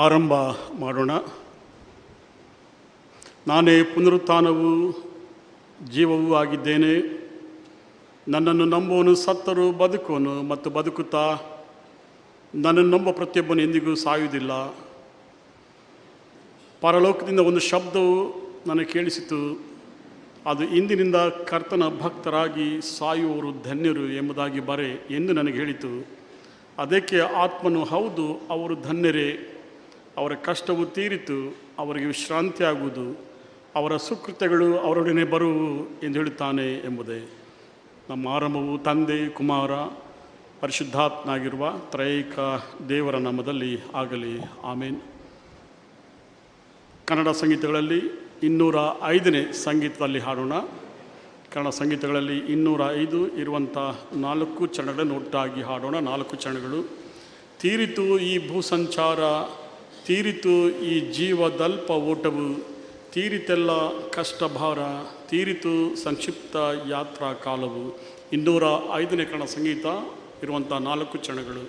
ಆರಂಭ ಮಾಡೋಣ. ನಾನೇ ಪುನರುತ್ಥಾನವೂ ಜೀವವೂ ಆಗಿದ್ದೇನೆ. ನನ್ನನ್ನು ನಂಬುವನು ಸತ್ತರೂ ಬದುಕುವನು, ಮತ್ತು ಬದುಕುತ್ತಾ ನನ್ನನ್ನು ನಂಬ ಪ್ರತಿಯೊಬ್ಬನು ಎಂದಿಗೂ ಸಾಯುವುದಿಲ್ಲ. ಪರಲೋಕದಿಂದ ಒಂದು ಶಬ್ದವು ನನಗೆ ಕೇಳಿಸಿತು. ಅದು ಇಂದಿನಿಂದ ಕರ್ತನ ಭಕ್ತರಾಗಿ ಸಾಯುವವರು ಧನ್ಯರು ಎಂಬುದಾಗಿ ಬರೆ ಎಂದು ನನಗೆ ಹೇಳಿತು. ಅದಕ್ಕೆ ಆತ್ಮನು, ಹೌದು, ಅವರು ಧನ್ಯರೇ, ಅವರ ಕಷ್ಟವು ತೀರಿತು, ಅವರಿಗೆ ವಿಶ್ರಾಂತಿ ಆಗುವುದು, ಅವರ ಸುಕೃತ್ಯಗಳು ಅವರೊಡನೆ ಬರುವು ಎಂದು ಹೇಳುತ್ತಾನೆ ಎಂಬುದೇ. ನಮ್ಮ ಆರಂಭವು ತಂದೆ, ಕುಮಾರ, ಪರಿಶುದ್ಧಾತ್ಮನಾಗಿರುವ ತ್ರೈಕ ದೇವರ ನಾಮದಲ್ಲಿ ಆಗಲಿ. ಆಮೇನ್. ಕನ್ನಡ ಸಂಗೀತಗಳಲ್ಲಿ 205ನೇ ಸಂಗೀತದಲ್ಲಿ ಹಾಡೋಣ. ಕನ್ನಡ ಸಂಗೀತಗಳಲ್ಲಿ 205 ಇರುವಂಥ 4 ಚರಣಗಳನ್ನು ಒಟ್ಟಾಗಿ ಹಾಡೋಣ. 4 ಚರಣಗಳು. ತೀರಿತು ಈ ಭೂಸಂಚಾರ, ತೀರಿತು ಈ ಜೀವದಲ್ಪ ಓಟವು, ತೀರಿತೆಲ್ಲ ಕಷ್ಟಭಾರ, ತೀರಿತು ಸಂಕ್ಷಿಪ್ತ ಯಾತ್ರಾ ಕಾಲವು. 205ನೇ ಕನ್ನಡ ಸಂಗೀತ ಇರುವಂಥ 4 ಚರಣಗಳು.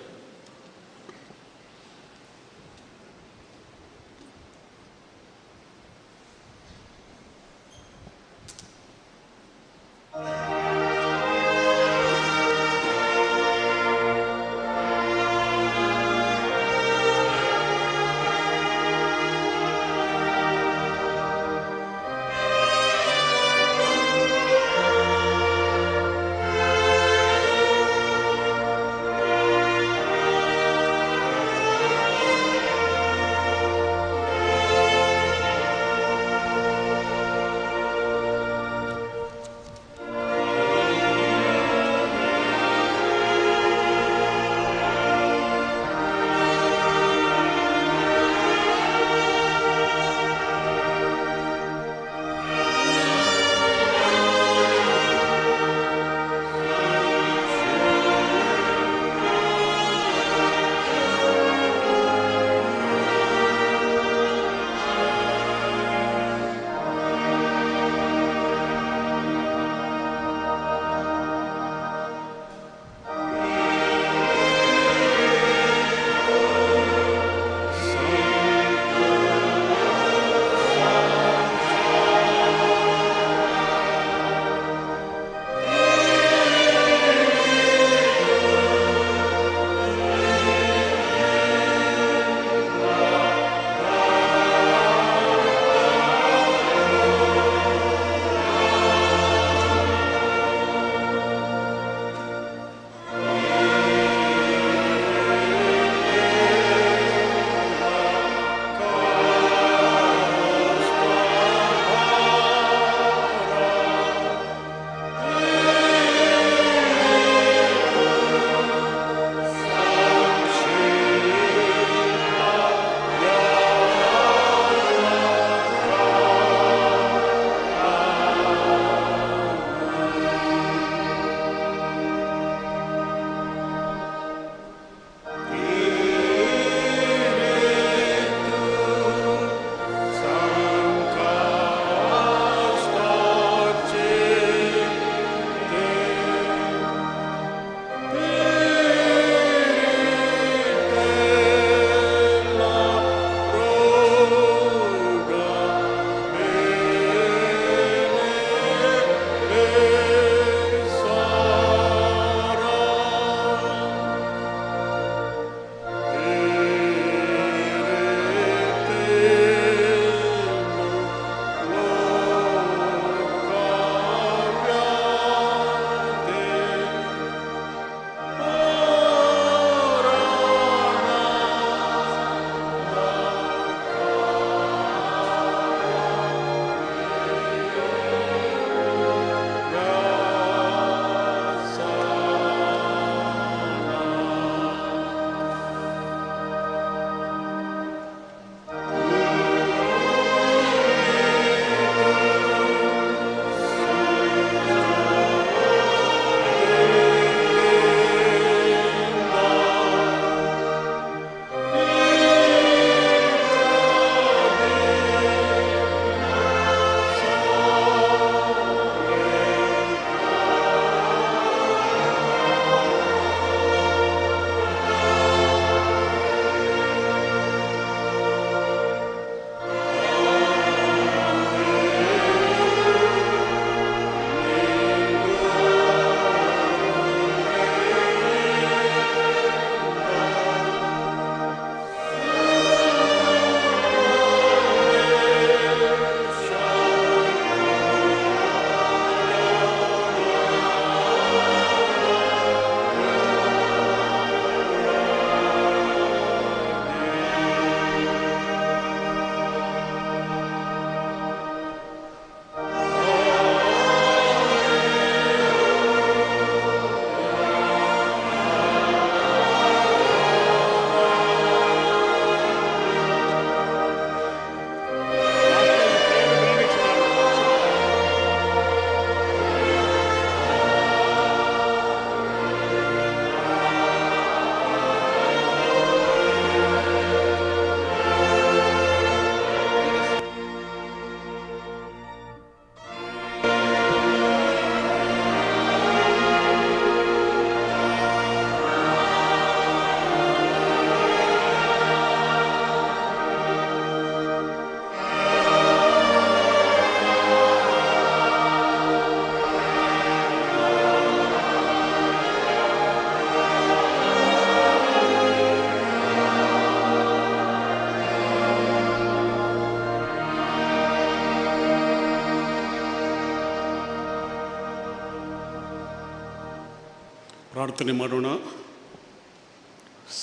ಪ್ರಾರ್ಥನೆ ಮಾಡೋಣ.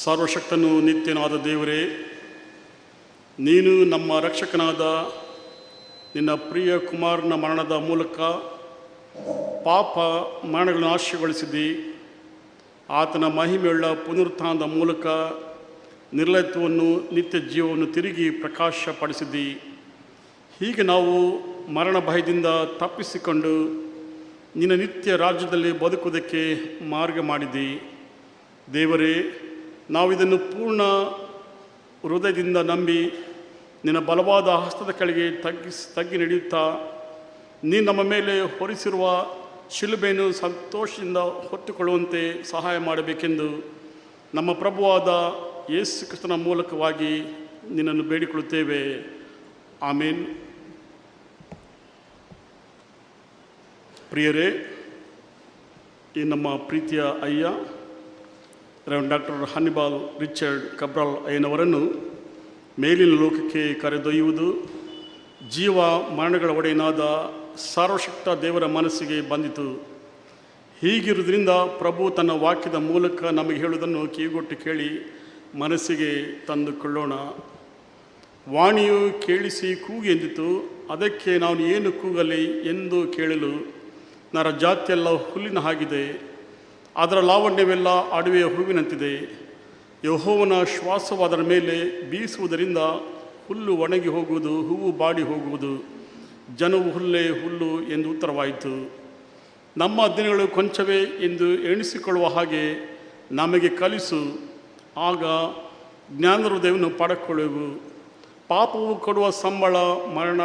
ಸರ್ವಶಕ್ತನು ನಿತ್ಯನಾದ ದೇವರೇ, ನೀನು ನಮ್ಮ ರಕ್ಷಕನಾದ ನಿನ್ನ ಪ್ರಿಯ ಕುಮಾರನ ಮರಣದ ಮೂಲಕ ಪಾಪ ಮರಣಗಳನ್ನು ನಾಶಗೊಳಿಸಿದ್ದಿ. ಆತನ ಮಹಿಮೆಯುಳ್ಳ ಪುನರುತ್ಥಾನದ ಮೂಲಕ ನಿರ್ಲಯತ್ವವನ್ನು ನಿತ್ಯ ಜೀವವನ್ನು ತಿರುಗಿ ಪ್ರಕಾಶಪಡಿಸಿದ್ದಿ. ಹೀಗೆ ನಾವು ಮರಣ ಭಯದಿಂದ ತಪ್ಪಿಸಿಕೊಂಡು ನಿನ್ನ ನಿತ್ಯ ರಾಜ್ಯದಲ್ಲಿ ಬದುಕುವುದಕ್ಕೆ ಮಾರ್ಗ ಮಾಡಿದ್ದಿ. ದೇವರೇ, ನಾವಿದನ್ನು ಪೂರ್ಣ ಹೃದಯದಿಂದ ನಂಬಿ ನಿನ್ನ ಬಲವಾದ ಹಸ್ತದ ಕೆಳಗೆ ತಗ್ಗಿ ನಡೆಯುತ್ತಾ ನೀನು ನಮ್ಮ ಮೇಲೆ ಹೊರಿಸಿರುವ ಶಿಲುಬೆಯನ್ನು ಸಂತೋಷದಿಂದ ಹೊತ್ತುಕೊಳ್ಳುವಂತೆ ಸಹಾಯ ಮಾಡಬೇಕೆಂದು ನಮ್ಮ ಪ್ರಭುವಾದ ಯೇಸು ಕ್ರಿಸ್ತನ ಮೂಲಕವಾಗಿ ನಿನ್ನನ್ನು ಬೇಡಿಕೊಳ್ಳುತ್ತೇವೆ. ಆಮೇನ್. ಪ್ರಿಯರೇ, ಈ ನಮ್ಮ ಪ್ರೀತಿಯ ಅಯ್ಯ ರೆವರೆಂಡ್ ಡಾಕ್ಟರ್ ಹನ್ನಿಬಾಲ್ ರಿಚರ್ಡ್ ಕಬ್ರಾಲ್ ಅಯ್ಯನವರನ್ನು ಮೇಲಿನ ಲೋಕಕ್ಕೆ ಕರೆದೊಯ್ಯುವುದು ಜೀವ ಮರಣಗಳ ಒಡೆಯನಾದ ಸರ್ವಶಕ್ತ ದೇವರ ಮನಸ್ಸಿಗೆ ಬಂದಿತು. ಹೀಗಿರುವುದರಿಂದ ಪ್ರಭು ತನ್ನ ವಾಕ್ಯದ ಮೂಲಕ ನಮಗೆ ಹೇಳುವುದನ್ನು ಕಿವಿಗೊಟ್ಟು ಕೇಳಿ ಮನಸ್ಸಿಗೆ ತಂದುಕೊಳ್ಳೋಣ. ವಾಣಿಯು ಕೇಳಿಸಿ ಕೂಗಿ ಎಂದಿತು, ಅದಕ್ಕೆ ನಾನು ಏನು ಕೂಗಲಿ ಎಂದು ಕೇಳಲು, ನರ ಜಾತಿಯೆಲ್ಲ ಹುಲ್ಲಿನ ಹಾಗಿದೆ, ಅದರ ಲಾವಣ್ಯವೆಲ್ಲ ಅಡವಿಯ ಹೂವಿನಂತಿದೆ. ಯೆಹೋವನ ಶ್ವಾಸವು ಅದರ ಮೇಲೆ ಬೀಸುವುದರಿಂದ ಹುಲ್ಲು ಒಣಗಿ ಹೋಗುವುದು, ಹೂವು ಬಾಡಿ ಹೋಗುವುದು, ಜನವು ಹುಲ್ಲೇ ಹುಲ್ಲು ಎಂದು ಉತ್ತರವಾಯಿತು. ನಮ್ಮ ದಿನಗಳು ಕೊಂಚವೇ ಎಂದು ಎಣಿಸಿಕೊಳ್ಳುವ ಹಾಗೆ ನಮಗೆ ಕಲಿಸು, ಆಗ ಜ್ಞಾನ ಹೃದಯವನ್ನು ಪಡೆದುಕೊಳ್ಳುವೆವು. ಪಾಪವು ಕೊಡುವ ಸಂಬಳ ಮರಣ,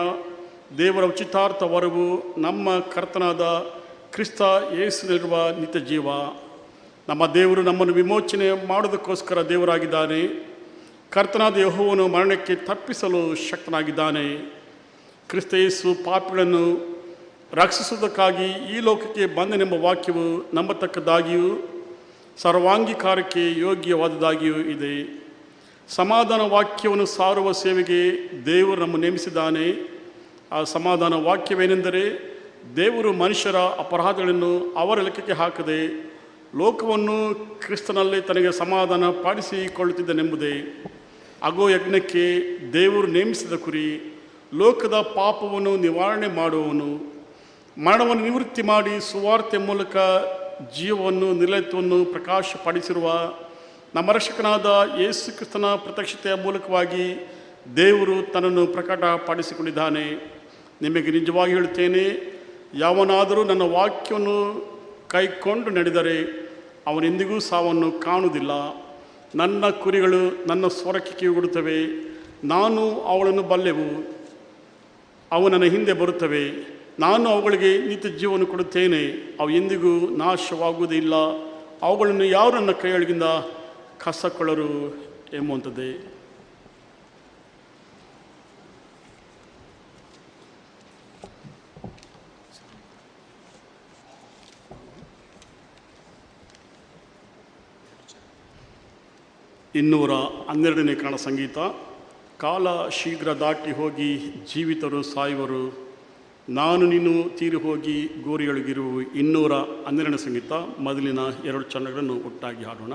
ದೇವರ ಉಚಿತಾರ್ಥ ವರವು ನಮ್ಮ ಕರ್ತನಾದ ಕ್ರಿಸ್ತ ಯೇಸುವಿನಲ್ಲಿರುವ ನಿತ್ಯ ಜೀವ. ನಮ್ಮ ದೇವರು ನಮ್ಮನ್ನು ವಿಮೋಚನೆ ಮಾಡೋದಕ್ಕೋಸ್ಕರ ದೇವರಾಗಿದ್ದಾನೆ. ಕರ್ತನಾದ ಯೆಹೋವನು ಮರಣಕ್ಕೆ ತಪ್ಪಿಸಲು ಶಕ್ತನಾಗಿದ್ದಾನೆ. ಕ್ರಿಸ್ತ ಯೇಸು ಪಾಪಿಗಳನ್ನು ರಕ್ಷಿಸುವುದಕ್ಕಾಗಿ ಈ ಲೋಕಕ್ಕೆ ಬಂದನೆಂಬ ವಾಕ್ಯವು ನಂಬತಕ್ಕದ್ದಾಗಿಯೂ ಸರ್ವಾಂಗೀಕಾರಕ್ಕೆ ಯೋಗ್ಯವಾದದ್ದಾಗಿಯೂ ಇದೆ. ಸಮಾಧಾನ ವಾಕ್ಯವನ್ನು ಸಾರುವ ಸೇವೆಗೆ ದೇವರು ನಮ್ಮನ್ನು ನೇಮಿಸಿದ್ದಾನೆ. ಆ ಸಮಾಧಾನ ವಾಕ್ಯವೇನೆಂದರೆ, ದೇವರು ಮನುಷ್ಯರ ಅಪರಾಧಗಳನ್ನು ಅವರ ಲೆಕ್ಕಕ್ಕೆ ಹಾಕದೆ ಲೋಕವನ್ನು ಕ್ರಿಸ್ತನಲ್ಲಿ ತನಗೆ ಸಮಾಧಾನ ಪಾಡಿಸಿಕೊಳ್ಳುತ್ತಿದ್ದನೆಂಬುದೇ. ಅಗೋ ಯಜ್ಞಕ್ಕೆ ದೇವರು ನೇಮಿಸಿದ ಕುರಿ, ಲೋಕದ ಪಾಪವನ್ನು ನಿವಾರಣೆ ಮಾಡುವವನು. ಮರಣವನ್ನು ನಿವೃತ್ತಿ ಮಾಡಿ ಸುವಾರ್ತೆ ಮೂಲಕ ಜೀವವನ್ನು ನಿರ್ಲಯತ್ವವನ್ನು ಪ್ರಕಾಶಪಡಿಸಿರುವ ನಮ್ಮ ರಕ್ಷಕನಾದ ಯೇಸು ಕ್ರಿಸ್ತನ ಪ್ರತ್ಯಕ್ಷತೆಯ ಮೂಲಕವಾಗಿ ದೇವರು ತನ್ನನ್ನು ಪ್ರಕಟಪಡಿಸಿಕೊಂಡಿದ್ದಾನೆ. ನಿಮಗೆ ನಿಜವಾಗಿ ಹೇಳುತ್ತೇನೆ, ಯಾವನಾದರೂ ನನ್ನ ವಾಕ್ಯವನ್ನು ಕೈಕೊಂಡು ನಡೆದರೆ ಅವನೆಂದಿಗೂ ಸಾವನ್ನು ಕಾಣುವುದಿಲ್ಲ. ನನ್ನ ಕುರಿಗಳು ನನ್ನ ಸ್ವರಕ್ಕೆ ಕಿವಿಗೊಡುತ್ತವೆ, ನಾನು ಅವುಗಳನ್ನು ಬಲ್ಲೆವು, ಅವು ನನ್ನ ಹಿಂದೆ ಬರುತ್ತವೆ. ನಾನು ಅವುಗಳಿಗೆ ನಿತ್ಯ ಜೀವವನ್ನು ಕೊಡುತ್ತೇನೆ, ಅವು ಎಂದಿಗೂ ನಾಶವಾಗುವುದಿಲ್ಲ. ಅವುಗಳನ್ನು ಯಾರು ನನ್ನ ಕೈಯೊಳಗಿಂದ ಕಸಕೊಳ್ಳರು ಎಂಬುವಂಥದ್ದೇ. ಇನ್ನೂರ 12ನೇ ಕಾಣ ಸಂಗೀತ. ಕಾಲ ಶೀಘ್ರ ದಾಟಿ ಹೋಗಿ ಜೀವಿತರು ಸಾಯುವರು, ನಾನು ನೀನು ತೀರಿ ಹೋಗಿ ಗೋರಿಯೊಳಗಿರುವು. 212ನೇ ಸಂಗೀತ ಮೊದಲಿನ 2 ಚರಣಗಳನ್ನು ಒಟ್ಟಾಗಿ ಹಾಡೋಣ.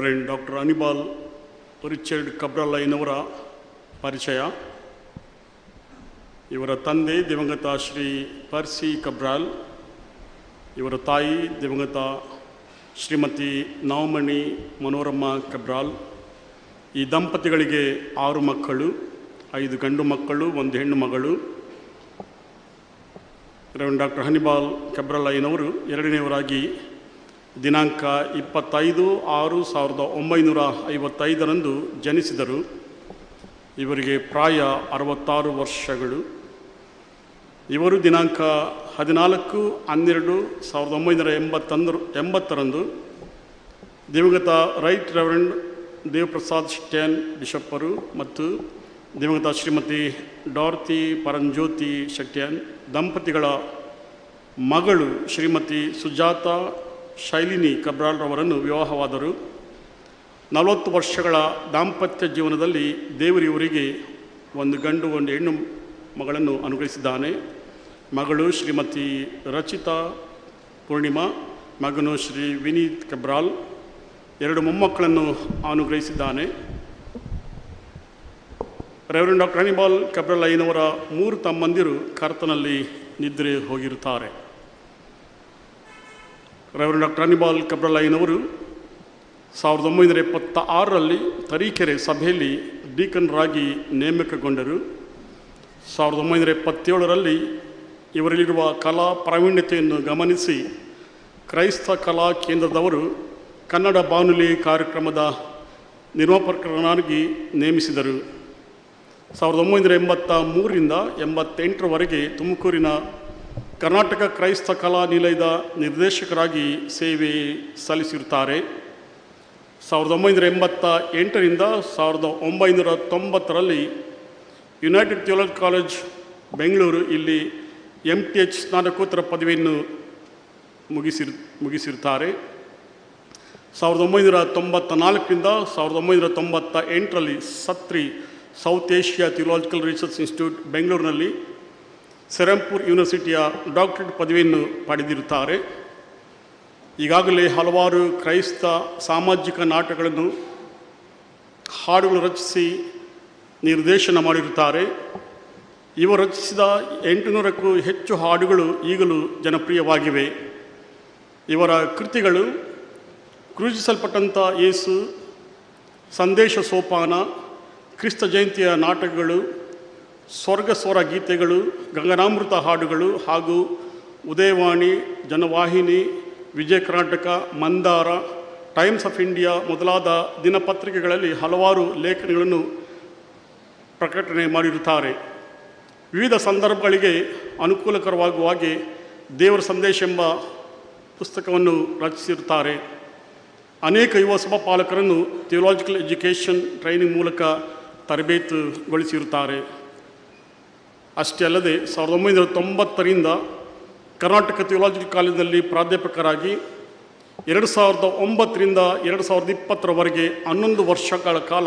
ರೆವರೆಂಡ್ ಡಾಕ್ಟರ್ ಅನಿಬಾಲ್ ರಿಚರ್ಡ್ ಕಬ್ರಾಲ್ ಐನವರ ಪರಿಚಯ. ಇವರ ತಂದೆ ದಿವಂಗತ ಶ್ರೀ ಪರ್ಸಿ ಕಬ್ರಾಲ್, ಇವರ ತಾಯಿ ದಿವಂಗತ ಶ್ರೀಮತಿ ನವಮಣಿ ಮನೋರಮ್ಮ ಕಬ್ರಾಲ್. ಈ ದಂಪತಿಗಳಿಗೆ 6 ಮಕ್ಕಳು, 5 ಗಂಡು ಮಕ್ಕಳು, 1 ಹೆಣ್ಣು ಮಗಳು. ರೆವರೆಂಡ್ ಡಾಕ್ಟರ್ ಹನಿಬಾಲ್ ಕಬ್ರಾಲ್ ಐನವರು ಎರಡನೆಯವರಾಗಿ ದಿನಾಂಕ 25/6/1955 ಜನಿಸಿದರು. ಇವರಿಗೆ ಪ್ರಾಯ 66 ವರ್ಷಗಳು. ಇವರು ದಿನಾಂಕ 14/12/1980 ದಿವಂಗತ ರೈಟ್ ರೆವರೆಂಡ್ ದೇವಪ್ರಸಾದ್ ಸ್ಟ್ಯಾನ್ ಬಿಷಪ್ಪರು ಮತ್ತು ದಿವಂಗತ ಶ್ರೀಮತಿ ಡಾರ್ತಿ ಪರಂಜ್ಯೋತಿ ಶೆಟ್ಯಾನ್ ದಂಪತಿಗಳ ಮಗಳು ಶ್ರೀಮತಿ ಸುಜಾತ ಶೈಲಿನಿ ಕಬ್ರಾಲ್ರವರನ್ನು ವಿವಾಹವಾದರು. 40 ವರ್ಷಗಳ ದಾಂಪತ್ಯ ಜೀವನದಲ್ಲಿ ದೇವರು ಇವರಿಗೆ 1 ಗಂಡು 1 ಹೆಣ್ಣು ಮಗಳನ್ನು ಅನುಗ್ರಹಿಸಿದ್ದಾನೆ. ಮಗಳು ಶ್ರೀಮತಿ ರಚಿತಾ ಪೂರ್ಣಿಮಾ, ಮಗನು ಶ್ರೀ ವಿನೀತ್ ಕಬ್ರಾಲ್. 2 ಮೊಮ್ಮಕ್ಕಳನ್ನು ಅನುಗ್ರಹಿಸಿದ್ದಾನೆ. ರೆವರೆಂಡ್ ಡಾಕ್ಟರ್ ಹನಿಬಾಲ್ ಕಬ್ರಾಲ್ ಐನವರ 3 ತಮ್ಮಂದಿರು ಕರ್ತನಲ್ಲಿ ನಿದ್ರೆ ಹೋಗಿರುತ್ತಾರೆ. ರೆವರೆಂಡ್ ಡಾಕ್ಟರ್ ಹನಿಬಾಲ್ ಕಬ್ರಾಲ್ ಐನವರು 1976ರಲ್ಲಿ ತರೀಕೆರೆ ಸಭೆಯಲ್ಲಿ ಡೀಕನ್ರಾಗಿ ನೇಮಕಗೊಂಡರು. 1977ರಲ್ಲಿ ಇವರಲ್ಲಿರುವ ಕಲಾ ಪ್ರಾವೀಣ್ಯತೆಯನ್ನು ಗಮನಿಸಿ ಕ್ರೈಸ್ತ ಕಲಾ ಕೇಂದ್ರದವರು ಕನ್ನಡ ಬಾನುಲಿ ಕಾರ್ಯಕ್ರಮದ ನಿರ್ಮಾಪಕರನ್ನಾಗಿ ನೇಮಿಸಿದರು. 1983ರಿಂದ 88ರವರೆಗೆ ತುಮಕೂರಿನ ಕರ್ನಾಟಕ ಕ್ರೈಸ್ತ ಕಲಾ ನಿಲಯದ ನಿರ್ದೇಶಕರಾಗಿ ಸೇವೆ ಸಲ್ಲಿಸಿರುತ್ತಾರೆ. 1988ರಿಂದ 1990ರಲ್ಲಿ ಯುನೈಟೆಡ್ ಥಿಯೋಲಾಜಿಕಲ್ ಕಾಲೇಜ್ ಬೆಂಗಳೂರು ಇಲ್ಲಿ MTH ಸ್ನಾತಕೋತ್ತರ ಪದವಿಯನ್ನು ಮುಗಿಸಿರುತ್ತಾರೆ. 1994ರಿಂದ 1998ರಲ್ಲಿ SATHRI South Asia Theological Research Institute ಬೆಂಗಳೂರಿನಲ್ಲಿ ಸೆರಂಪುರ್ ಯೂನಿವರ್ಸಿಟಿಯ ಡಾಕ್ಟರೇಟ್ ಪದವಿಯನ್ನು ಪಡೆದಿರುತ್ತಾರೆ. ಈಗಾಗಲೇ ಹಲವಾರು ಕ್ರೈಸ್ತ ಸಾಮಾಜಿಕ ನಾಟಕಗಳನ್ನು ಹಾಡುಗಳು ರಚಿಸಿ ನಿರ್ದೇಶನ ಮಾಡಿರುತ್ತಾರೆ. ಇವರು ರಚಿಸಿದ 800ಕ್ಕೂ ಹೆಚ್ಚು ಹಾಡುಗಳು ಈಗಲೂ ಜನಪ್ರಿಯವಾಗಿವೆ. ಇವರ ಕೃತಿಗಳು ಕ್ರೂಜಿಸಲ್ಪಟ್ಟಂಥ ಯೇಸು, ಸಂದೇಶ ಸೋಪಾನ, ಕ್ರಿಸ್ತ ಜಯಂತಿಯ ನಾಟಕಗಳು, ಸ್ವರ್ಗ ಸ್ವರ ಗೀತೆಗಳು, ಗಂಗನಾಮೃತ ಹಾಡುಗಳು ಹಾಗೂ Udayavani, Janavahini, Vijaya Karnataka, Mandara, Times of India ಮೊದಲಾದ ದಿನಪತ್ರಿಕೆಗಳಲ್ಲಿ ಹಲವಾರು ಲೇಖನಗಳನ್ನು ಪ್ರಕಟಣೆ ಮಾಡಿರುತ್ತಾರೆ. ವಿವಿಧ ಸಂದರ್ಭಗಳಿಗೆ ಅನುಕೂಲಕರವಾಗುವ ಹಾಗೆ ದೇವರ ಸಂದೇಶ ಎಂಬ ಪುಸ್ತಕವನ್ನು ರಚಿಸಿರುತ್ತಾರೆ. ಅನೇಕ ಯುವ ಸಭಾಪಾಲಕರನ್ನು ಥಿಯೋಲಾಜಿಕಲ್ ಎಜುಕೇಷನ್ ಟ್ರೈನಿಂಗ್ ಮೂಲಕ ತರಬೇತುಗೊಳಿಸಿರುತ್ತಾರೆ. ಅಷ್ಟೇ ಅಲ್ಲದೆ 1990ರಿಂದ ಕರ್ನಾಟಕ ಥಿಯೋಲಾಜಿಕಲ್ ಕಾಲೇಜಿನಲ್ಲಿ ಪ್ರಾಧ್ಯಾಪಕರಾಗಿ 2009ರಿಂದ 2020ರವರೆಗೆ 11 ವರ್ಷಗಳ ಕಾಲ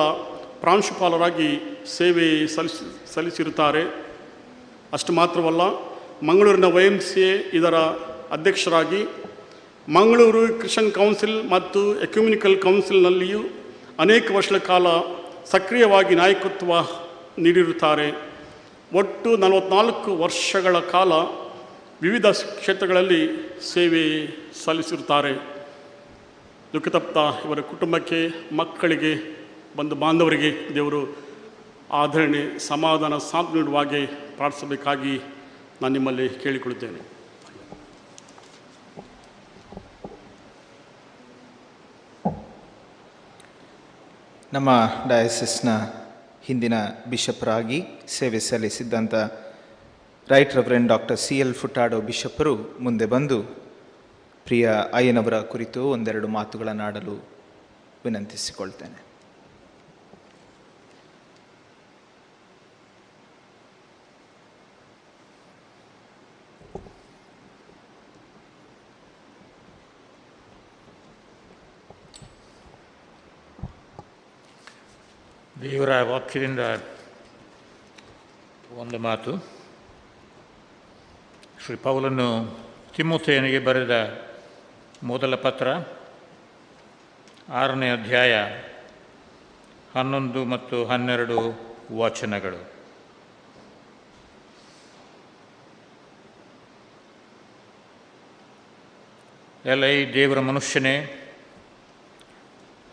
ಪ್ರಾಂಶುಪಾಲರಾಗಿ ಸೇವೆ ಸಲ್ಲಿಸಿರುತ್ತಾರೆ. ಅಷ್ಟು ಮಾತ್ರವಲ್ಲ, ಮಂಗಳೂರಿನ YMCA ಇದರ ಅಧ್ಯಕ್ಷರಾಗಿ, ಮಂಗಳೂರು ಕ್ರಿಶ್ಚಿಯನ್ ಕೌನ್ಸಿಲ್ ಮತ್ತು ಎಕ್ಯುಮೆನಿಕಲ್ ಕೌನ್ಸಿಲ್ನಲ್ಲಿಯೂ ಅನೇಕ ವರ್ಷಗಳ ಕಾಲ ಸಕ್ರಿಯವಾಗಿ ನಾಯಕತ್ವ ನೀಡಿರುತ್ತಾರೆ. ಒಟ್ಟು 44 ವರ್ಷಗಳ ಕಾಲ ವಿವಿಧ ಕ್ಷೇತ್ರಗಳಲ್ಲಿ ಸೇವೆ ಸಲ್ಲಿಸಿರುತ್ತಾರೆ. ದುಃಖತಪ್ತ ಇವರ ಕುಟುಂಬಕ್ಕೆ, ಮಕ್ಕಳಿಗೆ, ಬಂಧು ಬಾಂಧವರಿಗೆ ದೇವರು ಆದರಣೆ, ಸಮಾಧಾನ, ಸಾಂತ್ವನ ನೀಡುವ ಹಾಗೆ ಪ್ರಾರ್ಥಿಸಬೇಕಾಗಿ ನಾನು ನಿಮ್ಮಲ್ಲಿ ಕೇಳಿಕೊಳ್ಳುತ್ತೇನೆ. ನಮ್ಮ ಡಯಾಸಿಸ್ನ ಹಿಂದಿನ ಬಿಷಪ್ರಾಗಿ ಸೇವೆ ಸಲ್ಲಿಸಿದ್ದಂಥ right reverend doctor CL Furtado ಬಿಷಪ್ಪರು ಮುಂದೆ ಬಂದು ಪ್ರಿಯ ಅಯ್ಯನವರ ಕುರಿತು ಒಂದೆರಡು ಮಾತುಗಳನ್ನಾಡಲು ವಿನಂತಿಸಿಕೊಳ್ತೇನೆ. ದೇವರ ವಾಕ್ಯದಿಂದ ಒಂದು ಮಾತು. ಶ್ರೀ ಪೌಲನು ತಿಮೋಥೆಯನಿಗೆ ಬರೆದ ಮೊದಲ ಪತ್ರ 6ನೇ ಅಧ್ಯಾಯ 11 ಮತ್ತು 12 ವಚನಗಳು. ಎಲೈ ದೇವರ ಮನುಷ್ಯನೇ,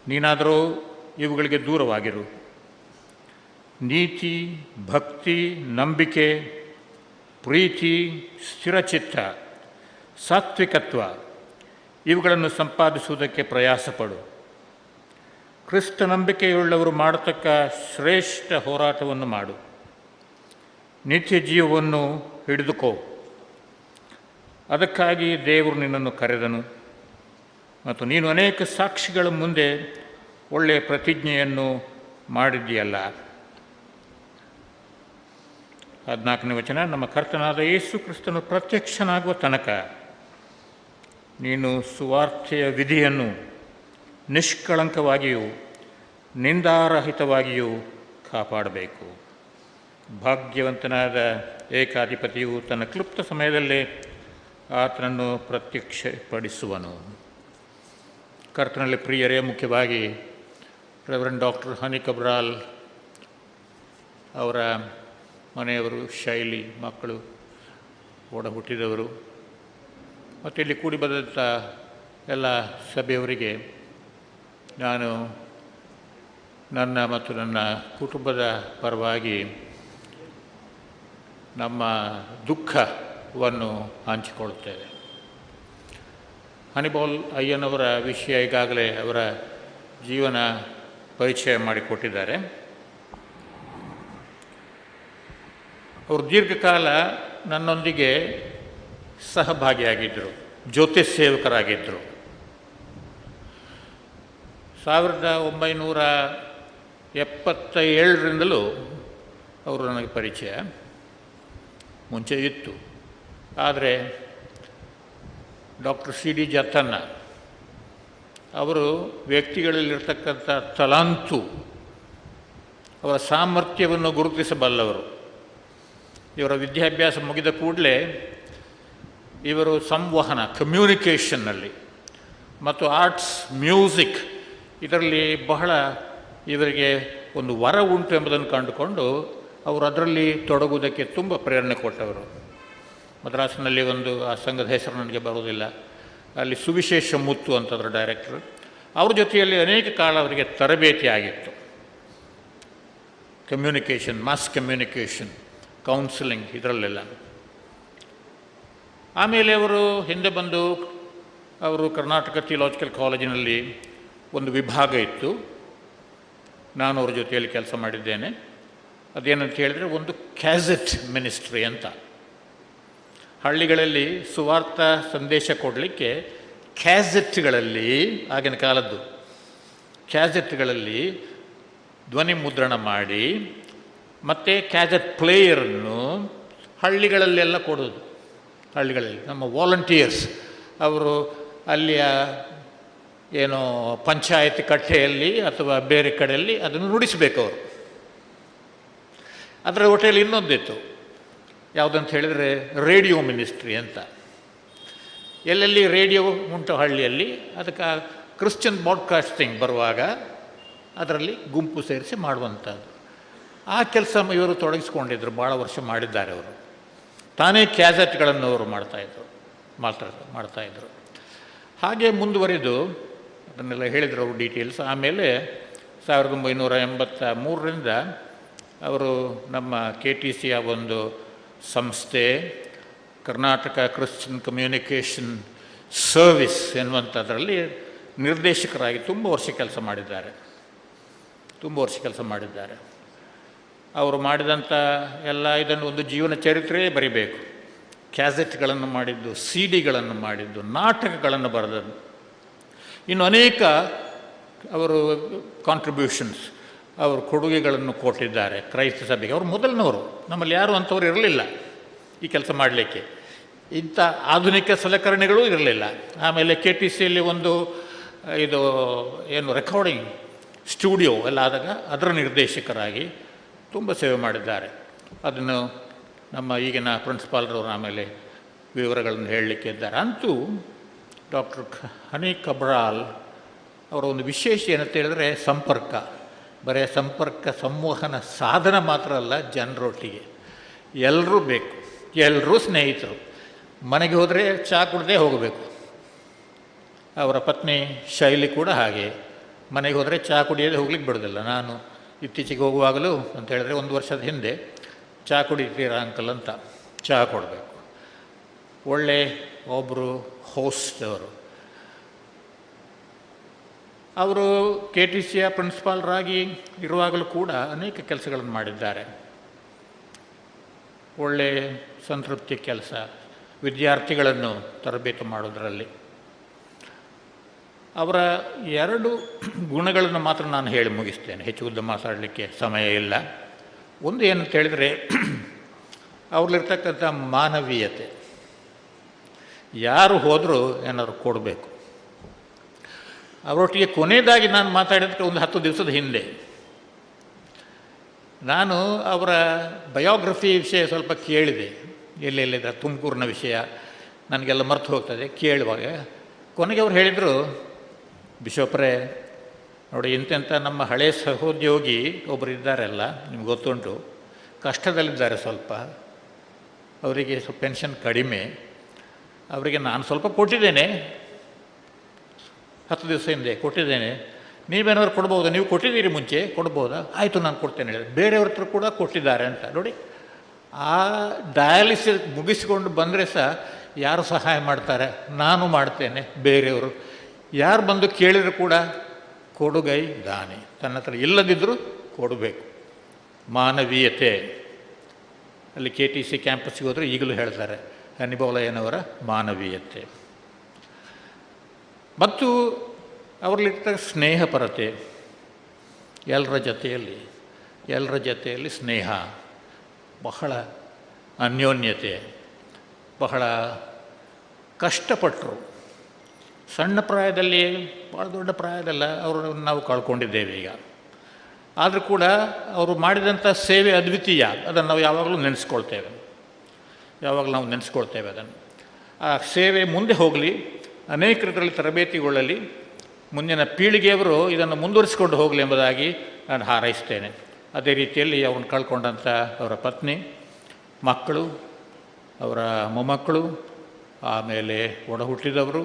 ನೀನಾದರೂ ಇವುಗಳಿಗೆ ದೂರವಾಗಿರು. ನೀತಿ, ಭಕ್ತಿ, ನಂಬಿಕೆ, ಪ್ರೀತಿ, ಸ್ಥಿರಚಿತ್ತ, ಸಾತ್ವಿಕತ್ವ ಇವುಗಳನ್ನು ಸಂಪಾದಿಸುವುದಕ್ಕೆ ಪ್ರಯಾಸಪಡು. ಕ್ರಿಸ್ತ ನಂಬಿಕೆಯುಳ್ಳವರು ಮಾಡತಕ್ಕ ಶ್ರೇಷ್ಠ ಹೋರಾಟವನ್ನು ಮಾಡು. ನಿತ್ಯ ಜೀವವನ್ನು ಹಿಡಿದುಕೋ. ಅದಕ್ಕಾಗಿ ದೇವರು ನಿನ್ನನ್ನು ಕರೆದನು ಮತ್ತು ನೀನು ಅನೇಕ ಸಾಕ್ಷಿಗಳ ಮುಂದೆ ಒಳ್ಳೆಯ ಪ್ರತಿಜ್ಞೆಯನ್ನು ಮಾಡಿದ್ದೀಯಲ್ಲ. 14ನೇ ವಚನ, ನಮ್ಮ ಕರ್ತನಾದ ಯೇಸು ಕ್ರಿಸ್ತನು ಪ್ರತ್ಯಕ್ಷನಾಗುವ ತನಕ ನೀನು ಸುವಾರ್ತೆಯ ವಿಧಿಯನ್ನು ನಿಷ್ಕಳಂಕವಾಗಿಯೂ ನಿಂದಾರಹಿತವಾಗಿಯೂ ಕಾಪಾಡಬೇಕು. ಭಾಗ್ಯವಂತನಾದ ಏಕಾಧಿಪತಿಯು ತನ್ನ ಕ್ಲುಪ್ತ ಸಮಯದಲ್ಲೇ ಆತನನ್ನು ಪ್ರತ್ಯಕ್ಷಪಡಿಸುವನು. ಕರ್ತನಲ್ಲಿ ಪ್ರಿಯರೇ, ಮುಖ್ಯವಾಗಿ ರೆವರೆಂಡ್ ಡಾಕ್ಟರ್ ಹನಿ ಕಬ್ರಾಲ್ ಅವರ ಮನೆಯವರು, ಶೈಲಿ ಮಕ್ಕಳು, ಒಡ ಹುಟ್ಟಿದವರು ಮತ್ತು ಇಲ್ಲಿ ಕೂಡಿ ಬಂದಂಥ ಎಲ್ಲ ಸಭೆಯವರಿಗೆ ನಾನು ನನ್ನ ಮತ್ತು ನನ್ನ ಕುಟುಂಬದ ಪರವಾಗಿ ನಮ್ಮ ದುಃಖವನ್ನು ಹಂಚಿಕೊಳ್ಳುತ್ತೇವೆ. ಹನಿಬಾಲ್ ಅಯ್ಯನವರ ವಿಷಯ ಈಗಾಗಲೇ ಅವರ ಜೀವನ ಪರಿಚಯ ಮಾಡಿಕೊಟ್ಟಿದ್ದಾರೆ. ಅವರು ದೀರ್ಘಕಾಲ ನನ್ನೊಂದಿಗೆ ಸಹಭಾಗಿಯಾಗಿದ್ದರು, ಜ್ಯೋತಿ ಸೇವಕರಾಗಿದ್ದರು. 1977ರಿಂದಲೂ ಅವರು ನನಗೆ ಪರಿಚಯ ಮುಂಚೆ ಇತ್ತು. ಆದರೆ ಡಾಕ್ಟರ್ ಸಿ ಡಿ ಜತನ್ನ ಅವರು ವ್ಯಕ್ತಿಗಳಲ್ಲಿರ್ತಕ್ಕಂಥ ತಲಾಂತು, ಅವರ ಸಾಮರ್ಥ್ಯವನ್ನು ಗುರುತಿಸಬಲ್ಲವರು. ಇವರ ವಿದ್ಯಾಭ್ಯಾಸ ಮುಗಿದ ಕೂಡಲೇ ಇವರು ಸಂವಹನ, ಕಮ್ಯುನಿಕೇಷನ್ನಲ್ಲಿ ಮತ್ತು ಆರ್ಟ್ಸ್, ಮ್ಯೂಸಿಕ್ ಇದರಲ್ಲಿ ಬಹಳ ಇವರಿಗೆ ಒಂದು ವರ ಉಂಟು ಎಂಬುದನ್ನು ಕಂಡುಕೊಂಡು ಅವರು ಅದರಲ್ಲಿ ತೊಡಗುವುದಕ್ಕೆ ತುಂಬ ಪ್ರೇರಣೆ ಕೊಟ್ಟವರು. ಮದ್ರಾಸಿನಲ್ಲಿ ಒಂದು, ಆ ಸಂಘದ ಹೆಸರು ನನಗೆ ಬರುವುದಿಲ್ಲ, ಅಲ್ಲಿ ಸುವಿಶೇಷ ಮುತ್ತು ಅಂತಂದ್ರೆ ಡೈರೆಕ್ಟ್ರು. ಅವ್ರ ಜೊತೆಯಲ್ಲಿ ಅನೇಕ ಕಾಲ ಅವರಿಗೆ ತರಬೇತಿ ಆಗಿತ್ತು. ಕಮ್ಯುನಿಕೇಷನ್, ಮಾಸ್ ಕಮ್ಯುನಿಕೇಷನ್, ಕೌನ್ಸಿಲಿಂಗ್ ಇದರಲ್ಲೆಲ್ಲ. ಆಮೇಲೆ ಅವರು ಹಿಂದೆ ಬಂದು ಅವರು ಕರ್ನಾಟಕ ಥಿಯಲಾಜಿಕಲ್ ಕಾಲೇಜಿನಲ್ಲಿ ಒಂದು ವಿಭಾಗ ಇತ್ತು, ನಾನು ಅವ್ರ ಜೊತೆಯಲ್ಲಿ ಕೆಲಸ ಮಾಡಿದ್ದೇನೆ. ಅದೇನಂತ ಹೇಳಿದರೆ ಒಂದು ಕ್ಯಾಸೆಟ್ ಮಿನಿಸ್ಟ್ರಿ ಅಂತ. ಹಳ್ಳಿಗಳಲ್ಲಿ ಸುವಾರ್ಥ ಸಂದೇಶ ಕೊಡಲಿಕ್ಕೆ ಕ್ಯಾಸೆಟ್ಗಳಲ್ಲಿ, ಆಗಿನ ಕಾಲದ್ದು ಕ್ಯಾಸೆಟ್ಗಳಲ್ಲಿ ಧ್ವನಿ ಮುದ್ರಣ ಮಾಡಿ ಮತ್ತು ಕ್ಯಾಸೆಟ್ ಪ್ಲೇಯರನ್ನು ಹಳ್ಳಿಗಳಲ್ಲೆಲ್ಲ ಕೊಡೋದು. ಹಳ್ಳಿಗಳಲ್ಲಿ ನಮ್ಮ ವಾಲಂಟಿಯರ್ಸ್ ಅವರು ಅಲ್ಲಿಯ ಏನೋ ಪಂಚಾಯತ್ ಕಟ್ಟೆಯಲ್ಲಿ ಅಥವಾ ಬೇರೆ ಕಡೆಯಲ್ಲಿ ಅದನ್ನು ನುಡಿಸಬೇಕು ಅವರು. ಅದರ ಹೊಟ್ಟೆಯಲ್ಲಿ ಇನ್ನೊಂದಿತ್ತು, ಯಾವುದಂತ ಹೇಳಿದರೆ ರೇಡಿಯೋ ಮಿನಿಸ್ಟ್ರಿ ಅಂತ. ಎಲ್ಲೆಲ್ಲಿ ರೇಡಿಯೋ ಉಂಟು ಹಳ್ಳಿಯಲ್ಲಿ, ಅದಕ್ಕೆ ಕ್ರಿಶ್ಚಿಯನ್ ಬ್ರಾಡ್ಕಾಸ್ಟಿಂಗ್ ಬರುವಾಗ ಅದರಲ್ಲಿ ಗುಂಪು ಸೇರಿಸಿ ಮಾಡುವಂಥದ್ದು. ಆ ಕೆಲಸ ಇವರು ತೊಡಗಿಸ್ಕೊಂಡಿದ್ದರು, ಭಾಳ ವರ್ಷ ಮಾಡಿದ್ದಾರೆ ಅವರು. ತಾನೇ ಕ್ಯಾಸೆಟ್ಗಳನ್ನು ಅವರು ಮಾಡ್ತಾಯಿದ್ರು. ಹಾಗೆ ಮುಂದುವರಿದು ಅದನ್ನೆಲ್ಲ ಹೇಳಿದರು ಅವರು ಡೀಟೇಲ್ಸ್. ಆಮೇಲೆ 1983ರಿಂದ ಅವರು ನಮ್ಮ KTCಯ ಒಂದು ಸಂಸ್ಥೆ, ಕರ್ನಾಟಕ ಕ್ರಿಶ್ಚಿಯನ್ ಕಮ್ಯುನಿಕೇಷನ್ ಸರ್ವಿಸ್ ಎನ್ನುವಂಥದ್ರಲ್ಲಿ ನಿರ್ದೇಶಕರಾಗಿ ತುಂಬ ವರ್ಷ ಕೆಲಸ ಮಾಡಿದ್ದಾರೆ. ಅವರು ಮಾಡಿದಂಥ ಎಲ್ಲ ಇದನ್ನು ಒಂದು ಜೀವನ ಚರಿತ್ರೆಯೇ ಬರಿಬೇಕು. ಕ್ಯಾಸೆಟ್ಗಳನ್ನು ಮಾಡಿದ್ದು, CD-ಗಳನ್ನು ಮಾಡಿದ್ದು, ನಾಟಕಗಳನ್ನು ಬರೆದದ್ದು, ಇನ್ನು ಅನೇಕ ಅವರು ಕಾಂಟ್ರಿಬ್ಯೂಷನ್ಸ್, ಅವರು ಕೊಡುಗೆಗಳನ್ನು ಕೊಟ್ಟಿದ್ದಾರೆ ಕ್ರೈಸ್ತ ಸಭೆಗೆ. ಅವರು ಮೊದಲಿನವರು, ನಮ್ಮಲ್ಲಿ ಯಾರು ಅಂಥವ್ರು ಇರಲಿಲ್ಲ ಈ ಕೆಲಸ ಮಾಡಲಿಕ್ಕೆ. ಇಂಥ ಆಧುನಿಕ ಸಲಕರಣೆಗಳೂ ಇರಲಿಲ್ಲ. ಆಮೇಲೆ KTCಯಲ್ಲಿ ಒಂದು ಇದು ಏನು ರೆಕಾರ್ಡಿಂಗ್ ಸ್ಟುಡಿಯೋ ಎಲ್ಲ ಆದಾಗ ಅದರ ನಿರ್ದೇಶಕರಾಗಿ ತುಂಬ ಸೇವೆ ಮಾಡಿದ್ದಾರೆ. ಅದನ್ನು ನಮ್ಮ ಈಗಿನ ಪ್ರಿನ್ಸಿಪಾಲ್ರವರು ಆಮೇಲೆ ವಿವರಗಳನ್ನು ಹೇಳಲಿಕ್ಕೆ ಇದ್ದಾರೆ. ಅಂತೂ ಡಾಕ್ಟರ್ ಹನಿ ಕಬ್ರಾಲ್ ಅವರ ಒಂದು ವಿಶೇಷ ಏನಂತ ಹೇಳಿದ್ರೆ ಸಂಪರ್ಕ. ಬರೀ ಸಂಪರ್ಕ ಸಂವಹನ ಸಾಧನ ಮಾತ್ರ ಅಲ್ಲ, ಜನರೊಟ್ಟಿಗೆ ಎಲ್ಲರೂ ಬೇಕು, ಎಲ್ಲರೂ ಸ್ನೇಹಿತರು. ಮನೆಗೆ ಹೋದರೆ ಚಹಾ ಕುಡ್ದೇ ಹೋಗಬೇಕು. ಅವರ ಪತ್ನಿ ಶೈಲಿ ಕೂಡ ಹಾಗೆ, ಮನೆಗೆ ಹೋದರೆ ಚಹಾ ಕುಡಿಯೋದೇ ಹೋಗ್ಲಿಕ್ಕೆ ಬಿಡೋದಿಲ್ಲ. ನಾನು ಇತ್ತೀಚೆಗೆ ಹೋಗುವಾಗಲೂ ಅಂತ ಹೇಳಿದ್ರೆ 1 ವರ್ಷದ ಹಿಂದೆ ಚಹಾ ಕುಡಿತೀರಾ ಅಂಕಲ್ ಅಂತ ಚಹಾ ಕೊಡಬೇಕು. ಒಳ್ಳೆ ಒಬ್ಬರು ಹೋಸ್ಟ್ ಅವರು KTCಯ ಪ್ರಿನ್ಸಿಪಾಲ್ರಾಗಿ ಇರುವಾಗಲೂ ಕೂಡ ಅನೇಕ ಕೆಲಸಗಳನ್ನು ಮಾಡಿದ್ದಾರೆ. ಒಳ್ಳೆ ಸಂತೃಪ್ತಿ ಕೆಲಸ, ವಿದ್ಯಾರ್ಥಿಗಳನ್ನು ತರಬೇತಿ ಮಾಡೋದರಲ್ಲಿ. ಅವರ 2 ಗುಣಗಳನ್ನು ಮಾತ್ರ ನಾನು ಹೇಳಿ ಮುಗಿಸ್ತೇನೆ, ಹೆಚ್ಚು ಉದ್ದ ಮಾತಾಡಲಿಕ್ಕೆ ಸಮಯ ಇಲ್ಲ. ಒಂದು ಏನಂತ ಹೇಳಿದರೆ ಅವ್ರಲ್ಲಿರ್ತಕ್ಕಂಥ ಮಾನವೀಯತೆ. ಯಾರು ಹೋದರೂ ಏನಾದ್ರು ಕೊಡಬೇಕು. ಅವರೊಟ್ಟಿಗೆ ಕೊನೆಯದಾಗಿ ನಾನು ಮಾತಾಡಿದ್ರೆ ಒಂದು 10 ದಿವಸದ ಹಿಂದೆ. ನಾನು ಅವರ ಬಯೋಗ್ರಫಿ ವಿಷಯ ಸ್ವಲ್ಪ ಕೇಳಿದೆ, ಎಲ್ಲೆಲ್ಲಿದೆ ತುಮಕೂರಿನ ವಿಷಯ ನನಗೆಲ್ಲ ಮರ್ತು ಹೋಗ್ತದೆ. ಕೇಳುವಾಗ ಕೊನೆಗೆ ಅವ್ರು ಹೇಳಿದರು, ಬಿಷಪ್ರೇ ನೋಡಿ, ಇಂತೆಂಥ ನಮ್ಮ ಹಳೆಯ ಸಹೋದ್ಯೋಗಿ ಒಬ್ಬರು ಇದ್ದಾರಲ್ಲ, ನಿಮ್ಗೆ ಗೊತ್ತುಂಟು, ಕಷ್ಟದಲ್ಲಿದ್ದಾರೆ ಸ್ವಲ್ಪ, ಅವರಿಗೆ ಸ್ವಲ್ಪ ಪೆನ್ಷನ್ ಕಡಿಮೆ, ಅವರಿಗೆ ನಾನು ಸ್ವಲ್ಪ ಕೊಟ್ಟಿದ್ದೇನೆ, 10 ದಿವಸ ಹಿಂದೆ ಕೊಟ್ಟಿದ್ದೇನೆ, ನೀವೇನಾದ್ರು ಕೊಡ್ಬೋದಾ? ನೀವು ಕೊಟ್ಟಿದ್ದೀರಿ ಮುಂಚೆ, ಕೊಡ್ಬೋದಾ? ಆಯಿತು ನಾನು ಕೊಡ್ತೇನೆ ಹೇಳಿದೆ. ಬೇರೆಯವ್ರ ಹತ್ರ ಕೂಡ ಕೊಟ್ಟಿದ್ದಾರೆ ಅಂತ. ನೋಡಿ, ಆ ಡಯಾಲಿಸಿಸ್ ಮುಗಿಸಿಕೊಂಡು ಬಂದರೆ ಸಹ ಯಾರು ಸಹಾಯ ಮಾಡ್ತಾರೆ? ನಾನು ಮಾಡ್ತೇನೆ, ಬೇರೆಯವರು ಯಾರು ಬಂದು ಕೇಳಿದರೂ ಕೂಡ ಕೊಡುಗೈ ದಾನಿ. ತನ್ನ ಹತ್ರ ಇಲ್ಲದಿದ್ದರೂ ಕೊಡಬೇಕು. ಮಾನವೀಯತೆ. ಅಲ್ಲಿ KTC ಕ್ಯಾಂಪಸ್ಸಿಗೆ ಹೋದರೆ ಈಗಲೂ ಹೇಳ್ತಾರೆ ಹನಿಬೋಲಯ್ಯನವರ ಮಾನವೀಯತೆ. ಮತ್ತು ಅವರಲ್ಲಿರ್ತ ಸ್ನೇಹಪರತೆ. ಎಲ್ಲರ ಜೊತೆಯಲ್ಲಿ ಸ್ನೇಹ, ಬಹಳ ಅನ್ಯೋನ್ಯತೆ, ಬಹಳ ಕಷ್ಟಪಟ್ಟರು. ಸಣ್ಣ ಪ್ರಾಯದಲ್ಲಿ, ಭಾಳ ದೊಡ್ಡ ಪ್ರಾಯದಲ್ಲ, ಅವರನ್ನು ನಾವು ಕಳ್ಕೊಂಡಿದ್ದೇವೆ ಈಗ. ಆದರೂ ಕೂಡ ಅವರು ಮಾಡಿದಂಥ ಸೇವೆ ಅದ್ವಿತೀಯ. ಅದನ್ನು ನಾವು ಯಾವಾಗಲೂ ನೆನೆಸ್ಕೊಳ್ತೇವೆ ಅದನ್ನು. ಆ ಸೇವೆ ಮುಂದೆ ಹೋಗಲಿ, ಅನೇಕರಲ್ಲಿ ತರಬೇತಿಗೊಳ್ಳಲಿ, ಮುಂದಿನ ಪೀಳಿಗೆಯವರು ಇದನ್ನು ಮುಂದುವರಿಸಿಕೊಂಡು ಹೋಗಲಿ ಎಂಬುದಾಗಿ ನಾನು ಹಾರೈಸ್ತೇನೆ. ಅದೇ ರೀತಿಯಲ್ಲಿ ಅವ್ರನ್ನ ಕಳ್ಕೊಂಡಂಥ ಅವರ ಪತ್ನಿ, ಮಕ್ಕಳು, ಅವರ ಮೊಮ್ಮಕ್ಕಳು, ಆಮೇಲೆ ಒಡ ಹುಟ್ಟಿದವರು,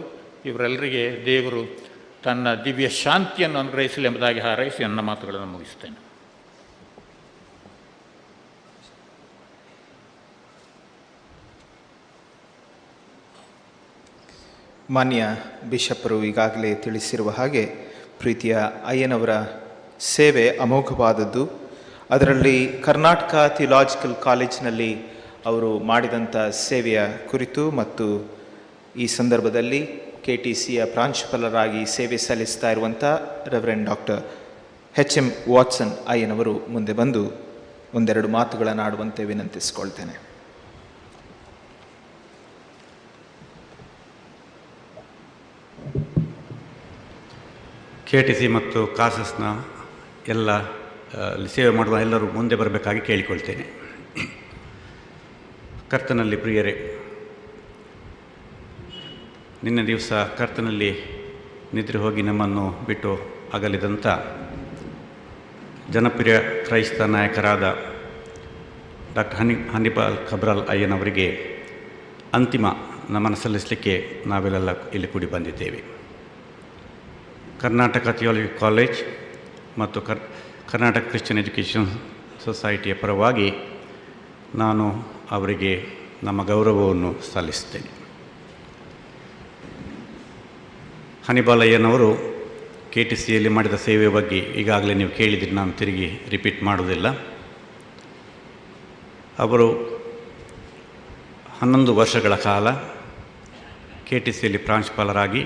ಇವರೆಲ್ಲರಿಗೆ ದೇವರು ತನ್ನ ದಿವ್ಯ ಶಾಂತಿಯನ್ನು ಅನುಗ್ರಹಿಸಲಿ ಎಂಬುದಾಗಿ ಹಾರೈಸಿ ನನ್ನ ಮಾತುಗಳನ್ನು ಮುಗಿಸ್ತೇನೆ. ಮಾನ್ಯ ಬಿಷಪ್ಪರು ಈಗಾಗಲೇ ತಿಳಿಸಿರುವ ಹಾಗೆ ಪ್ರೀತಿಯ ಅಯ್ಯನವರ ಸೇವೆ ಅಮೋಘವಾದದ್ದು. ಅದರಲ್ಲಿ ಕರ್ನಾಟಕ ಥಿಯಲಾಜಿಕಲ್ ಕಾಲೇಜಿನಲ್ಲಿ ಅವರು ಮಾಡಿದಂಥ ಸೇವೆಯ ಕುರಿತು ಮತ್ತು ಈ ಸಂದರ್ಭದಲ್ಲಿ KTCಯ ಪ್ರಾಂಶುಪಾಲರಾಗಿ ಸೇವೆ ಸಲ್ಲಿಸ್ತಾ ಇರುವಂಥ ರೆವರೆಂಡ್ ಡಾಕ್ಟರ್ HM ವಾಟ್ಸನ್ ಅಯ್ಯನವರು ಮುಂದೆ ಬಂದು ಒಂದೆರಡು ಮಾತುಗಳನ್ನು ಆಡುವಂತೆ ವಿನಂತಿಸಿಕೊಳ್ತೇನೆ. KTC ಮತ್ತು ಕಾಸಸ್ನ ಎಲ್ಲ ಸೇವೆ ಮಾಡುವ ಎಲ್ಲರೂ ಮುಂದೆ ಬರಬೇಕಾಗಿ ಕೇಳಿಕೊಳ್ತೇನೆ. ಕರ್ತನಲ್ಲಿ ಪ್ರಿಯರೇ, ನಿನ್ನೆ ದಿವಸ ಕರ್ತನಲ್ಲಿ ನಿದ್ರೆ ಹೋಗಿ ನಮ್ಮನ್ನು ಬಿಟ್ಟು ಅಗಲಿದಂಥ ಜನಪ್ರಿಯ ಕ್ರೈಸ್ತ ನಾಯಕರಾದ ಡಾಕ್ಟರ್ ಹನಿಪಾಲ್ ಖಬ್ರಾಲ್ ಅಯ್ಯನವರಿಗೆ ಅಂತಿಮ ನಮನ ಸಲ್ಲಿಸಲಿಕ್ಕೆ ನಾವೆಲ್ಲ ಇಲ್ಲಿ ಕೂಡಿ ಬಂದಿದ್ದೇವೆ. ಕರ್ನಾಟಕ ಥಿಯಾಲಜಿ ಕಾಲೇಜ್ ಮತ್ತು ಕರ್ನಾಟಕ ಕ್ರಿಶ್ಚಿಯನ್ ಎಜುಕೇಷನ್ ಸೊಸೈಟಿಯ ಪರವಾಗಿ ನಾನು ಅವರಿಗೆ ನಮ್ಮ ಗೌರವವನ್ನು ಸಲ್ಲಿಸ್ತೇನೆ. ಹನಿಪಾಲಯ್ಯನವರು KTCಯಲ್ಲಿ ಮಾಡಿದ ಸೇವೆಯ ಬಗ್ಗೆ ಈಗಾಗಲೇ ನೀವು ಕೇಳಿದರೆ ನಾನು ತಿರುಗಿ ರಿಪೀಟ್ ಮಾಡುವುದಿಲ್ಲ. ಅವರು 11 ವರ್ಷಗಳ ಕಾಲ KTCಯಲ್ಲಿ ಪ್ರಾಂಶುಪಾಲರಾಗಿ,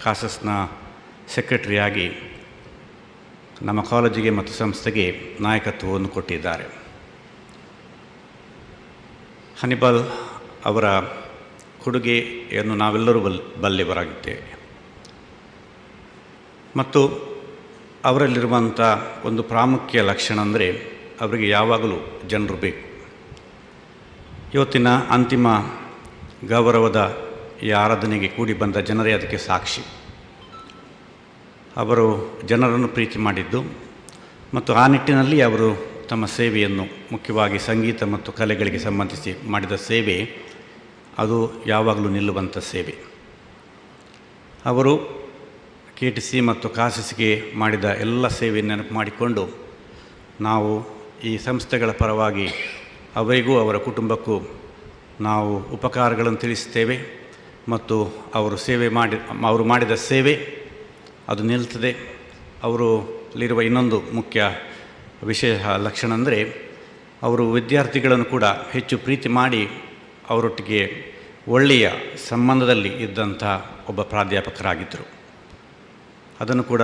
ಕಾಸಸ್ನ ಸೆಕ್ರೆಟರಿಯಾಗಿ ನಮ್ಮ ಕಾಲೇಜಿಗೆ ಮತ್ತು ಸಂಸ್ಥೆಗೆ ನಾಯಕತ್ವವನ್ನು ಕೊಟ್ಟಿದ್ದಾರೆ. ಹನಿಪಾಲ್ ಅವರ ಕೊಡುಗೆಯನ್ನು ನಾವೆಲ್ಲರೂ ಬಲ್ಲೆವರಾಗಿದ್ದೇವೆ ಮತ್ತು ಅವರಲ್ಲಿರುವಂಥ ಒಂದು ಪ್ರಾಮುಖ್ಯ ಲಕ್ಷಣ ಅಂದರೆ ಅವರಿಗೆ ಯಾವಾಗಲೂ ಜನರು ಬೇಕು. ಇವತ್ತಿನ ಅಂತಿಮ ಗೌರವದ ಈ ಆರಾಧನೆಗೆ ಕೂಡಿ ಬಂದ ಜನರೇ ಅದಕ್ಕೆ ಸಾಕ್ಷಿ. ಅವರು ಜನರನ್ನು ಪ್ರೀತಿ ಮಾಡಿದ್ದು ಮತ್ತು ಆ ನಿಟ್ಟಿನಲ್ಲಿ ಅವರು ತಮ್ಮ ಸೇವೆಯನ್ನು ಮುಖ್ಯವಾಗಿ ಸಂಗೀತ ಮತ್ತು ಕಲೆಗಳಿಗೆ ಸಂಬಂಧಿಸಿ ಮಾಡಿದ ಸೇವೆ ಅದು ಯಾವಾಗಲೂ ನಿಲ್ಲುವಂಥ ಸೇವೆ. ಅವರು KTC ಮತ್ತು ಕಾಸಿಸ್ಗೆ ಮಾಡಿದ ಎಲ್ಲ ಸೇವೆಯನ್ನು ನೆನಪು ಮಾಡಿಕೊಂಡು ನಾವು ಈ ಸಂಸ್ಥೆಗಳ ಪರವಾಗಿ ಅವರಿಗೂ ಅವರ ಕುಟುಂಬಕ್ಕೂ ನಾವು ಉಪಕಾರಗಳನ್ನು ತಿಳಿಸ್ತೇವೆ ಮತ್ತು ಅವರು ಮಾಡಿದ ಸೇವೆ ಅದು ನಿಲ್ತದೆ. ಅವರಲ್ಲಿರುವ ಇನ್ನೊಂದು ಮುಖ್ಯ ವಿಶೇಷ ಲಕ್ಷಣ ಅಂದರೆ ಅವರು ವಿದ್ಯಾರ್ಥಿಗಳನ್ನು ಕೂಡ ಹೆಚ್ಚು ಪ್ರೀತಿ ಮಾಡಿ ಅವರೊಟ್ಟಿಗೆ ಒಳ್ಳೆಯ ಸಂಬಂಧದಲ್ಲಿ ಇದ್ದಂಥ ಒಬ್ಬ ಪ್ರಾಧ್ಯಾಪಕರಾಗಿದ್ದರು. ಅದನ್ನು ಕೂಡ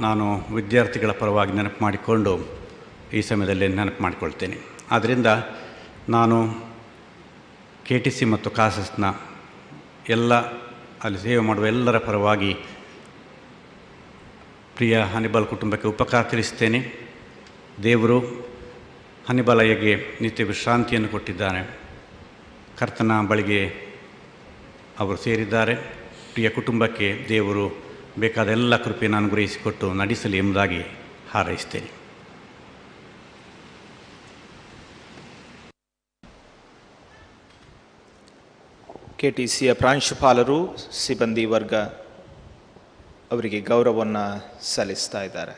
ನಾನು ವಿದ್ಯಾರ್ಥಿಗಳ ಪರವಾಗಿ ನೆನಪು ಮಾಡಿಕೊಂಡು ಈ ಸಮಯದಲ್ಲಿ ನೆನಪು ಮಾಡಿಕೊಳ್ತೇನೆ. ಆದ್ದರಿಂದ ನಾನು KTC ಮತ್ತು ಕಾಸಸ್ನ ಎಲ್ಲ ಅಲ್ಲಿ ಸೇವೆ ಮಾಡುವ ಎಲ್ಲರ ಪರವಾಗಿ ಪ್ರಿಯ ಹನಿಬಾಲ್ ಕುಟುಂಬಕ್ಕೆ ಉಪಕಾರ ತಿಳಿಸ್ತೇನೆ. ದೇವರು ಹನಿಬಾಲಯ್ಯಗೆ ನಿತ್ಯ ವಿಶ್ರಾಂತಿಯನ್ನು ಕೊಟ್ಟಿದ್ದಾನೆ. ಕರ್ತನ ಬಳಿಗೆ ಅವರು ಸೇರಿದ್ದಾರೆ. ಪ್ರಿಯ ಕುಟುಂಬಕ್ಕೆ ದೇವರು ಬೇಕಾದ ಎಲ್ಲ ಕೃಪೆಯನ್ನು ಅನುಗ್ರಹಿಸಿಕೊಟ್ಟು ನಡೆಸಲಿ ಎಂಬುದಾಗಿ ಹಾರೈಸ್ತೇನೆ. KTCಯ ಪ್ರಾಂಶುಪಾಲರು ಸಿಬ್ಬಂದಿ ವರ್ಗ ಅವರಿಗೆ ಗೌರವವನ್ನು ಸಲ್ಲಿಸ್ತಾ ಇದ್ದಾರೆ.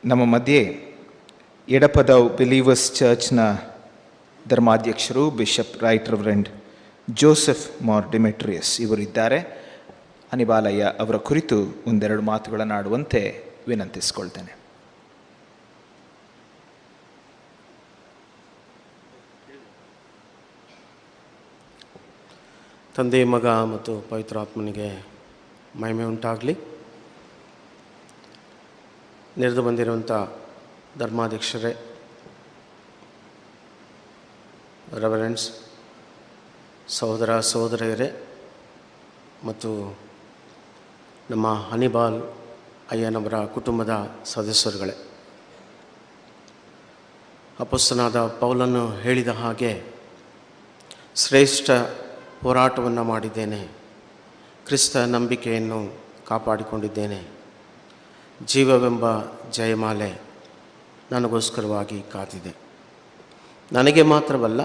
ನಮ್ಮ ಮಧ್ಯೆ ಎಡಪದ ಬಿಲೀವರ್ಸ್ ಚರ್ಚ್ನ ಧರ್ಮಾಧ್ಯಕ್ಷರು bishop right reverend Joseph Mar Demetrius ಇವರಿದ್ದಾರೆ. ಹನಿಬಾಲಯ್ಯ ಅವರ ಕುರಿತು ಒಂದೆರಡು ಮಾತುಗಳನ್ನು ಆಡುವಂತೆ ವಿನಂತಿಸಿಕೊಳ್ತೇನೆ. ತಂದೆ, ಮಗ ಮತ್ತು ಪವಿತ್ರಾತ್ಮನಿಗೆ ಮಹಿಮೆ ಉಂಟಾಗಲಿ. ನೆರೆದು ಬಂದಿರುವಂಥ ಧರ್ಮಾಧ್ಯಕ್ಷರೇ, ರೆವರೆಂಡ್ಸ್, ಸಹೋದರ ಸಹೋದರಿಯರೇ ಮತ್ತು ನಮ್ಮ ಹನಿಬಾಲ್ ಅಯ್ಯನವರ ಕುಟುಂಬದ ಸದಸ್ಯರುಗಳೇ, ಅಪೊಸ್ತಲನಾದ ಪೌಲನು ಹೇಳಿದ ಹಾಗೆ ಶ್ರೇಷ್ಠ ಹೋರಾಟವನ್ನು ಮಾಡಿದ್ದೇನೆ, ಕ್ರಿಸ್ತ ನಂಬಿಕೆಯನ್ನು ಕಾಪಾಡಿಕೊಂಡಿದ್ದೇನೆ, ಜೀವವೆಂಬ ಜಯಮಾಲೆ ನನಗೋಸ್ಕರವಾಗಿ ಕಾದಿದೆ. ನನಗೆ ಮಾತ್ರವಲ್ಲ,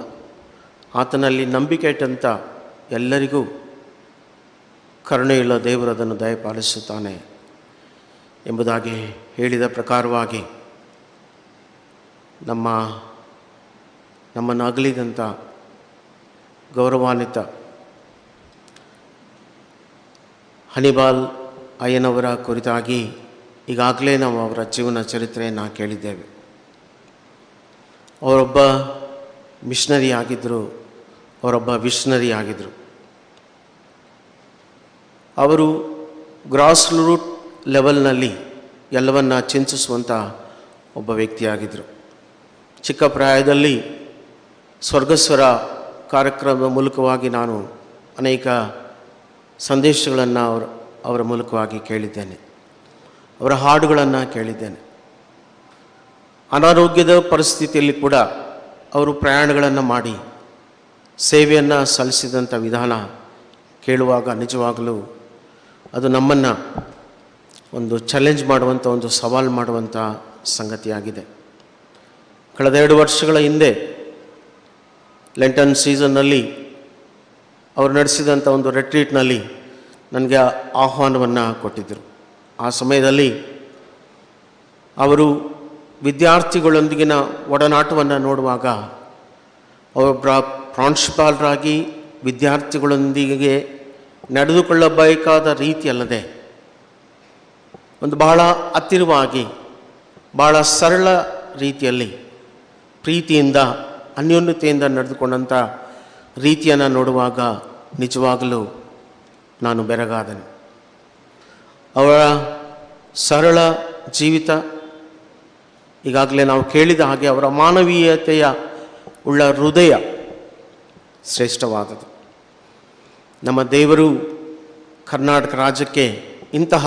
ಆತನಲ್ಲಿ ನಂಬಿಕೆ ಇಟ್ಟಂಥ ಎಲ್ಲರಿಗೂ ಕರುಣೆಯುಳ್ಳ ದೇವರು ಅದನ್ನು ದಯಪಾಲಿಸುತ್ತಾನೆ ಎಂಬುದಾಗಿ ಹೇಳಿದ ಪ್ರಕಾರವಾಗಿ ನಮ್ಮನ್ನು ಅಗಲಿದಂಥ ಗೌರವಾನ್ವಿತ ಹನಿಬಾಲ್ ಅಯ್ಯನವರ ಕುರಿತಾಗಿ ಈಗಾಗಲೇ ನಾವು ಅವರ ಜೀವನ ಚರಿತ್ರೆಯನ್ನು ಕೇಳಿದ್ದೇವೆ. ಅವರೊಬ್ಬ ಮಿಷನರಿ ಆಗಿದ್ದರು, ಅವರೊಬ್ಬ ವಿಷನರಿ ಆಗಿದ್ದರು. ಅವರು ಗ್ರಾಸ್ ರೂಟ್ ಲೆವೆಲ್ನಲ್ಲಿ ಎಲ್ಲವನ್ನ ಚಿಂತಿಸುವಂಥ ಒಬ್ಬ ವ್ಯಕ್ತಿಯಾಗಿದ್ದರು. ಚಿಕ್ಕ ಪ್ರಾಯದಲ್ಲಿ ಸ್ವರ್ಗಸ್ವರ ಕಾರ್ಯಕ್ರಮದ ಮೂಲಕವಾಗಿ ನಾನು ಅನೇಕ ಸಂದೇಶಗಳನ್ನು ಅವರ ಮೂಲಕವಾಗಿ ಕೇಳಿದ್ದೇನೆ, ಅವರ ಹಾಡುಗಳನ್ನು ಕೇಳಿದ್ದೇನೆ. ಅನಾರೋಗ್ಯದ ಪರಿಸ್ಥಿತಿಯಲ್ಲಿ ಕೂಡ ಅವರು ಪ್ರಯಾಣಗಳನ್ನು ಮಾಡಿ ಸೇವೆಯನ್ನು ಸಲ್ಲಿಸಿದಂಥ ವಿಧಾನ ಕೇಳುವಾಗ ನಿಜವಾಗಲೂ ಅದು ನಮ್ಮನ್ನು ಒಂದು ಚಾಲೆಂಜ್ ಮಾಡುವಂಥ, ಒಂದು ಸವಾಲು ಮಾಡುವಂಥ ಸಂಗತಿಯಾಗಿದೆ. ಕಳೆದ 2 ವರ್ಷಗಳ ಹಿಂದೆ ಲೆಂಟನ್ ಸೀಸನ್ನಲ್ಲಿ ಅವರು ನಡೆಸಿದಂಥ ಒಂದು ರೆಟ್ರೀಟ್ನಲ್ಲಿ ನನಗೆ ಆಹ್ವಾನವನ್ನು ಕೊಟ್ಟಿದ್ದರು. ಆ ಸಮಯದಲ್ಲಿ ಅವರು ವಿದ್ಯಾರ್ಥಿಗಳೊಂದಿಗಿನ ಒಡನಾಟವನ್ನು ನೋಡುವಾಗ ಅವರೊಬ್ಬ ಪ್ರಾಂಶುಪಾಲರಾಗಿ ವಿದ್ಯಾರ್ಥಿಗಳೊಂದಿಗೆ ನಡೆದುಕೊಳ್ಳಬೇಕಾದ ರೀತಿಯಲ್ಲದೆ ಒಂದು ಬಹಳ ಹತ್ತಿರವಾಗಿ ಭಾಳ ಸರಳ ರೀತಿಯಲ್ಲಿ ಪ್ರೀತಿಯಿಂದ ಅನ್ಯೋನ್ಯತೆಯಿಂದ ನಡೆದುಕೊಂಡಂಥ ರೀತಿಯನ್ನು ನೋಡುವಾಗ ನಿಜವಾಗಲೂ ನಾನು ಬೆರಗಾದೆನು. ಅವರ ಸರಳ ಜೀವಿತ, ಈಗಾಗಲೇ ನಾವು ಕೇಳಿದ ಹಾಗೆ ಅವರ ಮಾನವೀಯತೆಯ ಉಳ್ಳ ಹೃದಯ ಶ್ರೇಷ್ಠವಾದದ್ದು. ನಮ್ಮ ದೇವರು ಕರ್ನಾಟಕ ರಾಜ್ಯಕ್ಕೆ ಇಂತಹ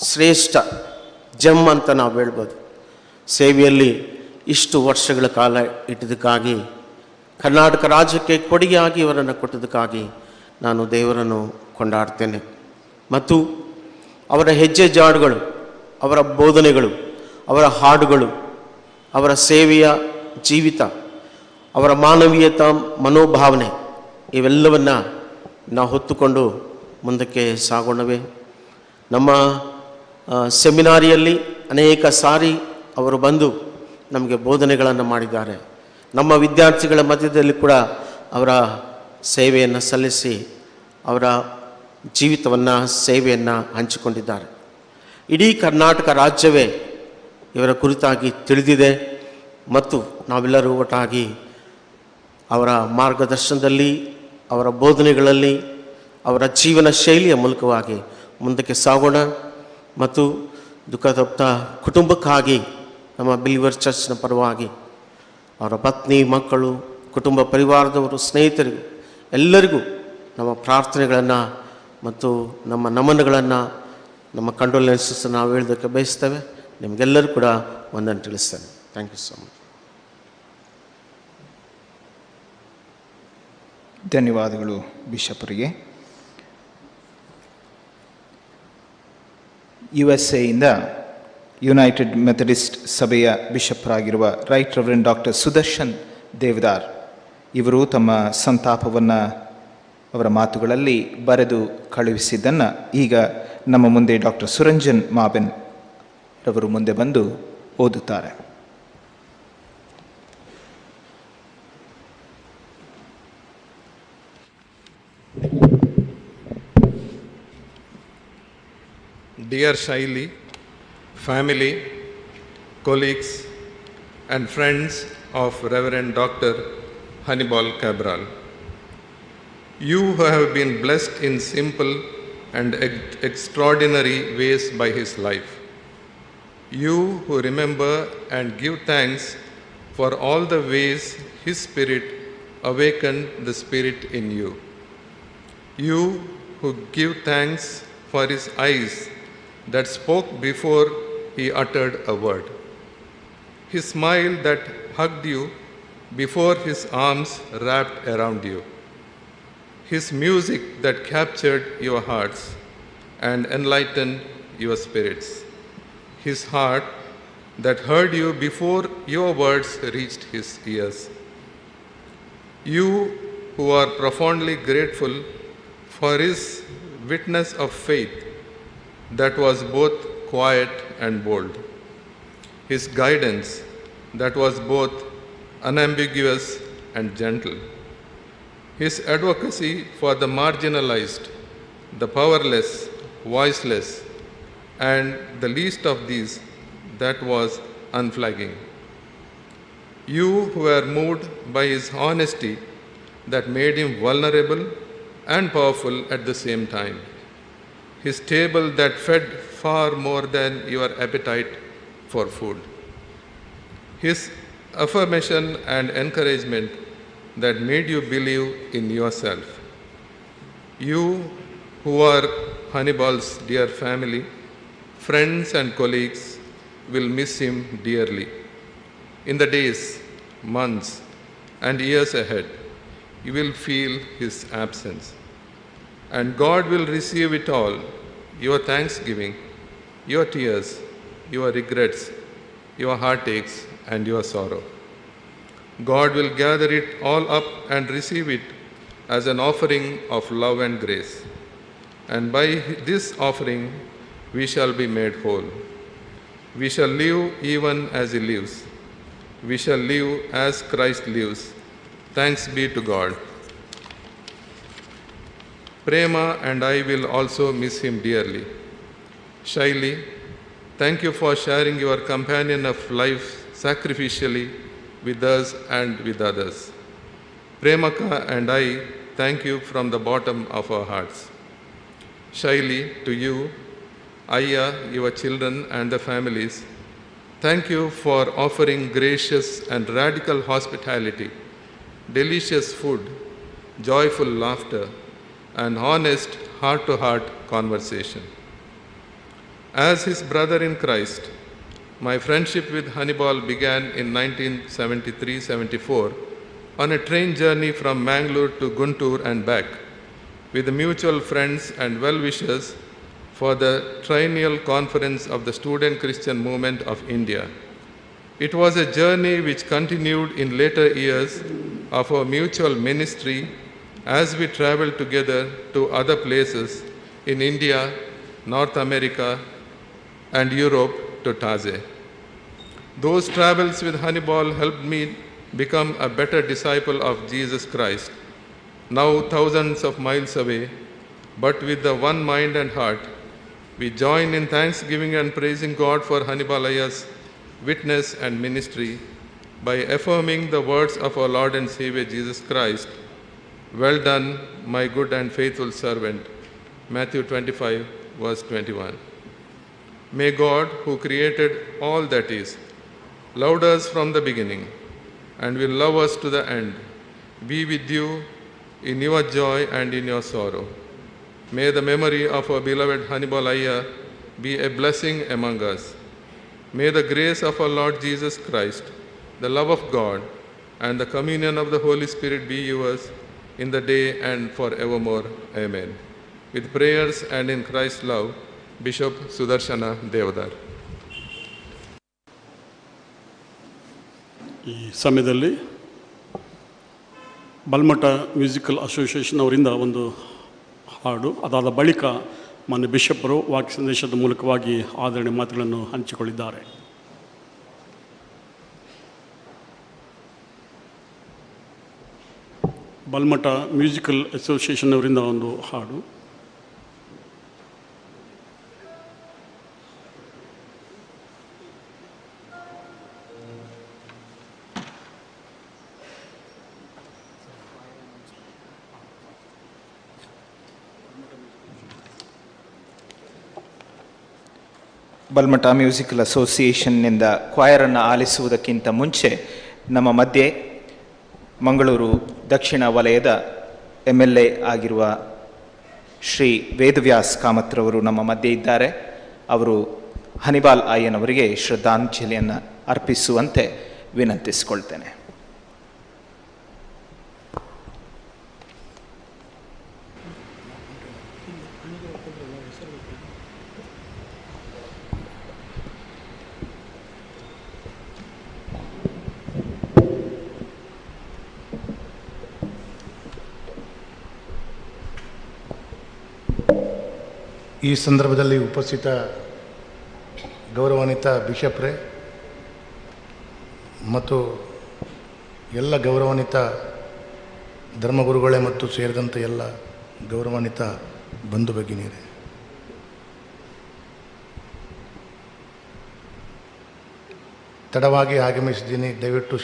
ಶ್ರೇಷ್ಠ ಜಮ್ ಅಂತ ನಾವು ಹೇಳ್ಬೋದು. ಸೇವೆಯಲ್ಲಿ ಇಷ್ಟು ವರ್ಷಗಳ ಕಾಲ ಇಟ್ಟಿದ್ದಕ್ಕಾಗಿ, ಕರ್ನಾಟಕ ರಾಜ್ಯಕ್ಕೆ ಕೊಡುಗೆಯಾಗಿ ಇವರನ್ನು ಕೊಟ್ಟಿದ್ದಕ್ಕಾಗಿ ನಾನು ದೇವರನ್ನು ಕೊಂಡಾಡ್ತೇನೆ. ಮತ್ತು ಅವರ ಹೆಜ್ಜೆ ಜಾಡುಗಳು, ಅವರ ಬೋಧನೆಗಳು, ಅವರ ಹಾಡುಗಳು, ಅವರ ಸೇವೆಯ ಜೀವಿತ, ಅವರ ಮಾನವೀಯತ ಮನೋಭಾವನೆ, ಇವೆಲ್ಲವನ್ನು ನಾವು ಹೊತ್ತುಕೊಂಡು ಮುಂದಕ್ಕೆ ಸಾಗೋಣವೇ. ನಮ್ಮ ಸೆಮಿನಾರಿಯಲ್ಲಿ ಅನೇಕ ಸಾರಿ ಅವರು ಬಂದು ನಮಗೆ ಬೋಧನೆಗಳನ್ನು ಮಾಡಿದ್ದಾರೆ. ನಮ್ಮ ವಿದ್ಯಾರ್ಥಿಗಳ ಮಧ್ಯದಲ್ಲಿ ಕೂಡ ಅವರ ಸೇವೆಯನ್ನು ಸಲ್ಲಿಸಿ ಅವರ ಜೀವಿತವನ್ನು, ಸೇವೆಯನ್ನು ಹಂಚಿಕೊಂಡಿದ್ದಾರೆ. ಇಡೀ ಕರ್ನಾಟಕ ರಾಜ್ಯವೇ ಇವರ ಕುರಿತಾಗಿ ತಿಳಿದಿದೆ ಮತ್ತು ನಾವೆಲ್ಲರೂ ಒಟ್ಟಾಗಿ ಅವರ ಮಾರ್ಗದರ್ಶನದಲ್ಲಿ, ಅವರ ಬೋಧನೆಗಳಲ್ಲಿ, ಅವರ ಜೀವನ ಶೈಲಿಯ ಮೂಲಕವಾಗಿ ಮುಂದಕ್ಕೆ ಸಾಗೋಣ. ಮತ್ತು ದುಃಖತಪ್ತ ಕುಟುಂಬಕ್ಕಾಗಿ ನಮ್ಮ ಬಿಲಿವರ್ ಚರ್ಚ್ನ ಪರವಾಗಿ ಅವರ ಪತ್ನಿ, ಮಕ್ಕಳು, ಕುಟುಂಬ ಪರಿವಾರದವರು, ಸ್ನೇಹಿತರಿಗೂ ಎಲ್ಲರಿಗೂ ನಮ್ಮ ಪ್ರಾರ್ಥನೆಗಳನ್ನು ಮತ್ತು ನಮ್ಮ ನಮನಗಳನ್ನು, ನಮ್ಮ ಕಂಡೋಲೆನ್ಸಸ್ ನಾವು ಹೇಳೋದಕ್ಕೆ ಬಯಸ್ತೇವೆ. ನಿಮಗೆಲ್ಲರೂ ಕೂಡ ಒಂದನ್ನು ತಿಳಿಸ್ತೇನೆ. Thank you so much. ಧನ್ಯವಾದಗಳು ಬಿಷಪರಿಗೆ. USA ಯುನೈಟೆಡ್ ಮೆಥಡಿಸ್ಟ್ ಸಭೆಯ ಬಿಷಪ್ರಾಗಿರುವ right reverend doctor Sudarshan Devadar ಇವರು ತಮ್ಮ ಸಂತಾಪವನ್ನು ಅವರ ಮಾತುಗಳಲ್ಲಿ ಬರೆದು ಕಳುಹಿಸಿದ್ದನ್ನು ಈಗ ನಮ್ಮ ಮುಂದೆ ಡಾಕ್ಟರ್ ಸುರಂಜನ್ ಮಾಬೆನ್ ರವರು ಮುಂದೆ ಬಂದು ಓದುತ್ತಾರೆ. Dear Shaili, family, colleagues and friends of Reverend Dr. Hannibal Cabral, you who have been blessed in simple and extraordinary ways by his life, you who remember and give thanks for all the ways his spirit awakened the spirit in you, you who give thanks for his eyes that spoke before he uttered a word, his smile that hugged you before his arms wrapped around you, his music that captured your hearts and enlightened your spirits, his heart that heard you before your words reached his ears. You who are profoundly grateful for his witness of faith that was both quiet and bold, his guidance that was both unambiguous and gentle, his advocacy for the marginalized, the powerless, voiceless, and the least of these that was unflagging. You who were moved by his honesty that made him vulnerable and powerful at the same time, his table that fed far more than your appetite for food, his affirmation and encouragement that made you believe in yourself. You who are Hannibal's dear family, friends and colleagues will miss him dearly. In the days, months, and years ahead, you will feel his absence. And God will receive it all, your thanksgiving, your tears, your regrets, your heartaches, and your sorrow. God will gather it all up and receive it as an offering of love and grace. And by this offering, we shall be made whole. We shall live even as he lives. We shall live as Christ lives. Thanks be to God. Prema and I will also miss him dearly. Shaili, Thank you for sharing your companion of life sacrificially with us and with others. Premaka and I thank you from the bottom of our hearts. Shaili, to you, Aya, your children and the families, thank you for offering gracious and radical hospitality, delicious food, joyful laughter, and honest heart-to-heart conversation. As his brother in Christ, my friendship with Honeyball began in 1973-74 on a train journey from Mangalore to Guntur and back, with mutual friends and well-wishers for the triennial conference of the Student Christian Movement of India. It was a journey which continued in later years of our mutual ministry as we traveled together to other places in India, North America, and Europe to Taze. Those travels with Honeyball helped me become a better disciple of Jesus Christ, now thousands of miles away, but with the one mind and heart. We join in thanksgiving and praising God for Honeyball Aya's witness and ministry by affirming the words of our Lord and Savior Jesus Christ, "Well done, my good and faithful servant." Matthew 25, verse 21. May God, who created all that is, loved us from the beginning, and will love us to the end, be with you in your joy and in your sorrow. May the memory of our beloved Honeyball Aya be a blessing among us. May the grace of our Lord Jesus Christ, the love of God, and the communion of the Holy Spirit be yours in the day and forevermore. Amen. With prayers and in Christ's love, Bishop Sudarshana Devadar. ಈ ಸಮಯದಲ್ಲಿ Balmatta musical association ಅವರಿಂದ ಒಂದು ಹಾಡು, ಅದಾದ ಬಳಿಕ ಮಾನ್ಯ ಬಿಷಪ್ಪರು ವಾಕ್ಯ ಸಂದೇಶದ ಮೂಲಕವಾಗಿ ಆದರಣೆ ಮಾತುಗಳನ್ನು ಹಂಚಿಕೊಳ್ಳಿದ್ದಾರೆ. ಬಲ್ಮಠ ಮ್ಯೂಸಿಕಲ್ ಅಸೋಸಿಯೇಷನ್ ಅವರಿಂದ ಒಂದು ಹಾಡು. ಬಲ್ಮಠ ಮ್ಯೂಸಿಕಲ್ ಅಸೋಸಿಯೇಷನ್ನಿಂದ ಕ್ವಾಯರನ್ನು ಆಲಿಸುವುದಕ್ಕಿಂತ ಮುಂಚೆ ನಮ್ಮ ಮಧ್ಯೆ ಮಂಗಳೂರು ದಕ್ಷಿಣ ವಲಯದ MLA ಆಗಿರುವ ಶ್ರೀ ವೇದವ್ಯಾಸ್ ಕಾಮತ್ರವರು ನಮ್ಮ ಮಧ್ಯೆ ಇದ್ದಾರೆ. ಅವರು ಹನಿಬಾಲ್ ಅಯ್ಯನವರಿಗೆ ಶ್ರದ್ಧಾಂಜಲಿಯನ್ನು ಅರ್ಪಿಸುವಂತೆ ವಿನಂತಿಸಿಕೊಳ್ತೇನೆ. ಈ ಸಂದರ್ಭದಲ್ಲಿ ಉಪಸ್ಥಿತ ಗೌರವಾನ್ವಿತ ಬಿಷಪ್ರೇ ಮತ್ತು ಎಲ್ಲ ಗೌರವಾನ್ವಿತ ಧರ್ಮಗುರುಗಳೇ ಮತ್ತು ಸೇರಿದಂತೆ ಎಲ್ಲ ಗೌರವಾನ್ವಿತ ಬಂಧು ಭಗಿನಿಯರೇ, ತಡವಾಗಿ ಆಗಮಿಸಿದ್ದೀನಿ, ದಯವಿಟ್ಟು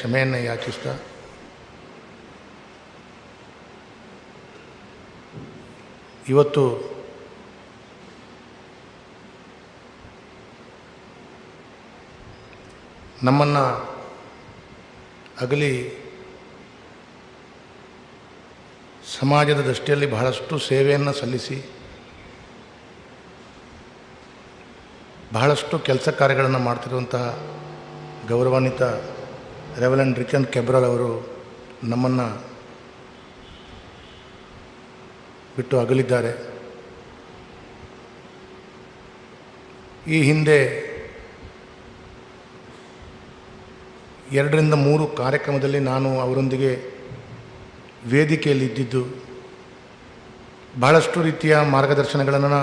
ಕ್ಷಮೆಯನ್ನು ಯಾಚಿಸ್ತಾ ಇವತ್ತು ನಮ್ಮನ್ನು ಅಗಲಿ ಸಮಾಜದ ದೃಷ್ಟಿಯಲ್ಲಿ ಬಹಳಷ್ಟು ಸೇವೆಯನ್ನು ಸಲ್ಲಿಸಿ ಬಹಳಷ್ಟು ಕೆಲಸ ಕಾರ್ಯಗಳನ್ನು ಮಾಡ್ತಿರುವಂತಹ ಗೌರವಾನ್ವಿತ ರೆವರೆಂಡ್ ರಿಚರ್ಡ್ ಕೆಬ್ರಲ್ ಅವರು ನಮ್ಮನ್ನು ಬಿಟ್ಟು ಅಗಲಿದ್ದಾರೆ. ಈ ಹಿಂದೆ 2-3 ಕಾರ್ಯಕ್ರಮದಲ್ಲಿ ನಾನು ಅವರೊಂದಿಗೆ ವೇದಿಕೆಯಲ್ಲಿ ಇದ್ದಿದ್ದು, ಬಹಳಷ್ಟು ರೀತಿಯ ಮಾರ್ಗದರ್ಶನಗಳನ್ನು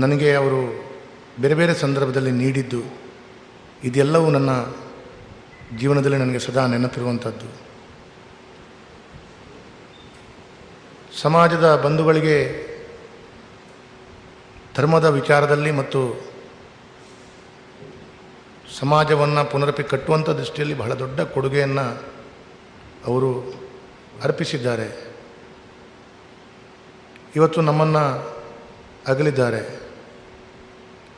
ನನಗೆ ಅವರು ಬೇರೆ ಬೇರೆ ಸಂದರ್ಭದಲ್ಲಿ ನೀಡಿದ್ದು, ಇದೆಲ್ಲವೂ ನನ್ನ ಜೀವನದಲ್ಲಿ ನನಗೆ ಸದಾ ನೆನಪಿರುವಂಥದ್ದು. ಸಮಾಜದ ಬಂಧುಗಳಿಗೆ ಧರ್ಮದ ವಿಚಾರದಲ್ಲಿ ಮತ್ತು ಸಮಾಜವನ್ನು ಪುನರಪಿ ಕಟ್ಟುವಂಥ ದೃಷ್ಟಿಯಲ್ಲಿ ಬಹಳ ದೊಡ್ಡ ಕೊಡುಗೆಯನ್ನು ಅವರು ಅರ್ಪಿಸಿದ್ದಾರೆ. ಇವತ್ತು ನಮ್ಮನ್ನು ಅಗಲಿದ್ದಾರೆ.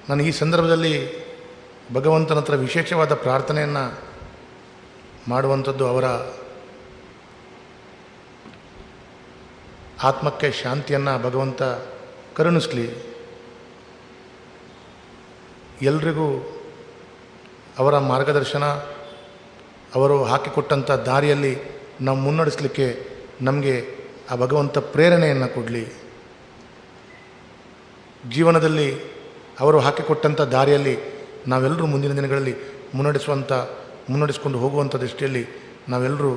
ನಾನು ಈ ಸಂದರ್ಭದಲ್ಲಿ ಭಗವಂತನ ಹತ್ರ ವಿಶೇಷವಾದ ಪ್ರಾರ್ಥನೆಯನ್ನು ಮಾಡುವಂಥದ್ದು, ಅವರ ಆತ್ಮಕ್ಕೆ ಶಾಂತಿಯನ್ನು ಭಗವಂತ ಕರುಣಿಸಲಿ. ಎಲ್ರಿಗೂ ಅವರ ಮಾರ್ಗದರ್ಶನ, ಅವರು ಹಾಕಿಕೊಟ್ಟಂಥ ದಾರಿಯಲ್ಲಿ ನಾವು ಮುನ್ನಡೆಸಲಿಕ್ಕೆ ನಮಗೆ ಆ ಭಗವಂತ ಪ್ರೇರಣೆಯನ್ನು ಕೊಡಲಿ. ಜೀವನದಲ್ಲಿ ಅವರು ಹಾಕಿಕೊಟ್ಟಂಥ ದಾರಿಯಲ್ಲಿ ನಾವೆಲ್ಲರೂ ಮುಂದಿನ ದಿನಗಳಲ್ಲಿ ಮುನ್ನಡೆಸ್ಕೊಂಡು ಹೋಗುವಂಥ ದೃಷ್ಟಿಯಲ್ಲಿ ನಾವೆಲ್ಲರೂ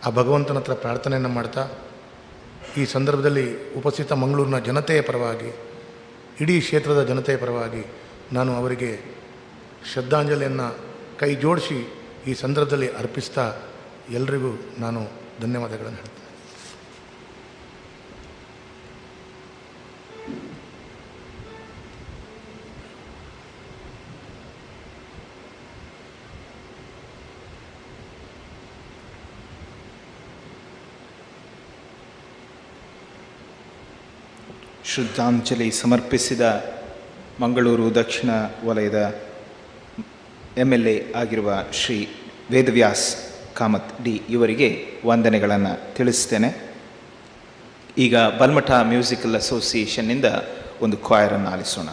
ಆ ಭಗವಂತನ ಹತ್ರ ಪ್ರಾರ್ಥನೆಯನ್ನು ಮಾಡ್ತಾ, ಈ ಸಂದರ್ಭದಲ್ಲಿ ಉಪಸ್ಥಿತ ಮಂಗಳೂರಿನ ಜನತೆಯ ಪರವಾಗಿ, ಇಡೀ ಕ್ಷೇತ್ರದ ಜನತೆಯ ಪರವಾಗಿ ನಾನು ಅವರಿಗೆ ಶ್ರದ್ಧಾಂಜಲಿಯನ್ನು ಕೈ ಜೋಡಿಸಿ ಈ ಸಂದರ್ಭದಲ್ಲಿ ಅರ್ಪಿಸ್ತಾ ಎಲ್ರಿಗೂ ನಾನು ಧನ್ಯವಾದಗಳನ್ನು ಹೇಳ್ತೇನೆ. ಶ್ರದ್ಧಾಂಜಲಿ ಸಮರ್ಪಿಸಿದ ಮಂಗಳೂರು ದಕ್ಷಿಣ ವಲಯದ MLA ಆಗಿರುವ ಶ್ರೀ ವೇದವ್ಯಾಸ್ ಕಾಮತ್ ಡಿ ಇವರಿಗೆ ವಂದನೆಗಳನ್ನು ತಿಳಿಸ್ತೇನೆ. ಈಗ ಬಲ್ಮಠ ಮ್ಯೂಸಿಕಲ್ ಅಸೋಸಿಯೇಷನ್ನಿಂದ ಒಂದು ಕ್ವಾಯರನ್ನು ಆಲಿಸೋಣ.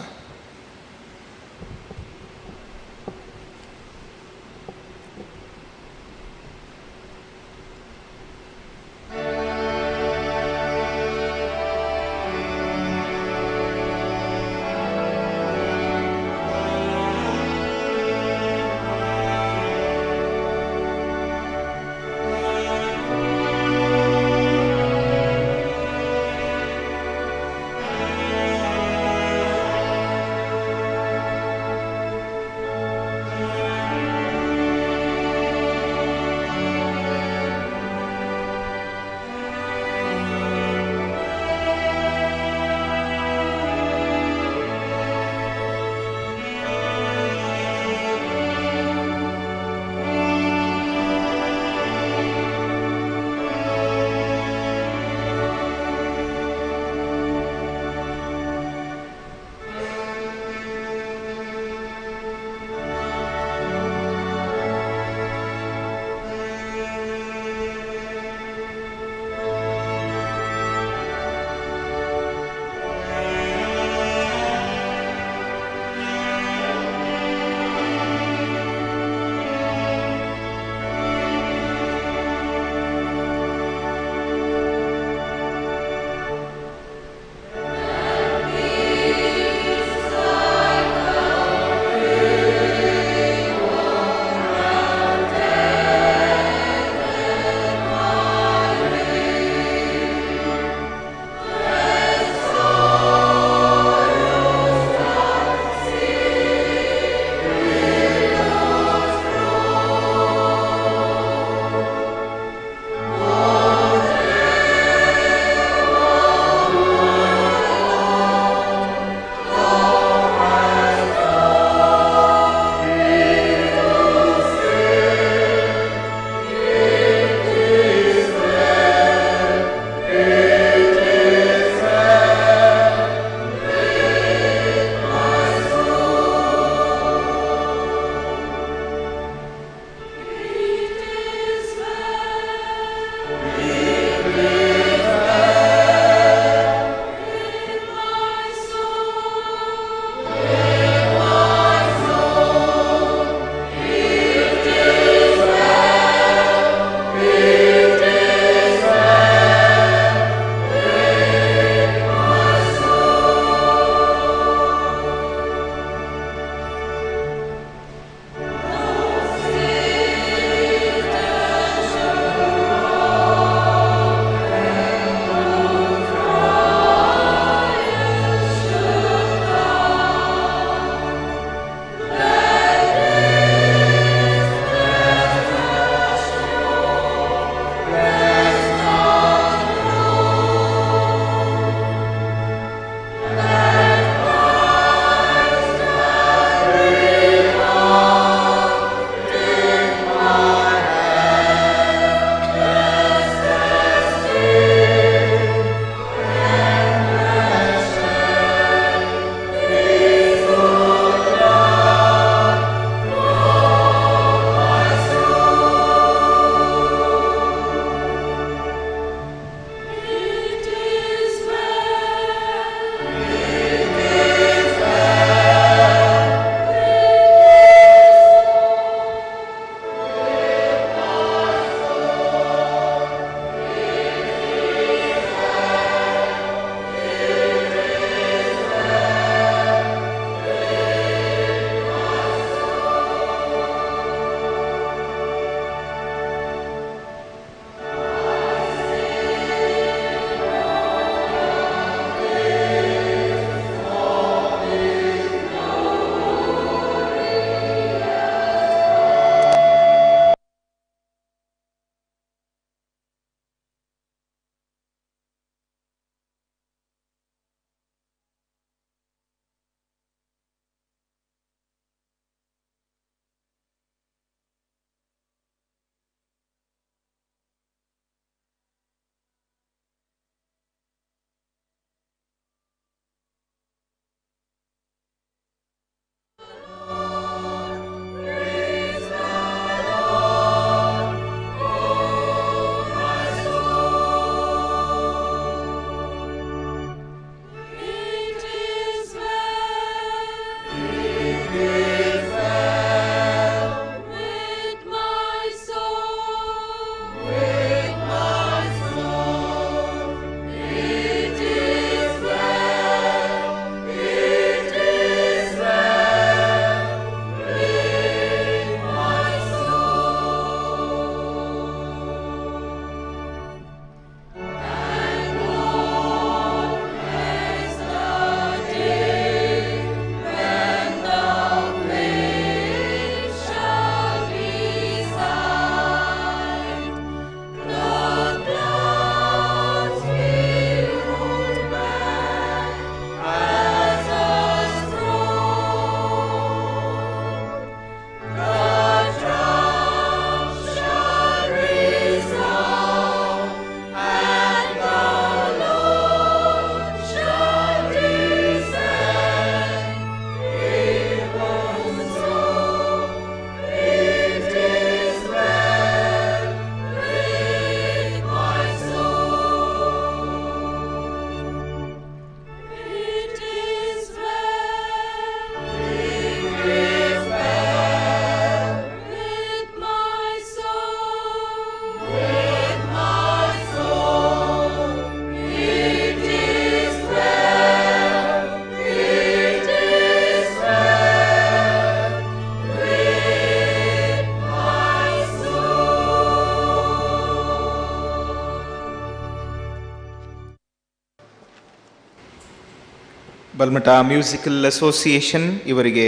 ಬಲ್ಮಠ ಮ್ಯೂಸಿಕಲ್ ಅಸೋಸಿಯೇಷನ್ ಇವರಿಗೆ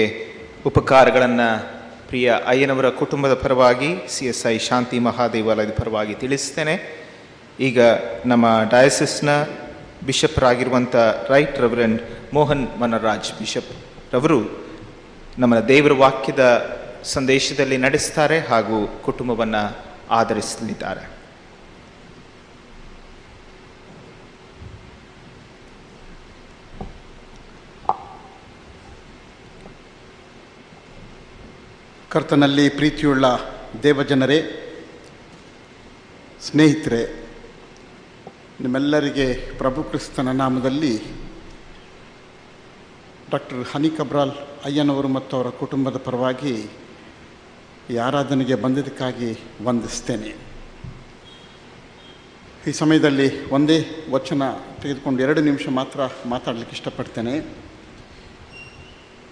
ಉಪಕಾರಗಳನ್ನು ಪ್ರಿಯ ಅಯ್ಯನವರ ಕುಟುಂಬದ ಪರವಾಗಿ CSI ಶಾಂತಿ ಮಹಾದೇವಾಲಯದ ಪರವಾಗಿ ತಿಳಿಸ್ತೇನೆ. ಈಗ ನಮ್ಮ ಡಯಸಿಸ್ನ ಬಿಷಪ್ರಾಗಿರುವಂಥ ರೈಟ್ ರೆವರೆಂಡ್ ಮೋಹನ್ ಮನರಾಜ್ ಬಿಷಪ್ ರವರು ನಮ್ಮ ದೇವರ ವಾಕ್ಯದ ಸಂದೇಶದಲ್ಲಿ ನಡೆಸ್ತಾರೆ ಹಾಗೂ ಕುಟುಂಬವನ್ನು ಆಧರಿಸಲಿದ್ದಾರೆ. ಕರ್ತನಲ್ಲಿ ಪ್ರೀತಿಯುಳ್ಳ ದೇವಜನರೇ, ಸ್ನೇಹಿತರೆ, ನಿಮ್ಮೆಲ್ಲರಿಗೆ ಪ್ರಭು ಕ್ರಿಸ್ತನ ನಾಮದಲ್ಲಿ ಡಾಕ್ಟರ್ ಹನಿ ಕಬ್ರಾಲ್ ಅಯ್ಯನವರು ಮತ್ತು ಅವರ ಕುಟುಂಬದ ಪರವಾಗಿ ಈ ಆರಾಧನೆಗೆ ಬಂದಿದ್ದಕ್ಕಾಗಿ ವಂದಿಸ್ತೇನೆ. ಈ ಸಮಯದಲ್ಲಿ ಒಂದೇ ವಚನ ತೆಗೆದುಕೊಂಡು 2 ನಿಮಿಷ ಮಾತ್ರ ಮಾತಾಡಲಿಕ್ಕೆ ಇಷ್ಟಪಡ್ತೇನೆ.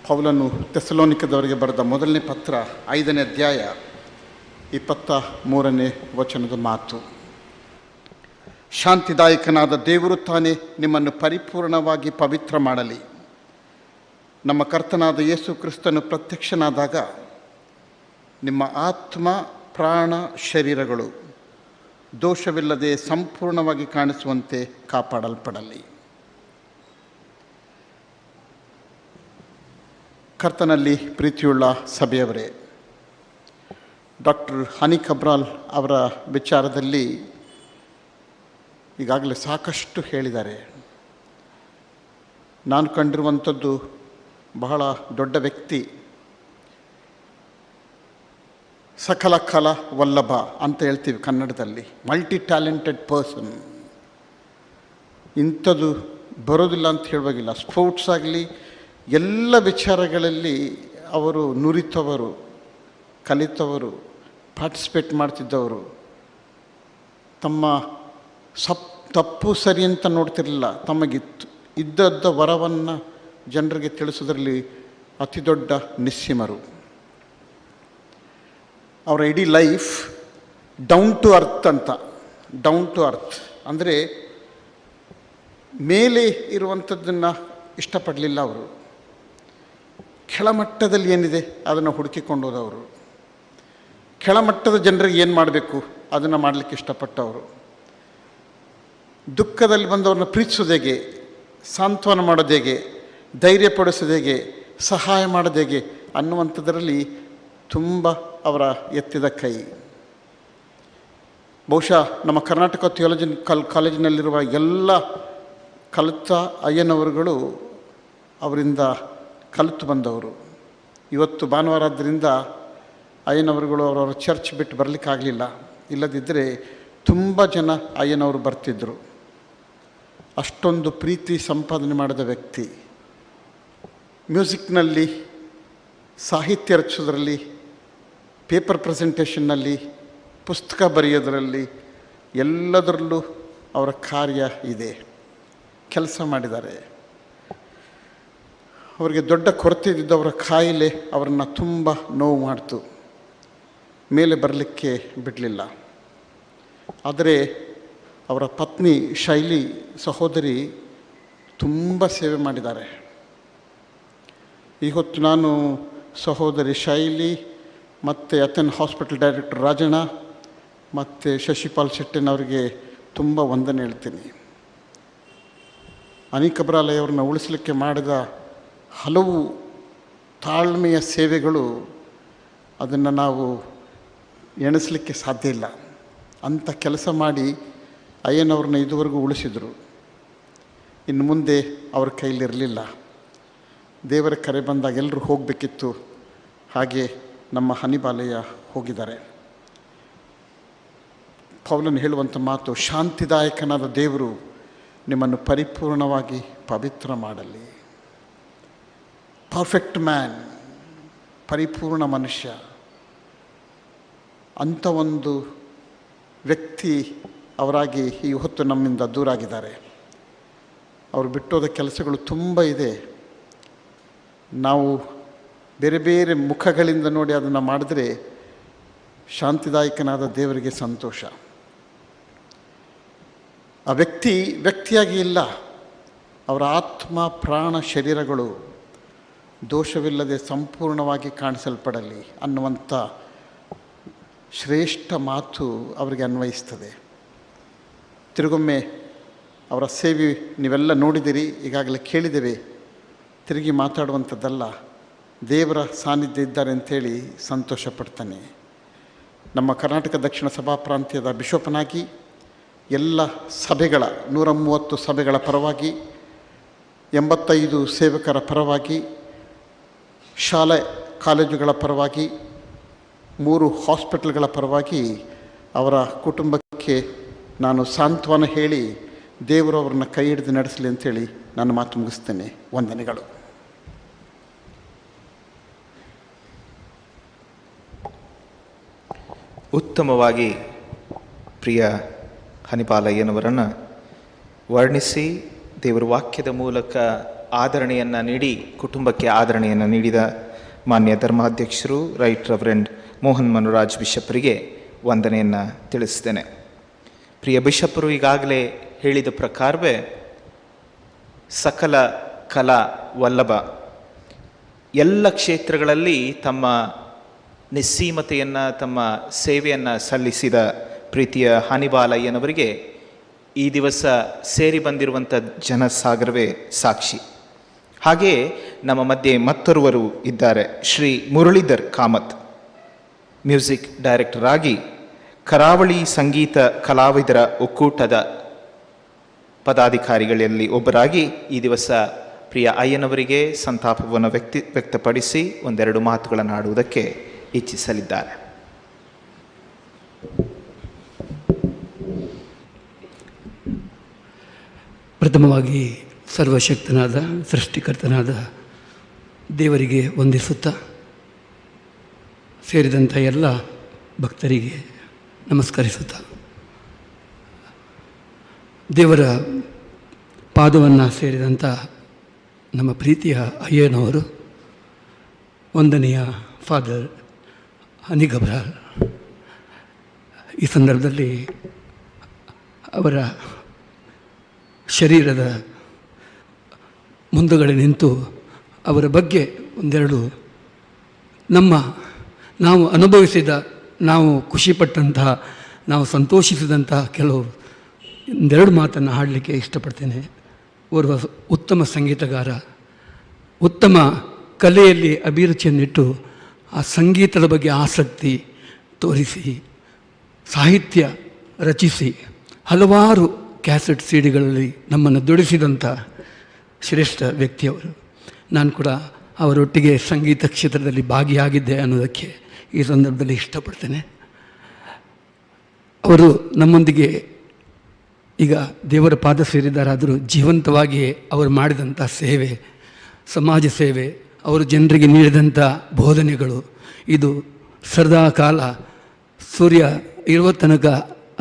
ಪೌಲನು ಥೆಸಲೋನಿಕದವರಿಗೆ ಬರೆದ ಮೊದಲನೇ ಪತ್ರ 5ನೇ ಅಧ್ಯಾಯ 23ನೇ ವಚನದ ಮಾತು. ಶಾಂತಿದಾಯಕನಾದ ದೇವರು ತಾನೇ ನಿಮ್ಮನ್ನು ಪರಿಪೂರ್ಣವಾಗಿ ಪವಿತ್ರ ಮಾಡಲಿ. ನಮ್ಮ ಕರ್ತನಾದ ಯೇಸು ಕ್ರಿಸ್ತನು ಪ್ರತ್ಯಕ್ಷನಾದಾಗ ನಿಮ್ಮ ಆತ್ಮ, ಪ್ರಾಣ, ಶರೀರಗಳು ದೋಷವಿಲ್ಲದೆ ಸಂಪೂರ್ಣವಾಗಿ ಕಾಣಿಸುವಂತೆ ಕಾಪಾಡಲ್ಪಡಲಿ. ಕರ್ತನಲ್ಲಿ ಪ್ರೀತಿಯುಳ್ಳ ಸಭೆಯವರೇ, ಡಾಕ್ಟರ್ ಹನಿ ಕಬ್ರಾಲ್ ಅವರ ವಿಚಾರದಲ್ಲಿ ಈಗಾಗಲೇ ಸಾಕಷ್ಟು ಹೇಳಿದ್ದಾರೆ. ನಾನು ಕಂಡಿರುವಂಥದ್ದು ಬಹಳ ದೊಡ್ಡ ವ್ಯಕ್ತಿ, ಸಕಲ ಕಲಾ ವಲ್ಲಭ ಅಂತ ಹೇಳ್ತೀವಿ ಕನ್ನಡದಲ್ಲಿ, ಮಲ್ಟಿ ಟ್ಯಾಲೆಂಟೆಡ್ ಪರ್ಸನ್. ಇಂಥದ್ದು ಬರೋದಿಲ್ಲ ಅಂತ ಹೇಳುವಾಗಿಲ್ಲ. ಸ್ಪೋರ್ಟ್ಸ್ ಆಗಲಿ ಎಲ್ಲ ವಿಚಾರಗಳಲ್ಲಿ ಅವರು ನುರಿತವರು, ಕಲಿತವರು, ಪಾರ್ಟಿಸಿಪೇಟ್ ಮಾಡ್ತಿದ್ದವರು. ತಮ್ಮ ತಪ್ಪು ಸರಿ ಅಂತ ನೋಡ್ತಿರಲಿಲ್ಲ. ತಮಗಿತ್ತು ಇದ್ದದ್ದ ವರವನ್ನು ಜನರಿಗೆ ತಿಳಿಸೋದ್ರಲ್ಲಿ ಅತಿ ದೊಡ್ಡ ನಿಸ್ಸೀಮರು. ಅವರ ಇಡೀ ಲೈಫ್ ಡೌನ್ ಟು ಅರ್ತ್ ಅಂತ. ಡೌನ್ ಟು ಅರ್ತ್ ಅಂದರೆ ಮೇಲೆ ಇರುವಂಥದ್ದನ್ನು ಇಷ್ಟಪಡಲಿಲ್ಲ ಅವರು. ಕೆಳಮಟ್ಟದಲ್ಲಿ ಏನಿದೆ ಅದನ್ನು ಹುಡುಕಿಕೊಂಡು ಹೋದವರು. ಕೆಳಮಟ್ಟದ ಜನರಿಗೆ ಏನು ಮಾಡಬೇಕು ಅದನ್ನು ಮಾಡಲಿಕ್ಕೆ ಇಷ್ಟಪಟ್ಟವರು. ದುಃಖದಲ್ಲಿ ಬಂದವ್ರನ್ನ ಪ್ರೀತಿಸೋದು ಹೇಗೆ, ಸಾಂತ್ವನ ಮಾಡೋದು ಹೇಗೆ, ಧೈರ್ಯಪಡಿಸೋದು ಹೇಗೆ, ಸಹಾಯ ಮಾಡೋದು ಹೇಗೆ ಅನ್ನುವಂಥದ್ರಲ್ಲಿ ತುಂಬ ಅವರ ಎತ್ತಿದ ಕೈ. ಬಹುಶಃ ನಮ್ಮ ಕರ್ನಾಟಕ ಥಿಯಾಲಜಿಕಲ್ ಕಾಲೇಜಿನಲ್ಲಿರುವ ಎಲ್ಲ ಕಲಿತ ಅಯ್ಯನವರುಗಳು ಅವರಿಂದ ಕಲಿತು ಬಂದವರು. ಇವತ್ತು ಭಾನುವಾರ ಆದ್ದರಿಂದ ಅಯ್ಯನವರುಗಳು ಅವರವರ ಚರ್ಚ್ ಬಿಟ್ಟು ಬರಲಿಕ್ಕಾಗಲಿಲ್ಲ. ಇಲ್ಲದಿದ್ದರೆ ತುಂಬ ಜನ ಅಯ್ಯನವರು ಬರ್ತಿದ್ದರು. ಅಷ್ಟೊಂದು ಪ್ರೀತಿ ಸಂಪಾದನೆ ಮಾಡಿದ ವ್ಯಕ್ತಿ. ಮ್ಯೂಸಿಕ್ನಲ್ಲಿ, ಸಾಹಿತ್ಯ ರಚಿಸೋದ್ರಲ್ಲಿ, ಪೇಪರ್ ಪ್ರೆಸೆಂಟೇಷನ್ನಲ್ಲಿ, ಪುಸ್ತಕ ಬರೆಯೋದರಲ್ಲಿ ಎಲ್ಲದರಲ್ಲೂ ಅವರ ಕಾರ್ಯ ಇದೆ. ಕೆಲಸ ಮಾಡಿದ್ದಾರೆ. ಅವರಿಗೆ ದೊಡ್ಡ ಕೊರತೆ ಇದ್ದಿದ್ದು ಅವರ ಕಾಯಿಲೆ ಅವರನ್ನು ತುಂಬ ನೋವು ಮಾಡ್ತು. ಮೇಲೆ ಬರಲಿಕ್ಕೆ ಬಿಡಲಿಲ್ಲ. ಆದರೆ ಅವರ ಪತ್ನಿ ಶೈಲಿ ಸಹೋದರಿ ತುಂಬ ಸೇವೆ ಮಾಡಿದ್ದಾರೆ. ಇವತ್ತು ನಾನು ಸಹೋದರಿ ಶೈಲಿ ಮತ್ತು ಅಥೆನ್ ಹಾಸ್ಪಿಟಲ್ ಡೈರೆಕ್ಟರ್ ರಾಜಣ್ಣ ಮತ್ತು ಶಶಿಪಾಲ್ ಶೆಟ್ಟಿನವರಿಗೆ ತುಂಬ ವಂದನೆ ಹೇಳ್ತೀನಿ. ಹನಿ ಕಬ್ರಾಲಯವ್ರನ್ನ ಉಳಿಸಲಿಕ್ಕೆ ಮಾಡಿದ ಹಲವು ತಾಳ್ಮೆಯ ಸೇವೆಗಳು, ಅದನ್ನು ನಾವು ಎಣಿಸಲಿಕ್ಕೆ ಸಾಧ್ಯ ಇಲ್ಲ. ಅಂಥ ಕೆಲಸ ಮಾಡಿ ಅಯ್ಯನವ್ರನ್ನ ಇದುವರೆಗೂ ಉಳಿಸಿದರು. ಇನ್ನು ಮುಂದೆ ಅವ್ರ ಕೈಲಿರಲಿಲ್ಲ. ದೇವರ ಕರೆ ಬಂದಾಗ ಎಲ್ಲರೂ ಹೋಗಬೇಕಿತ್ತು. ಹಾಗೆ ನಮ್ಮ ಹನಿಬಾಲಯ್ಯ ಹೋಗಿದ್ದಾರೆ. ಪೌಲನು ಹೇಳುವಂಥ ಮಾತು, ಶಾಂತಿದಾಯಕನಾದ ದೇವರು ನಿಮ್ಮನ್ನು ಪರಿಪೂರ್ಣವಾಗಿ ಪವಿತ್ರ ಮಾಡಲಿ. ಪರ್ಫೆಕ್ಟ್ ಮ್ಯಾನ್, ಪರಿಪೂರ್ಣ ಮನುಷ್ಯ. ಅಂಥ ಒಂದು ವ್ಯಕ್ತಿ ಅವರಾಗಿ ಈ ಹೊತ್ತು ನಮ್ಮಿಂದ ದೂರಾಗಿದ್ದಾರೆ. ಅವರು ಬಿಟ್ಟೋದ ಕೆಲಸಗಳು ತುಂಬ ಇದೆ. ನಾವು ಬೇರೆ ಬೇರೆ ಮುಖಗಳಿಂದ ನೋಡಿ ಅದನ್ನು ಮಾಡಿದ್ರೆ ಶಾಂತಿದಾಯಕನಾದ ದೇವರಿಗೆ ಸಂತೋಷ. ಆ ವ್ಯಕ್ತಿಯಾಗಿ ಇಲ್ಲ, ಅವರ ಆತ್ಮ ಪ್ರಾಣ ಶರೀರಗಳು ದೋಷವಿಲ್ಲದೆ ಸಂಪೂರ್ಣವಾಗಿ ಕಾಣಿಸಲ್ಪಡಲಿ ಅನ್ನುವಂಥ ಶ್ರೇಷ್ಠ ಮಾತು ಅವರಿಗೆ ಅನ್ವಯಿಸ್ತದೆ. ತಿರುಗೊಮ್ಮೆ ಅವರ ಸೇವೆ ನೀವೆಲ್ಲ ನೋಡಿದಿರಿ, ಈಗಾಗಲೇ ಕೇಳಿದ್ದೇವೆ, ತಿರುಗಿ ಮಾತಾಡುವಂಥದ್ದಲ್ಲ. ದೇವರ ಸಾನ್ನಿಧ್ಯ ಇದ್ದಾರೆ ಅಂಥೇಳಿ ಸಂತೋಷ ಪಡ್ತಾನೆ. ನಮ್ಮ ಕರ್ನಾಟಕ ದಕ್ಷಿಣ ಸಭಾ ಪ್ರಾಂತ್ಯದ ಬಿಷಪ್ನಾಗಿ ಎಲ್ಲ ಸಭೆಗಳ 130 ಸಭೆಗಳ ಪರವಾಗಿ, 85 ಸೇವಕರ ಪರವಾಗಿ, ಶಾಲೆ ಕಾಲೇಜುಗಳ ಪರವಾಗಿ, 3 ಹಾಸ್ಪಿಟಲ್ಗಳ ಪರವಾಗಿ ಅವರ ಕುಟುಂಬಕ್ಕೆ ನಾನು ಸಾಂತ್ವನ ಹೇಳಿ ದೇವರು ಅವರನ್ನು ಕೈ ಹಿಡಿದು ನಡೆಸಲಿ ಅಂತೇಳಿ ನಾನು ಮಾತು ಮುಗಿಸ್ತೇನೆ. ವಂದನೆಗಳು. ಉತ್ತಮವಾಗಿ ಪ್ರಿಯ ಹನಿಪಾಲಯ್ಯನವರನ್ನು ವರ್ಣಿಸಿ ದೇವರ ವಾಕ್ಯದ ಮೂಲಕ ಆದರಣೆಯನ್ನು ನೀಡಿ ಕುಟುಂಬಕ್ಕೆ ಆದರಣೆಯನ್ನು ನೀಡಿದ ಮಾನ್ಯ ಧರ್ಮಾಧ್ಯಕ್ಷರು ರೈಟ್ ರೆವರೆಂಡ್ ಮೋಹನ್ ಮನುರಾಜ್ ಬಿಷಪ್ರಿಗೆ ವಂದನೆಯನ್ನು ತಿಳಿಸ್ತೇನೆ. ಪ್ರಿಯ ಬಿಷಪ್ಪರು ಈಗಾಗಲೇ ಹೇಳಿದ ಪ್ರಕಾರವೇ ಸಕಲ ಕಲಾ ವಲ್ಲಭ ಎಲ್ಲ ಕ್ಷೇತ್ರಗಳಲ್ಲಿ ತಮ್ಮ ನಿಸ್ಸೀಮತೆಯನ್ನು, ತಮ್ಮ ಸೇವೆಯನ್ನು ಸಲ್ಲಿಸಿದ ಪ್ರೀತಿಯ ಹನಿಪಾಲಯ್ಯನವರಿಗೆ ಈ ದಿವಸ ಸೇರಿ ಬಂದಿರುವಂಥ ಜನಸಾಗರವೇ ಸಾಕ್ಷಿ. ಹಾಗೆಯೇ ನಮ್ಮ ಮಧ್ಯೆ ಮತ್ತೊರುವರು ಇದ್ದಾರೆ. ಶ್ರೀ ಮುರಳೀಧರ್ ಕಾಮತ್, ಮ್ಯೂಸಿಕ್ ಡೈರೆಕ್ಟರ್ ಆಗಿ ಕರಾವಳಿ ಸಂಗೀತ ಕಲಾವಿದರ ಒಕ್ಕೂಟದ ಪದಾಧಿಕಾರಿಗಳಲ್ಲಿ ಒಬ್ಬರಾಗಿ ಈ ದಿವಸ ಪ್ರಿಯ ಅಯ್ಯನವರಿಗೆ ಸಂತಾಪವನ್ನು ವ್ಯಕ್ತಪಡಿಸಿ ಒಂದೆರಡು ಮಾತುಗಳನ್ನು ಆಡುವುದಕ್ಕೆ ಇಚ್ಛಿಸಲಿದ್ದಾರೆ. ಪ್ರಥಮವಾಗಿ ಸರ್ವಶಕ್ತನಾದ ಸೃಷ್ಟಿಕರ್ತನಾದ ದೇವರಿಗೆ ವಂದಿಸುತ್ತಾ ಸೇರಿದಂಥ ಎಲ್ಲ ಭಕ್ತರಿಗೆ ನಮಸ್ಕರಿಸುತ್ತಾ ದೇವರ ಪಾದವನ್ನು ಸೇರಿದಂಥ ನಮ್ಮ ಪ್ರೀತಿಯ ಅಯ್ಯನವರು, ವಂದನೀಯ ಫಾದರ್ ಹನಿ ಗಬ್ರಾಲ್, ಈ ಸಂದರ್ಭದಲ್ಲಿ ಅವರ ಶರೀರದ ಮುಂದುಗಡೆ ನಿಂತು ಅವರ ಬಗ್ಗೆ ಒಂದೆರಡು ನಾವು ಅನುಭವಿಸಿದ, ನಾವು ಖುಷಿಪಟ್ಟಂತಹ, ನಾವು ಸಂತೋಷಿಸಿದಂತಹ ಕೆಲವು ಒಂದೆರಡು ಮಾತನ್ನು ಹಾಡಲಿಕ್ಕೆ ಇಷ್ಟಪಡ್ತೇನೆ. ಓರ್ವ ಉತ್ತಮ ಸಂಗೀತಗಾರ, ಉತ್ತಮ ಕಲೆಯಲ್ಲಿ ಅಭಿರುಚಿಯನ್ನಿಟ್ಟು ಆ ಸಂಗೀತದ ಬಗ್ಗೆ ಆಸಕ್ತಿ ತೋರಿಸಿ ಸಾಹಿತ್ಯ ರಚಿಸಿ ಹಲವಾರು ಕ್ಯಾಸೆಟ್ ಸಿಡಿಗಳಲ್ಲಿ ನಮ್ಮನ್ನು ದುಡಿಸಿದಂಥ ಶ್ರೇಷ್ಠ ವ್ಯಕ್ತಿಯವರು. ನಾನು ಕೂಡ ಅವರೊಟ್ಟಿಗೆ ಸಂಗೀತ ಕ್ಷೇತ್ರದಲ್ಲಿ ಭಾಗಿಯಾಗಿದ್ದೆ ಅನ್ನೋದಕ್ಕೆ ಈ ಸಂದರ್ಭದಲ್ಲಿ ಇಷ್ಟಪಡ್ತೇನೆ. ಅವರು ನಮ್ಮೊಂದಿಗೆ ಈಗ ದೇವರ ಪಾದ ಸೇರಿದ್ದಾರಾದರೂ ಜೀವಂತವಾಗಿಯೇ ಅವರು ಮಾಡಿದಂಥ ಸೇವೆ, ಸಮಾಜ ಸೇವೆ, ಅವರು ಜನರಿಗೆ ನೀಡಿದಂಥ ಬೋಧನೆಗಳು, ಇದು ಸದಾ ಕಾಲ ಸೂರ್ಯ ಇರುವ ತನಕ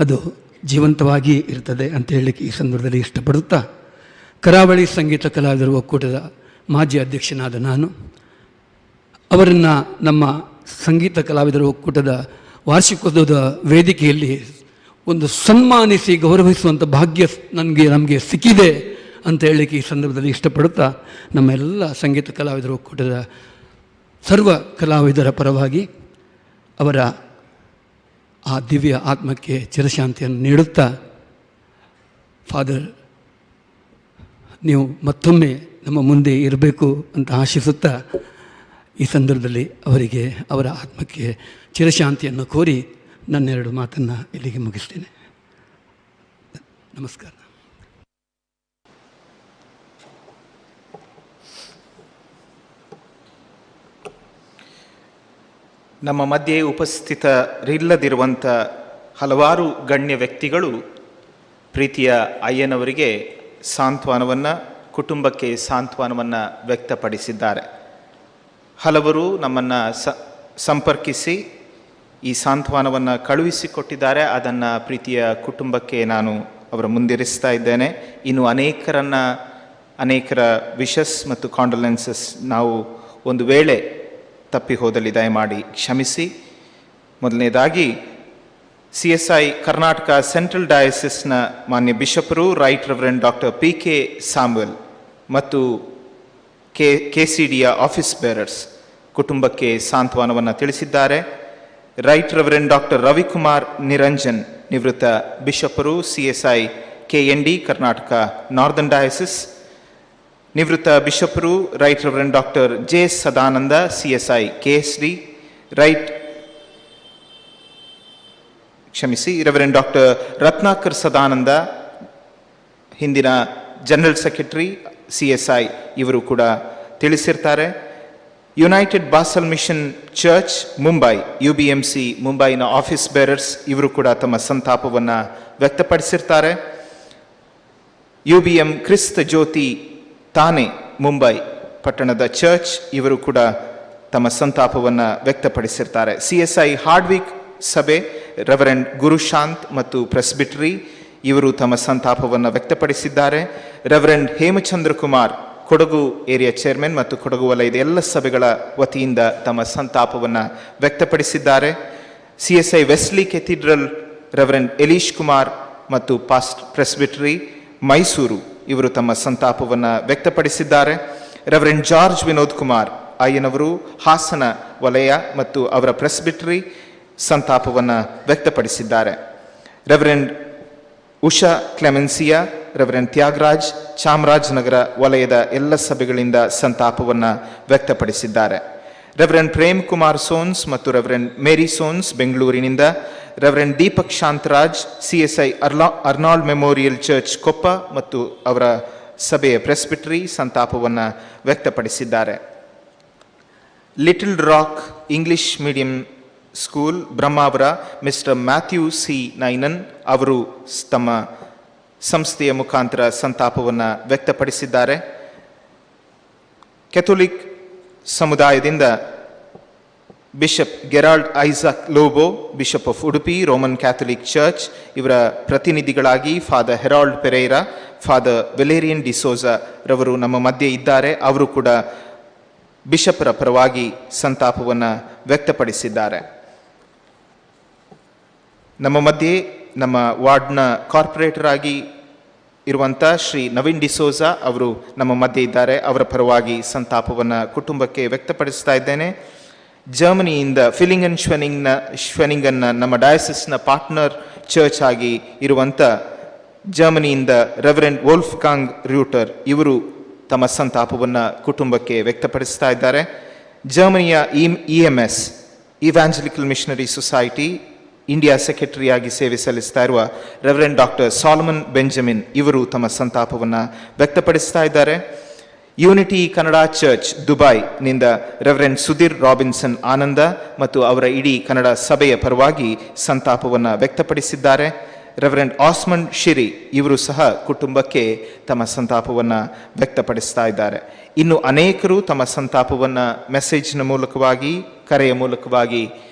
ಅದು ಜೀವಂತವಾಗಿ ಇರ್ತದೆ ಅಂತ ಹೇಳಲಿಕ್ಕೆ ಈ ಸಂದರ್ಭದಲ್ಲಿ ಇಷ್ಟಪಡುತ್ತಾ, ಕರಾವಳಿ ಸಂಗೀತ ಕಲಾವಿದರ ಒಕ್ಕೂಟದ ಮಾಜಿ ಅಧ್ಯಕ್ಷನಾದ ನಾನು ಅವರನ್ನು ನಮ್ಮ ಸಂಗೀತ ಕಲಾವಿದರ ಒಕ್ಕೂಟದ ವಾರ್ಷಿಕೋತ್ಸವದ ವೇದಿಕೆಯಲ್ಲಿ ಒಂದು ಸನ್ಮಾನಿಸಿ ಗೌರವಿಸುವಂಥ ಭಾಗ್ಯ ನಮಗೆ ಸಿಕ್ಕಿದೆ ಅಂತ ಹೇಳಲಿಕ್ಕೆ ಈ ಸಂದರ್ಭದಲ್ಲಿ ಇಷ್ಟಪಡುತ್ತಾ, ನಮ್ಮೆಲ್ಲ ಸಂಗೀತ ಕಲಾವಿದರ ಒಕ್ಕೂಟದ ಸರ್ವ ಕಲಾವಿದರ ಪರವಾಗಿ ಅವರ ಆ ದಿವ್ಯ ಆತ್ಮಕ್ಕೆ ಚಿರಶಾಂತಿಯನ್ನು ನೀಡುತ್ತಾ, ಫಾದರ್ ನೀವು ಮತ್ತೊಮ್ಮೆ ನಮ್ಮ ಮುಂದೆ ಇರಬೇಕು ಅಂತ ಆಶಿಸುತ್ತಾ ಈ ಸಂದರ್ಭದಲ್ಲಿ ಅವರಿಗೆ, ಅವರ ಆತ್ಮಕ್ಕೆ ಚಿರಶಾಂತಿಯನ್ನು ಕೋರಿ ನನ್ನೆರಡು ಮಾತನ್ನು ಇಲ್ಲಿಗೆ ಮುಗಿಸ್ತೇನೆ. ನಮಸ್ಕಾರ. ನಮ್ಮ ಮಧ್ಯೆ ಉಪಸ್ಥಿತರಿಲ್ಲದಿರುವಂಥ ಹಲವಾರು ಗಣ್ಯ ವ್ಯಕ್ತಿಗಳು ಪ್ರೀತಿಯ ಅಯ್ಯನವರಿಗೆ ಸಾಂತ್ವನವನ್ನು, ಕುಟುಂಬಕ್ಕೆ ಸಾಂತ್ವನವನ್ನು ವ್ಯಕ್ತಪಡಿಸಿದ್ದಾರೆ. ಹಲವರು ನಮ್ಮನ್ನು ಸಂಪರ್ಕಿಸಿ ಈ ಸಾಂತ್ವನವನ್ನು ಕಳುಹಿಸಿಕೊಟ್ಟಿದ್ದಾರೆ. ಅದನ್ನು ಪ್ರೀತಿಯ ಕುಟುಂಬಕ್ಕೆ ನಾನು ಅವರ ಮುಂದಿರಿಸ್ತಾ ಇದ್ದೇನೆ. ಇನ್ನು ಅನೇಕರ ವಿಶಸ್ ಮತ್ತು ಕಾಂಡೋಲೆನ್ಸಸ್ ನಾವು ಒಂದು ವೇಳೆ ತಪ್ಪಿ ಹೋದಲ್ಲಿ ದಯಮಾಡಿ ಕ್ಷಮಿಸಿ. ಮೊದಲನೇದಾಗಿ CSI ಕರ್ನಾಟಕ ಸೆಂಟ್ರಲ್ ಡಯಾಸಿಸ್ನ ಮಾನ್ಯ ಬಿಷಪರು right reverend doctor PK Samuel ಮತ್ತು KCDಯ ಆಫೀಸ್ ಬೇರರ್ಸ್ ಕುಟುಂಬಕ್ಕೆ ಸಾಂತ್ವನವನ್ನು ತಿಳಿಸಿದ್ದಾರೆ. Right reverend doctor Ravikumar Niranjan, ನಿವೃತ್ತ ಬಿಷಪರು, CSI KND Karnataka Northern diocese. ನಿವೃತ್ತ ಬಿಷಪರು right reverend doctor JS Sadananda, CSI KSD. Reverend doctor Ratnakar Sadananda, ಹಿಂದಿನ ಜನರಲ್ ಸೆಕ್ರೆಟರಿ CSI, ಇವರು ಕೂಡ ತಿಳಿಸಿರ್ತಾರೆ. United Basel Mission Church Mumbai, UBMC ಮುಂಬೈನ ಆಫೀಸ್ ಬೇರರ್ಸ್, ಇವರು ಕೂಡ ತಮ್ಮ ಸಂತಾಪವನ್ನು ವ್ಯಕ್ತಪಡಿಸಿರ್ತಾರೆ. UBM ಕ್ರಿಸ್ತ ಜ್ಯೋತಿ ತಾನೆ ಮುಂಬೈ ಪಟ್ಟಣದ ಚರ್ಚ್, ಇವರು ಕೂಡ ತಮ್ಮ ಸಂತಾಪವನ್ನು ವ್ಯಕ್ತಪಡಿಸಿರ್ತಾರೆ. CSI ಹಾರ್ಡ್ವಿಕ್ ಸಭೆ ರೆವರೆಂಡ್ ಗುರುಶಾಂತ್ ಮತ್ತು ಪ್ರೆಸ್ಬಿಟರಿ, ಇವರು ತಮ್ಮ ಸಂತಾಪವನ್ನು ವ್ಯಕ್ತಪಡಿಸಿದ್ದಾರೆ. Reverend Hemachandra Kumar, Kodagu area chairman ಮತ್ತು ಕೊಡಗು ವಲಯದ ಎಲ್ಲ ಸಭೆಗಳ ವತಿಯಿಂದ ತಮ್ಮ ಸಂತಾಪವನ್ನು ವ್ಯಕ್ತಪಡಿಸಿದ್ದಾರೆ. CSI ವೆಸ್ಲಿ ಕೆಥಿಡ್ರಲ್ ರೆವರೆಂಡ್ ಎಲೀಶ್ ಕುಮಾರ್ ಮತ್ತು ಪ್ರೆಸ್ಬಿಟರಿ ಮೈಸೂರು, ಇವರು ತಮ್ಮ ಸಂತಾಪವನ್ನು ವ್ಯಕ್ತಪಡಿಸಿದ್ದಾರೆ. ರೆವರೆಂಡ್ ಜಾರ್ಜ್ ವಿನೋದ್ ಕುಮಾರ್ ಅಯ್ಯನವರು ಹಾಸನ ವಲಯ ಮತ್ತು ಅವರ ಪ್ರೆಸ್ಬಿಟರಿ ಸಂತಾಪವನ್ನು ವ್ಯಕ್ತಪಡಿಸಿದ್ದಾರೆ. ರೆವರೆಂಡ್ ಉಷಾ ಕ್ಲೆಮೆನ್ಸಿಯಾ, ರೆವರೆಂಡ್ ತ್ಯಾಗರಾಜ್ ಚಾಮರಾಜನಗರ ವಲಯದ ಎಲ್ಲ ಸಭೆಗಳಿಂದ ಸಂತಾಪವನ್ನು ವ್ಯಕ್ತಪಡಿಸಿದ್ದಾರೆ. ರೆವರೆಂಡ್ ಪ್ರೇಮ್ ಕುಮಾರ್ ಸೋನ್ಸ್ ಮತ್ತು ರೆವರೆಂಡ್ ಮೇರಿ ಸೋನ್ಸ್ ಬೆಂಗಳೂರಿನಿಂದ, reverend Deepak Shantaraj CSI Arnold Memorial Church Koppa ಮತ್ತು ಅವರ ಸಭೆಯ ಪ್ರೆಸ್ಬಿಟರಿ ಸಂತಾಪವನ್ನು ವ್ಯಕ್ತಪಡಿಸಿದ್ದಾರೆ. Little Rock English medium school Brahmavar mister Mathew C Ninan, ಅವರು ತಮ್ಮ ಸಂಸ್ಥೆಯ ಮುಖಾಂತರ ಸಂತಾಪವನ್ನು ವ್ಯಕ್ತಪಡಿಸಿದ್ದಾರೆ. ಕೆಥೋಲಿಕ್ ಸಮುದಾಯದಿಂದ bishop Gerald Isaac Lobo, bishop of Udupi Roman Catholic Church, ಇವರ ಪ್ರತಿನಿಧಿಗಳಾಗಿ father Harold Pereira, father Valerian D'Souza ರವರು ನಮ್ಮ ಮಧ್ಯೆ ಇದ್ದಾರೆ. ಅವರು ಕೂಡ ಬಿಷಪರ ಪರವಾಗಿ ಸಂತಾಪವನ್ನು ವ್ಯಕ್ತಪಡಿಸಿದ್ದಾರೆ. ನಮ್ಮ ಮಧ್ಯೆ ನಮ್ಮ ವಾರ್ಡ್ನ ಕಾರ್ಪೊರೇಟರ್ ಆಗಿ ಇರುವಂಥ ಶ್ರೀ ನವೀನ್ ಡಿಸೋಜಾ ಅವರು ನಮ್ಮ ಮಧ್ಯೆ ಇದ್ದಾರೆ. ಅವರ ಪರವಾಗಿ ಸಂತಾಪವನ್ನು ಕುಟುಂಬಕ್ಕೆ ವ್ಯಕ್ತಪಡಿಸ್ತಾ ಇದ್ದೇನೆ. ಜರ್ಮನಿಯಿಂದ ಫಿಲಿಂಗನ್ ಶ್ವೆನಿಂಗನ್ನ ನಮ್ಮ ಡಯಾಸಿಸ್ನ ಪಾರ್ಟ್ನರ್ ಚರ್ಚ್ ಆಗಿ ಇರುವಂಥ ಜರ್ಮನಿಯಿಂದ ರೆವರೆಂಡ್ ವೋಲ್ಫ್ಗಾಂಗ್ ರ್ಯೂಟರ್, ಇವರು ತಮ್ಮ ಸಂತಾಪವನ್ನು ಕುಟುಂಬಕ್ಕೆ ವ್ಯಕ್ತಪಡಿಸ್ತಾ ಇದ್ದಾರೆ. ಜರ್ಮನಿಯ EMS ಇವ್ಯಾಂಜಲಿಕಲ್ ಮಿಷನರಿ ಸೊಸೈಟಿ ಇಂಡಿಯಾ ಸೆಕ್ರೆಟರಿಯಾಗಿ ಸೇವೆ ಸಲ್ಲಿಸ್ತಾ ಇರುವ ರೆವರೆಂಡ್ ಡಾಕ್ಟರ್ ಸಾಲಮನ್ ಬೆಂಜಮಿನ್, ಇವರು ತಮ್ಮ ಸಂತಾಪವನ್ನು ವ್ಯಕ್ತಪಡಿಸ್ತಾ ಇದ್ದಾರೆ. ಯೂನಿಟಿ ಕನ್ನಡ ಚರ್ಚ್ ದುಬೈನಿಂದ ರೆವರೆಂಡ್ ಸುಧೀರ್ ರಾಬಿನ್ಸನ್ ಆನಂದ ಮತ್ತು ಅವರ ಇಡೀ ಕನ್ನಡ ಸಭೆಯ ಪರವಾಗಿ ಸಂತಾಪವನ್ನು ವ್ಯಕ್ತಪಡಿಸಿದ್ದಾರೆ. ರೆವರೆಂಡ್ ಆಸ್ಮಂಡ್ ಶಿರಿ, ಇವರು ಸಹ ಕುಟುಂಬಕ್ಕೆ ತಮ್ಮ ಸಂತಾಪವನ್ನು ವ್ಯಕ್ತಪಡಿಸ್ತಾ ಇದ್ದಾರೆ. ಇನ್ನು ಅನೇಕರು ತಮ್ಮ ಸಂತಾಪವನ್ನು ಮೆಸೇಜ್ನ ಮೂಲಕವಾಗಿ, ಕರೆಯ ಮೂಲಕವಾಗಿ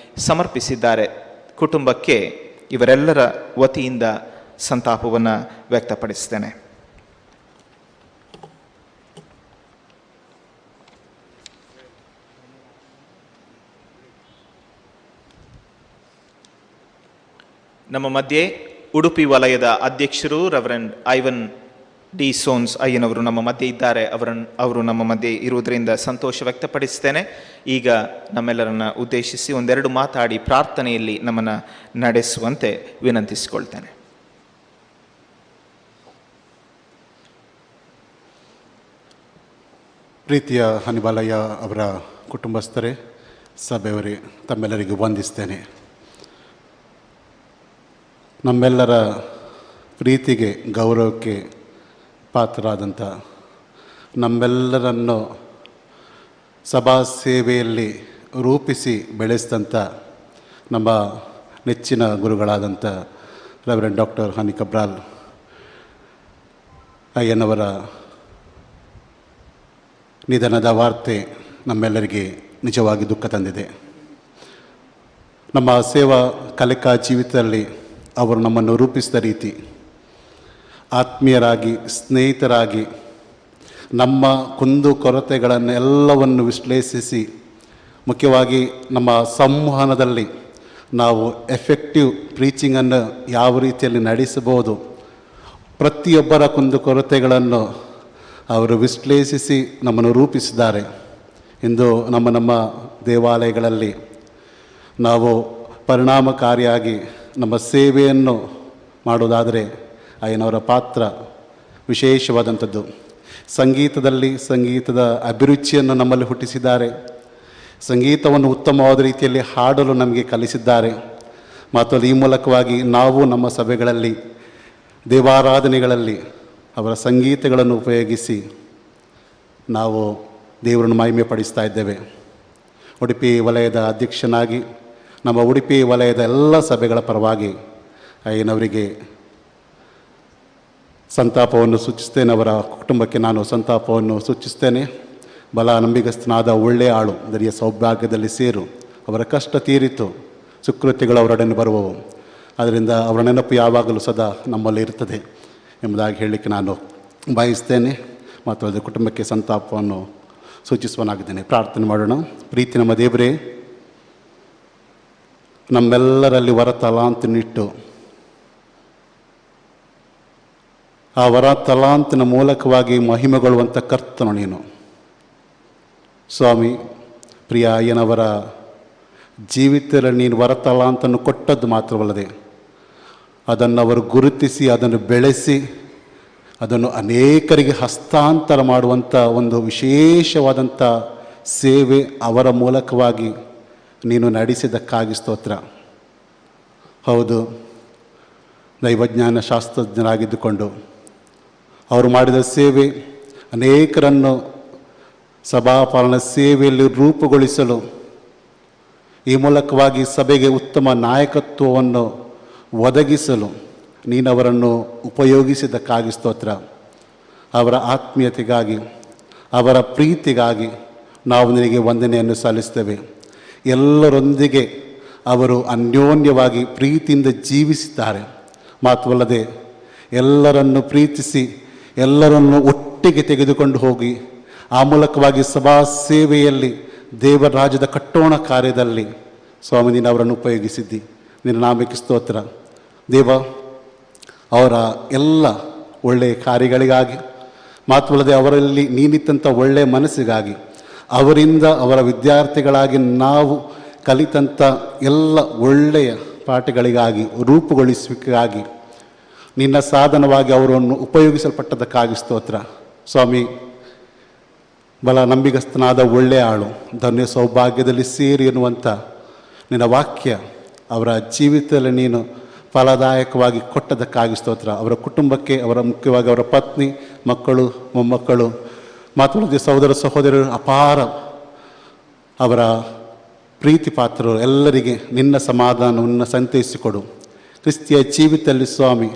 ಸಮರ್ಪಿಸಿದ್ದಾರೆ. ಕುಟುಂಬಕ್ಕೆ ಇವರೆಲ್ಲರ ವತಿಯಿಂದ ಸಂತಾಪವನ್ನು ವ್ಯಕ್ತಪಡಿಸ್ತೇನೆ. ನಮ್ಮ ಮಧ್ಯೆ ಉಡುಪಿ ವಲಯದ ಅಧ್ಯಕ್ಷರು ರೆವರೆಂಡ್ ಐವನ್ ಡಿ ಸೋನ್ಸ್ ಅಯ್ಯನವರು ನಮ್ಮ ಮಧ್ಯೆ ಇದ್ದಾರೆ. ಅವರು ನಮ್ಮ ಮಧ್ಯೆ ಇರುವುದರಿಂದ ಸಂತೋಷ ವ್ಯಕ್ತಪಡಿಸ್ತೇನೆ. ಈಗ ನಮ್ಮೆಲ್ಲರನ್ನ ಉದ್ದೇಶಿಸಿ ಒಂದೆರಡು ಮಾತಾಡಿ ಪ್ರಾರ್ಥನೆಯಲ್ಲಿ ನಮ್ಮನ್ನು ನಡೆಸುವಂತೆ ವಿನಂತಿಸಿಕೊಳ್ತೇನೆ. ಪ್ರೀತಿಯ ಹನಿಬಾಲಯ್ಯ ಅವರ ಕುಟುಂಬಸ್ಥರೇ, ಸಭೆಯವರೇ, ತಮ್ಮೆಲ್ಲರಿಗೂ ವಂದಿಸ್ತೇನೆ. ನಮ್ಮೆಲ್ಲರ ಪ್ರೀತಿಗೆ ಗೌರವಕ್ಕೆ ಪಾತ್ರರಾದಂಥ, ನಮ್ಮೆಲ್ಲರನ್ನು ಸಭಾ ಸೇವೆಯಲ್ಲಿ ರೂಪಿಸಿ ಬೆಳೆಸಿದಂಥ ನಮ್ಮ ನೆಚ್ಚಿನ ಗುರುಗಳಾದಂಥ ರೆವರೆಂಡ್ ಡಾಕ್ಟರ್ ಹನಿ ಕಬ್ರಾಲ್ ಅಯ್ಯನವರ ನಿಧನದ ವಾರ್ತೆ ನಮ್ಮೆಲ್ಲರಿಗೆ ನಿಜವಾಗಿ ದುಃಖ ತಂದಿದೆ. ನಮ್ಮ ಸೇವಾ ಕಲಿಕಾ ಜೀವಿತದಲ್ಲಿ ಅವರು ನಮ್ಮನ್ನು ರೂಪಿಸಿದ ರೀತಿ, ಆತ್ಮೀಯರಾಗಿ, ಸ್ನೇಹಿತರಾಗಿ, ನಮ್ಮ ಕುಂದು ಕೊರತೆಗಳನ್ನೆಲ್ಲವನ್ನು ವಿಶ್ಲೇಷಿಸಿ, ಮುಖ್ಯವಾಗಿ ನಮ್ಮ ಸಂವಹನದಲ್ಲಿ ನಾವು ಎಫೆಕ್ಟಿವ್ ಪ್ರೀಚಿಂಗನ್ನು ಯಾವ ರೀತಿಯಲ್ಲಿ ನಡೆಸಬಹುದು, ಪ್ರತಿಯೊಬ್ಬರ ಕುಂದು ಕೊರತೆಗಳನ್ನು ಅವರು ವಿಶ್ಲೇಷಿಸಿ ನಮ್ಮನ್ನು ರೂಪಿಸಿದ್ದಾರೆ. ಇಂದು ನಮ್ಮ ದೇವಾಲಯಗಳಲ್ಲಿ ನಾವು ಪರಿಣಾಮಕಾರಿಯಾಗಿ ನಮ್ಮ ಸೇವೆಯನ್ನು ಮಾಡೋದಾದರೆ ಅಯ್ಯನವರ ಪಾತ್ರ ವಿಶೇಷವಾದಂಥದ್ದು. ಸಂಗೀತದ ಅಭಿರುಚಿಯನ್ನು ನಮ್ಮಲ್ಲಿ ಹುಟ್ಟಿಸಿದ್ದಾರೆ. ಸಂಗೀತವನ್ನು ಉತ್ತಮವಾದ ರೀತಿಯಲ್ಲಿ ಹಾಡಲು ನಮಗೆ ಕಲಿಸಿದ್ದಾರೆ. ಮತ್ತು ಈ ಮೂಲಕವಾಗಿ ನಾವು ನಮ್ಮ ಸಭೆಗಳಲ್ಲಿ ದೇವಾರಾಧನೆಗಳಲ್ಲಿ ಅವರ ಸಂಗೀತಗಳನ್ನು ಉಪಯೋಗಿಸಿ ನಾವು ದೇವರನ್ನು ಮಹಿಮೆ ಪಡಿಸ್ತಾ ಇದ್ದೇವೆ. ಉಡುಪಿ ವಲಯದ ಅಧ್ಯಕ್ಷನಾಗಿ ನಮ್ಮ ಉಡುಪಿ ವಲಯದ ಎಲ್ಲ ಸಭೆಗಳ ಪರವಾಗಿ ಅಯ್ಯನವರಿಗೆ ಸಂತಾಪವನ್ನು ಸೂಚಿಸ್ತೇನೆ. ಅವರ ಕುಟುಂಬಕ್ಕೆ ನಾನು ಸಂತಾಪವನ್ನು ಸೂಚಿಸ್ತೇನೆ. ಬಲ ನಂಬಿಗಸ್ತನಾದ ಒಳ್ಳೆಯ ಆಳು ದರಿಯ ಸೌಭಾಗ್ಯದಲ್ಲಿ ಸೇರು, ಅವರ ಕಷ್ಟ ತೀರಿತು, ಸುಕೃತಿಗಳು ಅವರೊಡನೆ ಬರುವವು, ಅದರಿಂದ ಅವರ ನೆನಪು ಯಾವಾಗಲೂ ಸದಾ ನಮ್ಮಲ್ಲಿ ಇರ್ತದೆ ಎಂಬುದಾಗಿ ಹೇಳಲಿಕ್ಕೆ ನಾನು ಬಯಸ್ತೇನೆ. ಮತ್ತು ಅದರ ಕುಟುಂಬಕ್ಕೆ ಸಂತಾಪವನ್ನು ಸೂಚಿಸುವನಾಗಿದ್ದೇನೆ. ಪ್ರಾರ್ಥನೆ ಮಾಡೋಣ. ಪ್ರೀತಿ ನಮ್ಮ ದೇವರೇ, ನಮ್ಮೆಲ್ಲರಲ್ಲಿ ವರ ತಲಾಂತನಿಟ್ಟು ಆ ವರ ತಲಾಂತಿನ ಮೂಲಕವಾಗಿ ಮಹಿಮೆಗೊಳ್ಳುವಂಥ ಕರ್ತನು ನೀನು ಸ್ವಾಮಿ. ಪ್ರಿಯ ಅಯ್ಯನವರ ಜೀವಿತದಲ್ಲಿ ನೀನು ವರ ತಲಾಂತನ್ನು ಕೊಟ್ಟದ್ದು ಮಾತ್ರವಲ್ಲದೆ ಅದನ್ನು ಅವರು ಗುರುತಿಸಿ ಅದನ್ನು ಬೆಳೆಸಿ ಅದನ್ನು ಅನೇಕರಿಗೆ ಹಸ್ತಾಂತರ ಮಾಡುವಂಥ ಒಂದು ವಿಶೇಷವಾದಂಥ ಸೇವೆ ಅವರ ಮೂಲಕವಾಗಿ ನೀನು ನಡೆಸಿದ್ದಕ್ಕಾಗಿ ಸ್ತೋತ್ರ. ಹೌದು, ದೈವಜ್ಞಾನ ಶಾಸ್ತ್ರಜ್ಞರಾಗಿದ್ದುಕೊಂಡು ಅವರು ಮಾಡಿದ ಸೇವೆ ಅನೇಕರನ್ನು ಸಭಾಪಾಲನ ಸೇವೆಯಲ್ಲಿ ರೂಪುಗೊಳಿಸಲು, ಈ ಮೂಲಕವಾಗಿ ಸಭೆಗೆ ಉತ್ತಮ ನಾಯಕತ್ವವನ್ನು ಒದಗಿಸಲು ನೀನವರನ್ನು ಉಪಯೋಗಿಸಿದ್ದಕ್ಕಾಗಿ ಸ್ತೋತ್ರ. ಅವರ ಆತ್ಮೀಯತೆಗಾಗಿ, ಅವರ ಪ್ರೀತಿಗಾಗಿ ನಾವು ನಿನಗೆ ವಂದನೆಯನ್ನು ಸಲ್ಲಿಸ್ತೇವೆ. ಎಲ್ಲರೊಂದಿಗೆ ಅವರು ಅನ್ಯೋನ್ಯವಾಗಿ ಪ್ರೀತಿಯಿಂದ ಜೀವಿಸಿದ್ದಾರೆ. ಮಾತ್ರವಲ್ಲದೆ ಎಲ್ಲರನ್ನು ಪ್ರೀತಿಸಿ ಎಲ್ಲರನ್ನು ಒಟ್ಟಿಗೆ ತೆಗೆದುಕೊಂಡು ಹೋಗಿ ಆ ಮೂಲಕವಾಗಿ ಸಭಾ ಸೇವೆಯಲ್ಲಿ ದೇವರ ರಾಜ್ಯದ ಕಟ್ಟೋಣ ಕಾರ್ಯದಲ್ಲಿ ಸ್ವಾಮಿ ನೀನು ಅವರನ್ನು ಉಪಯೋಗಿಸಿದ್ದಿ. ನಿನ್ನ ನಾಮಕ್ಕೆ ಸ್ತೋತ್ರ ದೇವ. ಅವರ ಎಲ್ಲ ಒಳ್ಳೆಯ ಕಾರ್ಯಗಳಿಗಾಗಿ ಮಾತ್ರವಲ್ಲದೆ ಅವರಲ್ಲಿ ನೀನಿತ್ತಂಥ ಒಳ್ಳೆಯ ಮನಸ್ಸಿಗಾಗಿ, ಅವರಿಂದ ಅವರ ವಿದ್ಯಾರ್ಥಿಗಳಾಗಿ ನಾವು ಕಲಿತಂಥ ಎಲ್ಲ ಒಳ್ಳೆಯ ಪಾಠಗಳಿಗಾಗಿ, ರೂಪುಗೊಳಿಸುವಿಕೆಗಾಗಿ, ನಿನ್ನ ಸಾಧನವಾಗಿ ಅವರನ್ನು ಉಪಯೋಗಿಸಲ್ಪಟ್ಟದಕ್ಕಾಗಿ ಸ್ತೋತ್ರ ಸ್ವಾಮಿ. ಬಲ ನಂಬಿಗಸ್ತನಾದ ಒಳ್ಳೆಯ ಆಳು ಧನ್ಯ ಸೌಭಾಗ್ಯದಲ್ಲಿ ಸೇರಿ ಎನ್ನುವಂಥ ನಿನ್ನ ವಾಕ್ಯ ಅವರ ಜೀವಿತದಲ್ಲಿ ನೀನು ಫಲದಾಯಕವಾಗಿ ಕೊಟ್ಟದಕ್ಕಾಗಿ ಸ್ತೋತ್ರ. ಅವರ ಕುಟುಂಬಕ್ಕೆ, ಅವರ ಮುಖ್ಯವಾಗಿ ಅವರ ಪತ್ನಿ, ಮಕ್ಕಳು, ಮೊಮ್ಮಕ್ಕಳು, ಮಾತುಳದೆ ಸಹೋದರ ಸಹೋದರರು ಅಪಾರ ಅವರ ಪ್ರೀತಿ ಪಾತ್ರರು ಎಲ್ಲರಿಗೆ ನಿನ್ನ ಸಮಾಧಾನವನ್ನು ಸಂತೈಸಿಕೊಡು. ಕ್ರಿಸ್ತಿಯ ಜೀವಿತದಲ್ಲಿ ಸ್ವಾಮಿ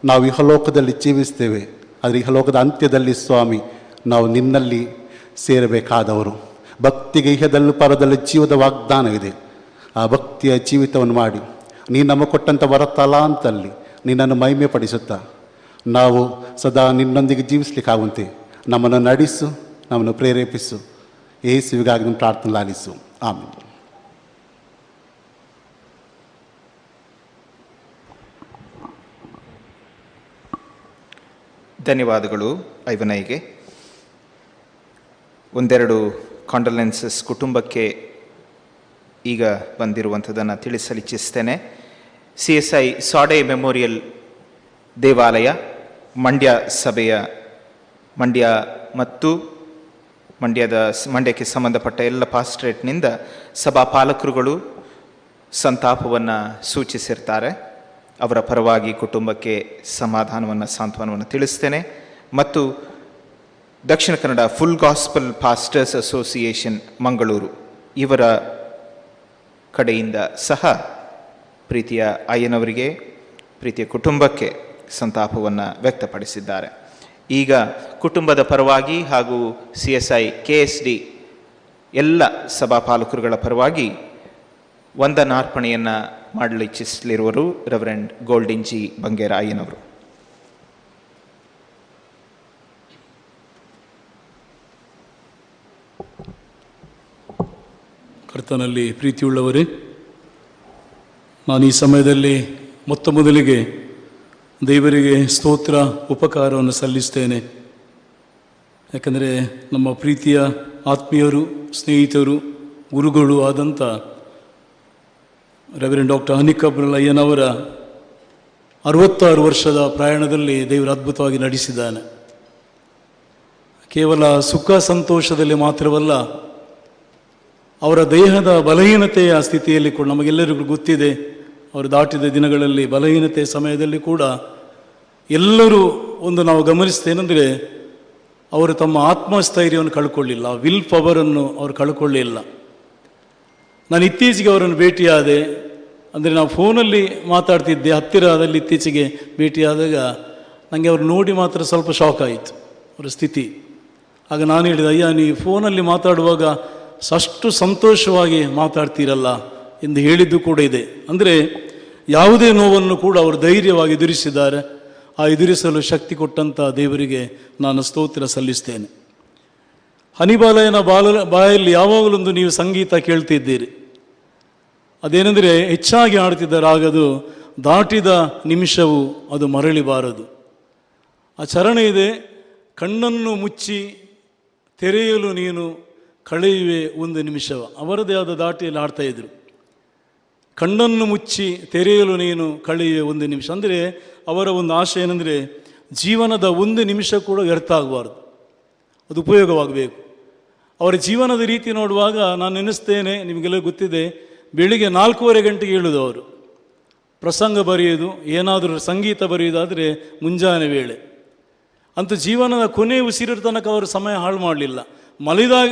ನಾವು ಇಹಲೋಕದಲ್ಲಿ ಜೀವಿಸ್ತೇವೆ, ಆದರೆ ಇಹಲೋಕದ ಅಂತ್ಯದಲ್ಲಿ ಸ್ವಾಮಿ ನಾವು ನಿನ್ನಲ್ಲಿ ಸೇರಬೇಕಾದವರು. ಭಕ್ತಿಗೆ ಇಹದಲ್ಲಿ ಪರದಲ್ಲಿ ಜೀವದ ವಾಗ್ದಾನವಿದೆ. ಆ ಭಕ್ತಿಯ ಜೀವಿತವನ್ನು ಮಾಡಿ ನೀನು ನಮಗೆ ಕೊಟ್ಟಂಥ ವರ ತಲಾಂತಲ್ಲಿ ನಿನ್ನನ್ನು ಮಹಿಮೆ ಪಡಿಸುತ್ತಾ ನಾವು ಸದಾ ನಿನ್ನೊಂದಿಗೆ ಜೀವಿಸಲಿಕ್ಕಾಗುವಂತೆ ನಮ್ಮನ್ನು ನಡೆಸು, ನಮ್ಮನ್ನು ಪ್ರೇರೇಪಿಸು. ಯೇಸುವಿಗಾಗಿ ನಿಮ್ಮ ಪ್ರಾರ್ಥನೆ ಲಾಲಿಸು. ಆಮೇಲೆ ಧನ್ಯವಾದಗಳು ಐವನೈಗೆ. ಒಂದೆರಡು ಕಾಂಡೋಲೆನ್ಸಸ್ ಕುಟುಂಬಕ್ಕೆ ಈಗ ಬಂದಿರುವಂಥದ್ದನ್ನು ತಿಳಿಸಲಿಚ್ಛಿಸ್ತೇನೆ. CSI ಸಾಡೆ ಮೆಮೋರಿಯಲ್ ದೇವಾಲಯ, ಮಂಡ್ಯ ಸಭೆಯ ಮಂಡ್ಯ ಮತ್ತು ಮಂಡ್ಯಕ್ಕೆ ಸಂಬಂಧಪಟ್ಟ ಎಲ್ಲ ಪಾಸ್ಟ್ರೇಟ್ನಿಂದ ಸಭಾಪಾಲಕರುಗಳು ಸಂತಾಪವನ್ನು ಸೂಚಿಸಿರ್ತಾರೆ. ಅವರ ಪರವಾಗಿ ಕುಟುಂಬಕ್ಕೆ ಸಮಾಧಾನವನ್ನು, ಸಾಂತ್ವನವನ್ನು ತಿಳಿಸ್ತೇನೆ. ಮತ್ತು Dakshina Kannada full gospel pastors association Mangaluru ಇವರ ಕಡೆಯಿಂದ ಸಹ ಪ್ರೀತಿಯ ಅಯ್ಯನವರಿಗೆ, ಪ್ರೀತಿಯ ಕುಟುಂಬಕ್ಕೆ ಸಂತಾಪವನ್ನು ವ್ಯಕ್ತಪಡಿಸಿದ್ದಾರೆ. ಈಗ ಕುಟುಂಬದ ಪರವಾಗಿ ಹಾಗೂ CSI KSD ಎಲ್ಲ ಸಭಾಪಾಲಕರುಗಳ ಪರವಾಗಿ ವಂದನಾರ್ಪಣೆಯನ್ನು ಮಾಡಲಿಚ್ಛಿಸಲಿರುವರು ರೆವರೆಂಡ್ ಗೋಲ್ಡಿನ್ ಜಿ ಬಂಗೇರ ಅಯ್ಯನವರು. ಕರ್ತನಲ್ಲಿ ಪ್ರೀತಿಯುಳ್ಳವರೇ, ನಾನು ಈ ಸಮಯದಲ್ಲಿ ಮೊದಲಿಗೆ ದೇವರಿಗೆ ಸ್ತೋತ್ರ ಉಪಕಾರವನ್ನು ಸಲ್ಲಿಸ್ತೇನೆ. ಯಾಕಂದರೆ ನಮ್ಮ ಪ್ರೀತಿಯ ಆತ್ಮೀಯರು, ಸ್ನೇಹಿತರು, ಗುರುಗಳು ಆದಂಥ ರೆವರೆಂಡ್ ಡಾಕ್ಟರ್ ಹನಿ ಕಬ್ರಲ್ ಅಯ್ಯನವರ 66 ವರ್ಷದ ಪ್ರಯಾಣದಲ್ಲಿ ದೇವರು ಅದ್ಭುತವಾಗಿ ನಡೆಸಿದ್ದಾನೆ. ಕೇವಲ ಸುಖ ಸಂತೋಷದಲ್ಲಿ ಮಾತ್ರವಲ್ಲ, ಅವರ ದೇಹದ ಬಲಹೀನತೆಯ ಸ್ಥಿತಿಯಲ್ಲಿ ಕೂಡ ನಮಗೆಲ್ಲರಿಗೂ ಗೊತ್ತಿದೆ. ಅವರು ದಾಟಿದ ದಿನಗಳಲ್ಲಿ ಬಲಹೀನತೆಯ ಸಮಯದಲ್ಲಿ ಕೂಡ ಎಲ್ಲರೂ ನಾವು ಗಮನಿಸ್ತೇನೆಂದರೆ, ಅವರು ತಮ್ಮ ಆತ್ಮಸ್ಥೈರ್ಯವನ್ನು ಕಳ್ಕೊಳ್ಳಿಲ್ಲ, ವಿಲ್ ಪವರನ್ನು ಅವರು ಕಳ್ಕೊಳ್ಳಿಲ್ಲ. ನಾನು ಇತ್ತೀಚೆಗೆ ಅವರನ್ನು ಭೇಟಿಯಾದೆ. ಅಂದರೆ ನಾವು ಫೋನಲ್ಲಿ ಮಾತಾಡ್ತಿದ್ದೆ, ಹತ್ತಿರದಲ್ಲಿ ಇತ್ತೀಚೆಗೆ ಭೇಟಿಯಾದಾಗ ನನಗೆ ಅವ್ರು ನೋಡಿ ಮಾತ್ರ ಸ್ವಲ್ಪ ಶಾಕ್ ಆಯಿತು ಅವರ ಸ್ಥಿತಿ. ಆಗ ನಾನು ಹೇಳಿದೆ, ಅಯ್ಯ ನೀವು ಫೋನಲ್ಲಿ ಮಾತಾಡುವಾಗ ಅಷ್ಟು ಸಂತೋಷವಾಗಿ ಮಾತಾಡ್ತೀರಲ್ಲ ಎಂದು ಹೇಳಿದ್ದು ಕೂಡ ಇದೆ. ಅಂದರೆ ಯಾವುದೇ ನೋವನ್ನು ಕೂಡ ಅವರು ಧೈರ್ಯವಾಗಿ ಎದುರಿಸಿದ್ದಾರೆ. ಆ ಎದುರಿಸಲು ಶಕ್ತಿ ಕೊಟ್ಟಂಥ ದೇವರಿಗೆ ನಾನು ಸ್ತೋತ್ರ ಸಲ್ಲಿಸ್ತೇನೆ. ಹನಿಬಾಲಯ್ಯನ ಬಾಯಲ್ಲಿ ಯಾವಾಗಲೊಂದು ನೀವು ಸಂಗೀತ ಕೇಳ್ತಿದ್ದೀರಿ. ಅದೇನೆಂದರೆ, ಹೆಚ್ಚಾಗಿ ಹಾಡ್ತಿದ್ದ ರಾಗದು ದಾಟಿದ ನಿಮಿಷವು ಅದು ಮರಳಿಬಾರದು. ಆ ಚರಣ ಇದೆ, ಕಣ್ಣನ್ನು ಮುಚ್ಚಿ ತೆರೆಯಲು ನೀನು ಕಳೆಯುವೆ ಒಂದು ನಿಮಿಷವ. ಅವರದೇ ಆದ ದಾಟಿಯಲ್ಲಿ ಹಾಡ್ತಾ ಇದ್ರು, ಕಣ್ಣನ್ನು ಮುಚ್ಚಿ ತೆರೆಯಲು ನೀನು ಕಳೆಯುವೆ ಒಂದು ನಿಮಿಷ. ಅಂದರೆ ಅವರ ಒಂದು ಆಶೆ ಏನೆಂದರೆ, ಜೀವನದ ಒಂದು ನಿಮಿಷ ಕೂಡ ವ್ಯರ್ಥ ಆಗಬಾರ್ದು, ಅದು ಉಪಯೋಗವಾಗಬೇಕು. ಅವರ ಜೀವನದ ರೀತಿ ನೋಡುವಾಗ ನಾನು ನೆನೆಸ್ತೇನೆ, ನಿಮಗೆಲ್ಲ ಗೊತ್ತಿದೆ, ಬೆಳಿಗ್ಗೆ 4:15 ಗಂಟೆಗೆ ಹೇಳೋದು ಅವರು. ಪ್ರಸಂಗ ಬರೆಯೋದು, ಏನಾದರೂ ಸಂಗೀತ ಬರೆಯೋದಾದರೆ ಮುಂಜಾನೆ ವೇಳೆ. ಅಂತೂ ಜೀವನದ ಕೊನೆ ಉಸಿರಿನ ತನಕ ಅವರು ಸಮಯ ಹಾಳು ಮಾಡಲಿಲ್ಲ.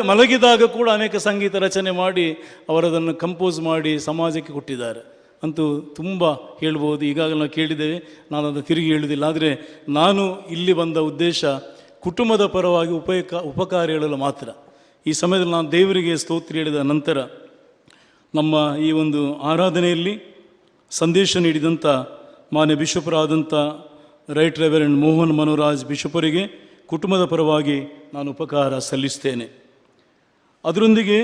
ಮಲಗಿದಾಗ ಕೂಡ ಅನೇಕ ಸಂಗೀತ ರಚನೆ ಮಾಡಿ ಅವರದನ್ನು ಕಂಪೋಸ್ ಮಾಡಿ ಸಮಾಜಕ್ಕೆ ಕೊಟ್ಟಿದ್ದಾರೆ. ಅಂತೂ ತುಂಬ ಹೇಳ್ಬೋದು, ಈಗಾಗಲೇ ನಾವು ಕೇಳಿದ್ದೇವೆ, ನಾನು ಅದನ್ನು ತಿರುಗಿ ಹೇಳುವುದಿಲ್ಲ. ಆದರೆ ನಾನು ಇಲ್ಲಿ ಬಂದ ಉದ್ದೇಶ ಕುಟುಂಬದ ಪರವಾಗಿ ಉಪಕಾರ ಹೇಳಲು ಮಾತ್ರ. ಈ ಸಮಯದಲ್ಲಿ ನಾನು ದೇವರಿಗೆ ಸ್ತೋತ್ರ ಹೇಳಿದ ನಂತರ ನಮ್ಮ ಈ ಒಂದು ಆರಾಧನೆಯಲ್ಲಿ ಸಂದೇಶ ನೀಡಿದಂಥ ಮಾನ್ಯ ಬಿಷಪರಾದಂಥ ರೈಟ್ ರೆವರೆಂಡ್ ಮೋಹನ್ ಮನೋರಾಜ್ ಬಿಷಪರಿಗೆ ಕುಟುಂಬದ ಪರವಾಗಿ ನಾನು ಉಪಕಾರ ಸಲ್ಲಿಸ್ತೇನೆ. ಅದರೊಂದಿಗೆ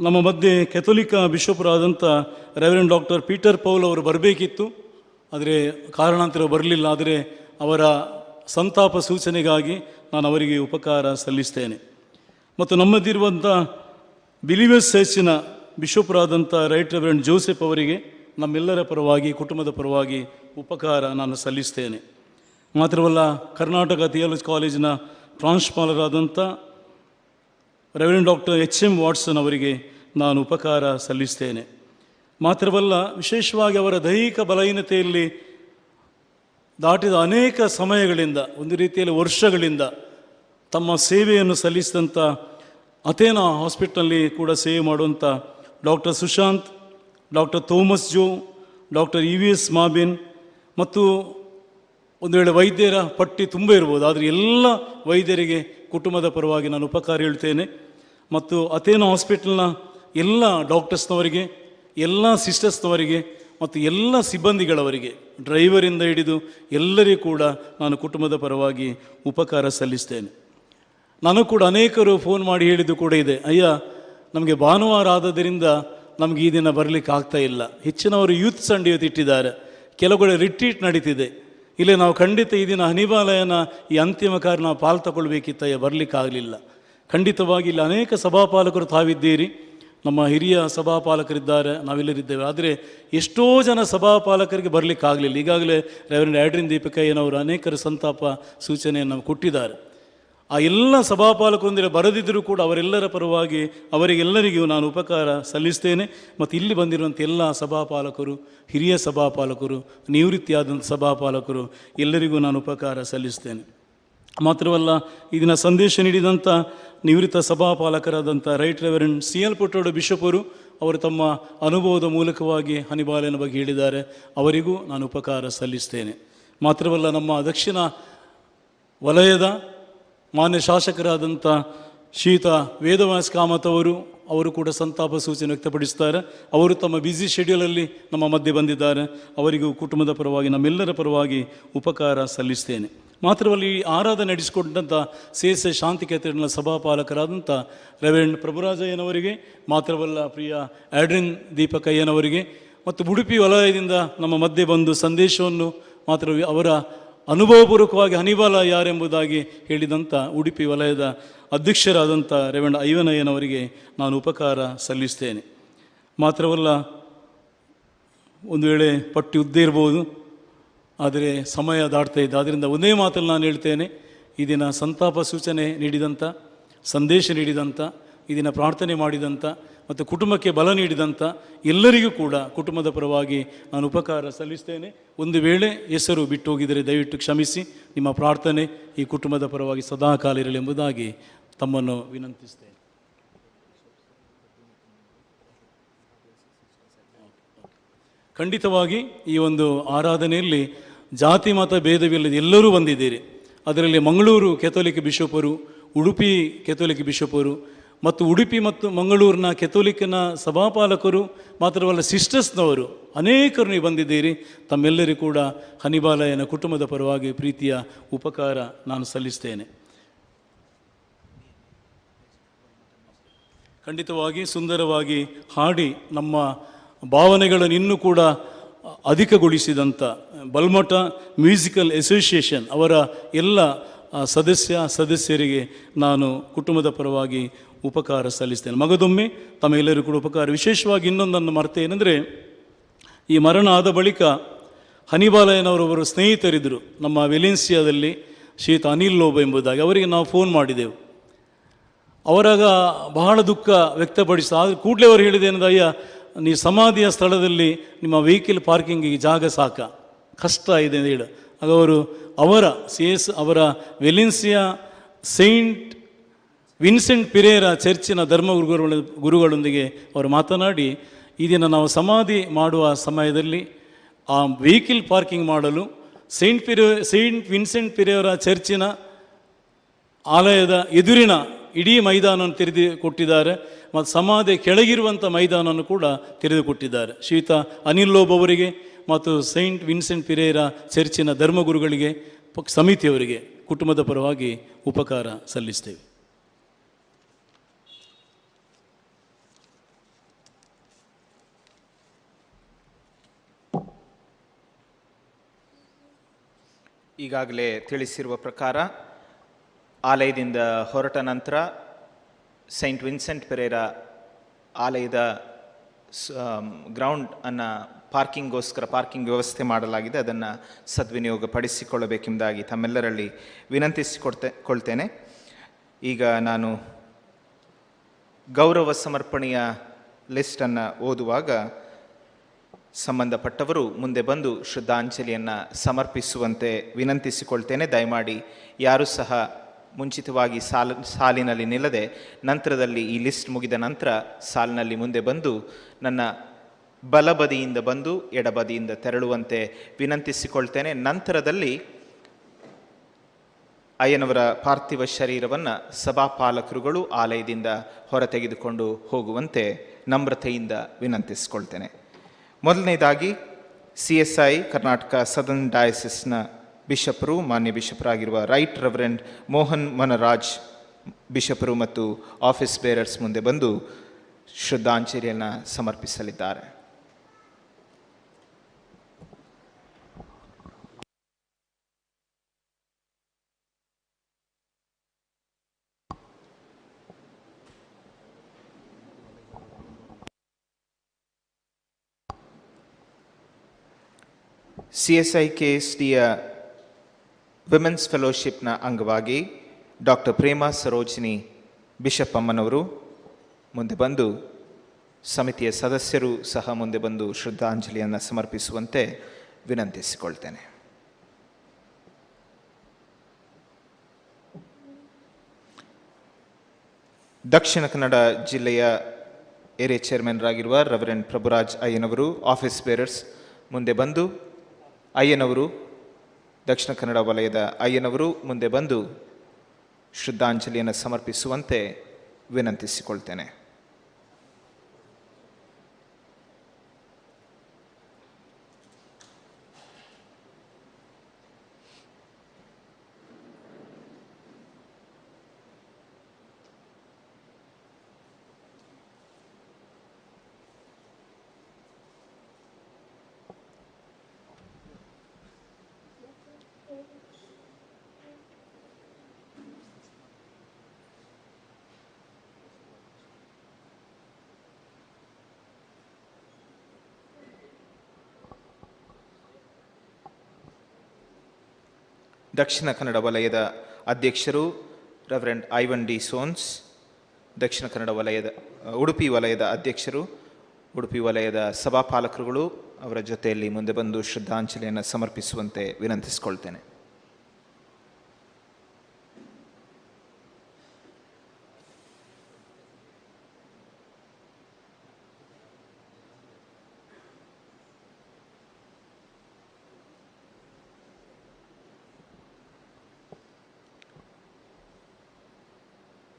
ನಮ್ಮ ಮಧ್ಯೆ ಕೆಥೋಲಿಕ ಬಿಷಪರಾದಂಥ ರೆವರೆಂಡ್ ಡಾಕ್ಟರ್ ಪೀಟರ್ ಪೌಲ್ ಅವರು ಬರಬೇಕಿತ್ತು, ಆದರೆ ಕಾರಣಾಂತರ ಬರಲಿಲ್ಲ. ಆದರೆ ಅವರ ಸಂತಾಪ ಸೂಚನೆಗಾಗಿ ನಾನು ಅವರಿಗೆ ಉಪಕಾರ ಸಲ್ಲಿಸ್ತೇನೆ. ಮತ್ತು ನಮ್ಮದಿರುವಂಥ ಬಿಲಿವರ್ಸ್ ಚರ್ಚಿನ ಬಿಷಪರಾದಂಥ ರೈಟ್ ರೆವರೆಂಡ್ ಜೋಸೆಫ್ ಅವರಿಗೆ ನಮ್ಮೆಲ್ಲರ ಪರವಾಗಿ ಕುಟುಂಬದ ಪರವಾಗಿ ಉಪಕಾರ ನಾನು ಸಲ್ಲಿಸ್ತೇನೆ. ಮಾತ್ರವಲ್ಲ, ಕರ್ನಾಟಕ ಥಿಯಾಲಜಿ ಕಾಲೇಜಿನ ಪ್ರಾಂಶುಪಾಲರಾದಂಥ ರೆವರೆಂಡ್ ಡಾಕ್ಟರ್ HM ವಾಟ್ಸನ್ ಅವರಿಗೆ ನಾನು ಉಪಕಾರ ಸಲ್ಲಿಸ್ತೇನೆ. ಮಾತ್ರವಲ್ಲ, ವಿಶೇಷವಾಗಿ ಅವರ ದೈಹಿಕ ಬಲಹೀನತೆಯಲ್ಲಿ ದಾಟಿದ ಅನೇಕ ಸಮಯಗಳಿಂದ, ಒಂದು ರೀತಿಯಲ್ಲಿ ವರ್ಷಗಳಿಂದ ತಮ್ಮ ಸೇವೆಯನ್ನು ಸಲ್ಲಿಸಿದಂಥ ಅಥೇನಾ ಹಾಸ್ಪಿಟಲ್ನಲ್ಲಿ ಕೂಡ ಸೇವೆ ಮಾಡುವಂಥ ಡಾಕ್ಟರ್ ಸುಶಾಂತ್, ಡಾಕ್ಟರ್ ಥೋಮಸ್ ಜೋ, ಡಾಕ್ಟರ್ EVS ಮಾಬಿನ್ ಮತ್ತು ಒಂದು ವೇಳೆ ವೈದ್ಯರ ಪಟ್ಟಿ ತುಂಬ ಇರ್ಬೋದು, ಆದರೆ ಎಲ್ಲ ವೈದ್ಯರಿಗೆ ಕುಟುಂಬದ ಪರವಾಗಿ ನಾನು ಉಪಕಾರ ಹೇಳ್ತೇನೆ. ಮತ್ತು ಅಥೇನಾ ಹಾಸ್ಪಿಟಲ್ನ ಎಲ್ಲ ಡಾಕ್ಟರ್ಸ್ನವರಿಗೆ, ಎಲ್ಲ ಸಿಸ್ಟರ್ಸ್ನವರಿಗೆ ಮತ್ತು ಎಲ್ಲ ಸಿಬ್ಬಂದಿಗಳವರಿಗೆ, ಡ್ರೈವರಿಂದ ಹಿಡಿದು ಎಲ್ಲರಿಗೂ ಕೂಡ ನಾನು ಕುಟುಂಬದ ಪರವಾಗಿ ಉಪಕಾರ ಸಲ್ಲಿಸ್ತೇನೆ. ನಾನು ಕೂಡ ಅನೇಕರು ಫೋನ್ ಮಾಡಿ ಹೇಳಿದ್ದು ಕೂಡ ಇದೆ, ಅಯ್ಯ ನಮಗೆ ಭಾನುವಾರ ಆದದ್ದರಿಂದ ನಮಗೆ ಈ ದಿನ ಬರಲಿಕ್ಕೆ ಆಗ್ತಾ ಇಲ್ಲ. ಹೆಚ್ಚಿನವರು ಯೂತ್ ಸಂಡೇ ಇಟ್ಟಿದ್ದಾರೆ, ಕೆಲವುಗಡೆ ರಿಟ್ರೀಟ್ ನಡೀತಿದೆ. ಇಲ್ಲೇ ನಾವು ಖಂಡಿತ ಈ ದಿನ ಹನಿಬಾಲಯನ ಈ ಅಂತಿಮ ಕಾರ್ಯ ನಾವು ಪಾಲು ತಗೊಳ್ಬೇಕಿತ್ತಯ್ಯ, ಬರಲಿಕ್ಕಾಗಲಿಲ್ಲ. ಖಂಡಿತವಾಗಿ ಇಲ್ಲಿ ಅನೇಕ ಸಭಾಪಾಲಕರು ತಾವಿದ್ದೀರಿ, ನಮ್ಮ ಹಿರಿಯ ಸಭಾಪಾಲಕರಿದ್ದಾರೆ, ನಾವೆಲ್ಲರಿದ್ದೇವೆ. ಆದರೆ ಎಷ್ಟೋ ಜನ ಸಭಾಪಾಲಕರಿಗೆ ಬರಲಿಕ್ಕಾಗಲಿಲ್ಲ. ಈಗಾಗಲೇ ರೆವರೆಂಡ್ ಆಡ್ರಿನ್ ದೀಪಕಯ್ಯನವರು ಅನೇಕರು ಸಂತಾಪ ಸೂಚನೆಯನ್ನು ಕೊಟ್ಟಿದ್ದಾರೆ. ಆ ಎಲ್ಲ ಸಭಾಪಾಲಕರೊಂದಿಗೆ ಬರದಿದ್ದರೂ ಕೂಡ ಅವರೆಲ್ಲರ ಪರವಾಗಿ ಅವರಿಗೆಲ್ಲರಿಗೂ ನಾನು ಉಪಕಾರ ಸಲ್ಲಿಸ್ತೇನೆ. ಮತ್ತು ಇಲ್ಲಿ ಬಂದಿರುವಂಥ ಎಲ್ಲ ಸಭಾಪಾಲಕರು, ಹಿರಿಯ ಸಭಾಪಾಲಕರು, ನಿವೃತ್ತಿಯಾದಂಥ ಸಭಾಪಾಲಕರು ಎಲ್ಲರಿಗೂ ನಾನು ಉಪಕಾರ ಸಲ್ಲಿಸ್ತೇನೆ. ಮಾತ್ರವಲ್ಲ, ಇದನ್ನು ಸಂದೇಶ ನೀಡಿದಂಥ ನಿವೃತ್ತ ಸಭಾಪಾಲಕರಾದಂಥ ರೈಟ್ ರೆವರೆಂಡ್ CL ಪುಟ್ಟೋಡು ಬಿಷಪರು ಅವರು ತಮ್ಮ ಅನುಭವದ ಮೂಲಕವಾಗಿ ಹನಿಬಾಲಯನ ಬಗ್ಗೆ ಹೇಳಿದ್ದಾರೆ, ಅವರಿಗೂ ನಾನು ಉಪಕಾರ ಸಲ್ಲಿಸ್ತೇನೆ. ಮಾತ್ರವಲ್ಲ, ನಮ್ಮ ದಕ್ಷಿಣ ವಲಯದ ಮಾನ್ಯ ಶಾಸಕರಾದಂಥ ಶ್ರೀಯುತ ವೇದವ್ಯಾಸ್ ಕಾಮತ್ ಅವರು ಕೂಡ ಸಂತಾಪ ಸೂಚನೆ ವ್ಯಕ್ತಪಡಿಸ್ತಾರೆ. ಅವರು ತಮ್ಮ ಬ್ಯುಸಿ ಶೆಡ್ಯೂಲಲ್ಲಿ ನಮ್ಮ ಮಧ್ಯೆ ಬಂದಿದ್ದಾರೆ, ಅವರಿಗೂ ಕುಟುಂಬದ ಪರವಾಗಿ ನಮ್ಮೆಲ್ಲರ ಪರವಾಗಿ ಉಪಕಾರ ಸಲ್ಲಿಸ್ತೇನೆ. ಮಾತ್ರವಲ್ಲ, ಈ ಆರಾಧನೆ ನಡೆಸಿಕೊಂಡಂಥ ಸೇಸೆ ಶಾಂತಿ ಕೇಂದ್ರಗಳ ಸಭಾಪಾಲಕರಾದಂಥ ರೆವರೆಂಡ್ ಪ್ರಭುರಾಜಯ್ಯನವರಿಗೆ, ಮಾತ್ರವಲ್ಲ ಪ್ರಿಯ ಆಡ್ರಿನ್ ದೀಪಕಯ್ಯನವರಿಗೆ ಮತ್ತು ಉಡುಪಿ ವಲಯದಿಂದ ನಮ್ಮ ಮಧ್ಯೆ ಬಂದು ಸಂದೇಶವನ್ನು ಮಾತ್ರ ಅವರ ಅನುಭವಪೂರ್ವಕವಾಗಿ ಹನಿಬಾಲ ಯಾರೆಂಬುದಾಗಿ ಹೇಳಿದಂಥ ಉಡುಪಿ ವಲಯದ ಅಧ್ಯಕ್ಷರಾದಂಥ ರೆವೆಂಡ್ ಐವನಯ್ಯನವರಿಗೆ ನಾನು ಉಪಕಾರ ಸಲ್ಲಿಸ್ತೇನೆ. ಮಾತ್ರವಲ್ಲ, ಒಂದು ವೇಳೆ ಪಟ್ಟಿ ಉದ್ದೇ ಇರ್ಬೋದು, ಆದರೆ ಸಮಯ ದಾಟ್ತಾ ಇದ್ದ. ಆದ್ದರಿಂದ ಒಂದೇ ಮಾತಲ್ಲಿ ನಾನು ಹೇಳ್ತೇನೆ, ಈ ದಿನ ಸಂತಾಪ ಸೂಚನೆ ನೀಡಿದಂಥ, ಸಂದೇಶ ನೀಡಿದಂಥ, ಈ ದಿನ ಪ್ರಾರ್ಥನೆ ಮಾಡಿದಂಥ ಮತ್ತು ಕುಟುಂಬಕ್ಕೆ ಬಲ ನೀಡಿದಂಥ ಎಲ್ಲರಿಗೂ ಕೂಡ ಕುಟುಂಬದ ಪರವಾಗಿ ನಾನು ಉಪಕಾರ ಸಲ್ಲಿಸ್ತೇನೆ. ಒಂದು ವೇಳೆ ಹೆಸರು ಬಿಟ್ಟು ಹೋಗಿದರೆ ದಯವಿಟ್ಟು ಕ್ಷಮಿಸಿ. ನಿಮ್ಮ ಪ್ರಾರ್ಥನೆ ಈ ಕುಟುಂಬದ ಪರವಾಗಿ ಸದಾಕಾಲ ಇರಲಿ ಎಂಬುದಾಗಿ ತಮ್ಮನ್ನು ವಿನಂತಿಸ್ತೇನೆ. ಖಂಡಿತವಾಗಿ ಈ ಒಂದು ಆರಾಧನೆಯಲ್ಲಿ ಜಾತಿ ಮತ ಭೇದವಿಲ್ಲದೆ ಎಲ್ಲರೂ ಬಂದಿದ್ದೀರಿ. ಅದರಲ್ಲಿ ಮಂಗಳೂರು ಕೆಥೋಲಿಕ್ ಬಿಷಪರು, ಉಡುಪಿ ಕೆಥೋಲಿಕ್ ಬಿಷಪರು ಮತ್ತು ಉಡುಪಿ ಮತ್ತು ಮಂಗಳೂರಿನ ಕೆಥೋಲಿಕ್ನ ಸಭಾಪಾಲಕರು, ಮಾತ್ರವಲ್ಲ ಸಿಸ್ಟರ್ಸ್ನವರು ಅನೇಕರು ನೀವು ಬಂದಿದ್ದೀರಿ. ತಮ್ಮೆಲ್ಲರಿಗೂ ಕೂಡ ಹನಿಬಾಲಯ್ಯನ ಕುಟುಂಬದ ಪರವಾಗಿ ಪ್ರೀತಿಯ ಉಪಕಾರ ನಾನು ಸಲ್ಲಿಸ್ತೇನೆ. ಖಂಡಿತವಾಗಿ ಸುಂದರವಾಗಿ ಹಾಡಿ ನಮ್ಮ ಭಾವನೆಗಳನ್ನು ಇನ್ನೂ ಕೂಡ ಅಧಿಕಗೊಳಿಸಿದಂಥ ಬಲ್ಮಠ ಮ್ಯೂಸಿಕಲ್ ಅಸೋಸಿಯೇಷನ್ ಅವರ ಎಲ್ಲ ಸದಸ್ಯರಿಗೆ ನಾನು ಕುಟುಂಬದ ಪರವಾಗಿ ಉಪಕಾರ ಸಲ್ಲಿಸ್ತೇನೆ. ಮಗದೊಮ್ಮೆ ತಮ್ಮೆಲ್ಲರೂ ಕೂಡ ಉಪಕಾರ. ವಿಶೇಷವಾಗಿ ಇನ್ನೊಂದನ್ನು ಮರ್ತೇನೆಂದರೆ, ಈ ಮರಣ ಆದ ಬಳಿಕ ಹನಿಬಾಲಯ್ಯನವರೊಬ್ಬರು ಸ್ನೇಹಿತರಿದ್ದರು ನಮ್ಮ ವೆಲೆನ್ಸಿಯಾದಲ್ಲಿ, ಶ್ರೀಯುತ ಅನಿಲ್ ಲೋಬ ಎಂಬುದಾಗಿ. ಅವರಿಗೆ ನಾವು ಫೋನ್ ಮಾಡಿದೆವು. ಅವರಾಗ ಬಹಳ ದುಃಖ ವ್ಯಕ್ತಪಡಿಸಿದ. ಆದರೆ ಕೂಡಲೇ ಅವರು ಹೇಳಿದ್ದೇನೆಂದ, ಅಯ್ಯ, ನೀ ಸಮಾಧಿಯ ಸ್ಥಳದಲ್ಲಿ ನಿಮ್ಮ ವೆಹಿಕಲ್ ಪಾರ್ಕಿಂಗಿಗೆ ಜಾಗ ಸಾಕ, ಕಷ್ಟ ಇದೆ ಅಂತ ಹೇಳಿ. ಆಗ ಅವರು ಅವರ ವೆಲೆನ್ಸಿಯಾ ಸೈಂಟ್ ವಿನ್ಸೆಂಟ್ ಪಿರೇರ ಚರ್ಚಿನ ಗುರುಗಳೊಂದಿಗೆ ಅವರು ಮಾತನಾಡಿ, ಈ ದಿನ ನಾವು ಸಮಾಧಿ ಮಾಡುವ ಸಮಯದಲ್ಲಿ ಆ ವೆಹಿಕಲ್ ಪಾರ್ಕಿಂಗ್ ಮಾಡಲು ಸೈಂಟ್ ವಿನ್ಸೆಂಟ್ ಪಿರೇರ ಚರ್ಚಿನ ಆಲಯದ ಎದುರಿನ ಇಡೀ ಮೈದಾನವನ್ನು ತೆರೆದುಕೊಟ್ಟಿದ್ದಾರೆ ಮತ್ತು ಸಮಾಧಿ ಕೆಳಗಿರುವಂಥ ಮೈದಾನವನ್ನು ಕೂಡ ತೆರೆದುಕೊಟ್ಟಿದ್ದಾರೆ. ಶ್ರೀಯುತ ಅನಿಲ್ ಲೋಬ್ ಅವರಿಗೆ ಮತ್ತು ಸೈಂಟ್ ವಿನ್ಸೆಂಟ್ ಪಿರೇರ ಚರ್ಚಿನ ಧರ್ಮಗುರುಗಳಿಗೆ, ಸಮಿತಿಯವರಿಗೆ ಕುಟುಂಬದ ಪರವಾಗಿ ಉಪಕಾರ ಸಲ್ಲಿಸ್ತೇವೆ. ಈಗಾಗಲೇ ತಿಳಿಸಿರುವ ಪ್ರಕಾರ ಆಲಯದಿಂದ ಹೊರಟ ನಂತರ ಸೈಂಟ್ ವಿನ್ಸೆಂಟ್ ಪೆರೇರ ಆಲಯದ ಗ್ರೌಂಡ್ ಪಾರ್ಕಿಂಗ್ ವ್ಯವಸ್ಥೆ ಮಾಡಲಾಗಿದೆ. ಅದನ್ನು ಸದ್ವಿನಿಯೋಗಪಡಿಸಿಕೊಳ್ಳಬೇಕೆಂಬುದಾಗಿ ತಮ್ಮೆಲ್ಲರಲ್ಲಿ ವಿನಂತಿಸಿಕೊಳ್ತೇನೆ. ಈಗ ನಾನು ಗೌರವ ಸಮರ್ಪಣೆಯ ಲಿಸ್ಟನ್ನು ಓದುವಾಗ ಸಂಬಂಧಪಟ್ಟವರು ಮುಂದೆ ಬಂದು ಶ್ರದ್ಧಾಂಜಲಿಯನ್ನು ಸಮರ್ಪಿಸುವಂತೆ ವಿನಂತಿಸಿಕೊಳ್ತೇನೆ. ದಯಮಾಡಿ ಯಾರೂ ಸಹ ಮುಂಚಿತವಾಗಿ ಸಾಲಿನಲ್ಲಿ ನಿಲ್ಲದೆ ನಂತರದಲ್ಲಿ ಈ ಲಿಸ್ಟ್ ಮುಗಿದ ನಂತರ ಸಾಲಿನಲ್ಲಿ ಮುಂದೆ ಬಂದು ನನ್ನ ಬಲಬದಿಯಿಂದ ಬಂದು ಎಡಬದಿಯಿಂದ ತೆರಳುವಂತೆ ವಿನಂತಿಸಿಕೊಳ್ತೇನೆ. ನಂತರದಲ್ಲಿ ಅಯ್ಯನವರ ಪಾರ್ಥಿವ ಶರೀರವನ್ನು ಸಭಾಪಾಲಕರುಗಳು ಆಲಯದಿಂದ ಹೊರತೆಗೆದುಕೊಂಡು ಹೋಗುವಂತೆ ನಮ್ರತೆಯಿಂದ ವಿನಂತಿಸಿಕೊಳ್ತೇನೆ. ಮೊದಲನೇದಾಗಿ CSI ಕರ್ನಾಟಕ ಸದರ್ನ್ ಡಯಾಸಿಸ್ನ ಬಿಷಪರು, ಮಾನ್ಯ ಬಿಷಪರಾಗಿರುವ ರೈಟ್ ರೆವರೆಂಡ್ ಮೋಹನ್ ಮನರಾಜ್ ಬಿಷಪರು ಮತ್ತು ಆಫೀಸ್ ಬೇರರ್ಸ್ ಮುಂದೆ ಬಂದು ಶ್ರದ್ಧಾಂಜಲಿಯನ್ನು ಸಮರ್ಪಿಸಲಿದ್ದಾರೆ. CSI KSDಯ ವಿಮೆನ್ಸ್ ಫೆಲೋಶಿಪ್ನ ಅಂಗವಾಗಿ ಡಾಕ್ಟರ್ ಪ್ರೇಮಾ ಸರೋಜಿನಿ ಬಿಷಪ್ ಅಮ್ಮನವರು ಮುಂದೆ ಬಂದು, ಸಮಿತಿಯ ಸದಸ್ಯರು ಸಹ ಮುಂದೆ ಬಂದು ಶ್ರದ್ಧಾಂಜಲಿಯನ್ನು ಸಮರ್ಪಿಸುವಂತೆ ವಿನಂತಿಸಿಕೊಳ್ತೇನೆ. ದಕ್ಷಿಣ ಕನ್ನಡ ಜಿಲ್ಲೆಯ ಏರಿಯಾ ಚೇರ್ಮನ್ರಾಗಿರುವ ರೆವರೆಂಡ್ ಪ್ರಭುರಾಜ್ ಅಯ್ಯನವರು ಆಫೀಸ್ ಬೇರರ್ಸ್ ಮುಂದೆ ಬಂದು, ಅಯ್ಯನವರು ದಕ್ಷಿಣ ಕನ್ನಡ ವಲಯದ ಅಯ್ಯನವರು ಮುಂದೆ ಬಂದು ಶ್ರದ್ಧಾಂಜಲಿಯನ್ನು ಸಮರ್ಪಿಸುವಂತೆ ವಿನಂತಿಸಿಕೊಳ್ತೇನೆ. ದಕ್ಷಿಣ ಕನ್ನಡ ವಲಯದ ಅಧ್ಯಕ್ಷರು ರೆವರೆಂಡ್ ಐವನ್ ಡಿ ಸೋನ್ಸ್, ದಕ್ಷಿಣ ಕನ್ನಡ ವಲಯದ ಉಡುಪಿ ವಲಯದ ಅಧ್ಯಕ್ಷರು, ಉಡುಪಿ ವಲಯದ ಸಭಾಪಾಲಕರುಗಳು ಅವರ ಜೊತೆಯಲ್ಲಿ ಮುಂದೆ ಬಂದು ಶ್ರದ್ಧಾಂಜಲಿಯನ್ನು ಸಮರ್ಪಿಸುವಂತೆ ವಿನಂತಿಸಿಕೊಳ್ತೇನೆ.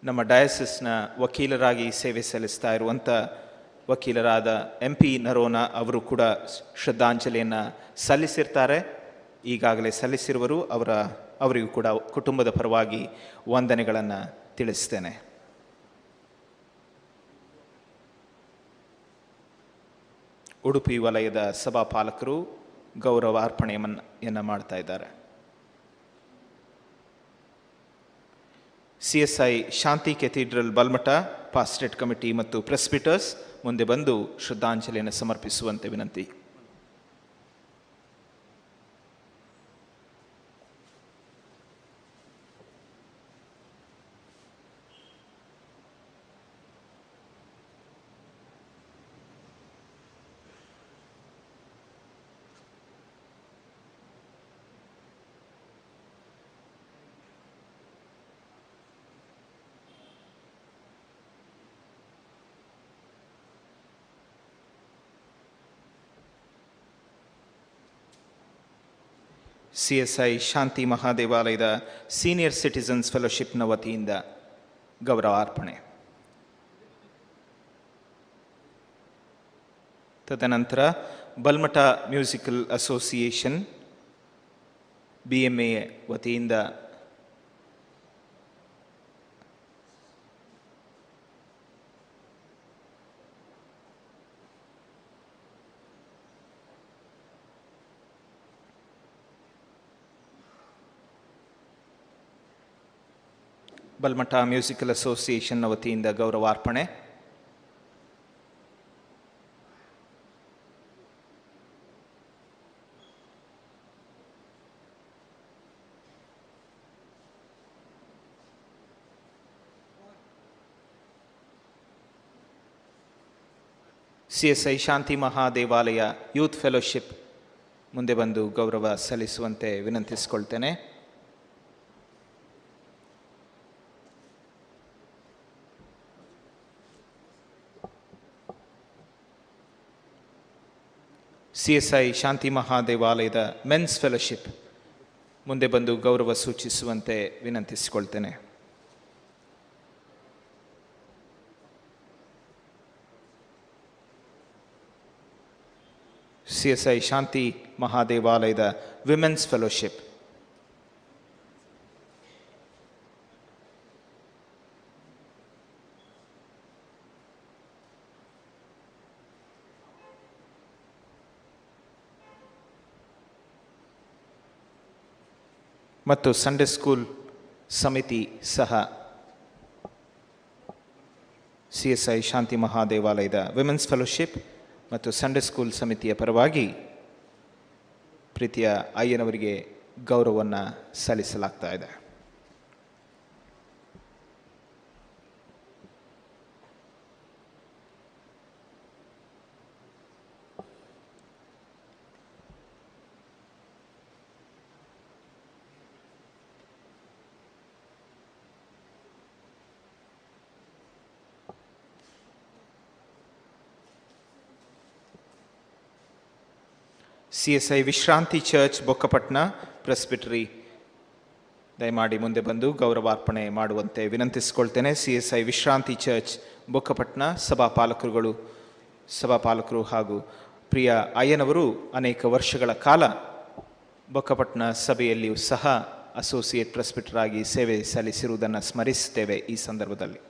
ನಮ್ಮ ಡಯಾಸಿಸ್ನ ವಕೀಲರಾಗಿ ಸೇವೆ ಸಲ್ಲಿಸ್ತಾ ಇರುವಂಥ ವಕೀಲರಾದ MP ನರೋನಾ ಅವರು ಕೂಡ ಶ್ರದ್ಧಾಂಜಲಿಯನ್ನು ಸಲ್ಲಿಸಿರ್ತಾರೆ. ಈಗಾಗಲೇ ಸಲ್ಲಿಸಿರುವರು. ಅವರಿಗೂ ಕೂಡ ಕುಟುಂಬದ ಪರವಾಗಿ ವಂದನೆಗಳನ್ನು ತಿಳಿಸ್ತೇನೆ. ಉಡುಪಿ ವಲಯದ ಸಭಾಪಾಲಕರು ಗೌರವಾರ್ಪಣೆಯನ್ನು ಮಾಡ್ತಾ ಇದ್ದಾರೆ. CSI ಶಾಂತಿ ಕೆಥಿಡ್ರಲ್ ಬಲ್ಮಠ ಪಾಸ್ಟರೇಟ್ ಕಮಿಟಿ ಮತ್ತು ಪ್ರೆಸ್ಬಿಟರ್ಸ್ ಮುಂದೆ ಬಂದು ಶ್ರದ್ಧಾಂಜಲಿಯನ್ನು ಸಮರ್ಪಿಸುವಂತೆ ವಿನಂತಿ. CSI ಶಾಂತಿ ಮಹಾದೇವಾಲಯದ ಸೀನಿಯರ್ ಸಿಟಿಸನ್ಸ್ ಫೆಲೋಶಿಪ್ನ ವತಿಯಿಂದ ಗೌರವಾರ್ಪಣೆ. ತದನಂತರ ಬಲ್ಮಠ ಮ್ಯೂಸಿಕಲ್ ಅಸೋಸಿಯೇಷನ್ BMA ವತಿಯಿಂದ ಬಲ್ಮಠ ಮ್ಯೂಸಿಕಲ್ ಅಸೋಸಿಯೇಷನ್ನ ವತಿಯಿಂದ ಗೌರವಾರ್ಪಣೆ. CSI ಶಾಂತಿ ಮಹಾದೇವಾಲಯ ಯೂತ್ ಫೆಲೋಶಿಪ್ ಮುಂದೆ ಬಂದು ಗೌರವ ಸಲ್ಲಿಸುವಂತೆ ವಿನಂತಿಸಿಕೊಳ್ತೇನೆ. CSI ಶಾಂತಿ ಮಹಾದೇವಾಲಯದ ಮೆನ್ಸ್ ಫೆಲೋಶಿಪ್ ಮುಂದೆ ಬಂದು ಗೌರವ ಸೂಚಿಸುವಂತೆ ವಿನಂತಿಸಿಕೊಳ್ತೇನೆ. CSI ಶಾಂತಿ ಮಹಾದೇವಾಲಯದ ವಿಮೆನ್ಸ್ ಫೆಲೋಶಿಪ್ ಮತ್ತು ಸಂಡೇ ಸ್ಕೂಲ್ ಸಮಿತಿ ಸಹ CSI ಶಾಂತಿ ಮಹಾದೇವಾಲಯದ ವಿಮೆನ್ಸ್ ಫೆಲೋಶಿಪ್ ಮತ್ತು ಸಂಡೇ ಸ್ಕೂಲ್ ಸಮಿತಿಯ ಪರವಾಗಿ ಪ್ರೀತಿಯ ಅಯ್ಯನವರಿಗೆ ಗೌರವವನ್ನು ಸಲ್ಲಿಸಲಾಗ್ತಾ ಇದೆ. CSI ವಿಶ್ರಾಂತಿ ಚರ್ಚ್ ಬೊಕ್ಕಪಟ್ನ ಪ್ರೆಸ್ಬಿಟರಿ ದಯಮಾಡಿ ಮುಂದೆ ಬಂದು ಗೌರವಾರ್ಪಣೆ ಮಾಡುವಂತೆ ವಿನಂತಿಸಿಕೊಳ್ತೇನೆ. CSI ವಿಶ್ರಾಂತಿ ಚರ್ಚ್ ಬೊಕ್ಕಪಟ್ನ ಸಭಾಪಾಲಕರು ಹಾಗೂ ಪ್ರಿಯ ಅಯ್ಯನವರು ಅನೇಕ ವರ್ಷಗಳ ಕಾಲ ಬೊಕ್ಕಪಟ್ನ ಸಭೆಯಲ್ಲಿಯೂ ಸಹ ಅಸೋಸಿಯೇಟ್ ಪ್ರೆಸ್ಬಿಟರ್ ಆಗಿ ಸೇವೆ ಸಲ್ಲಿಸಿರುವುದನ್ನು ಸ್ಮರಿಸುತ್ತೇವೆ. ಈ ಸಂದರ್ಭದಲ್ಲಿ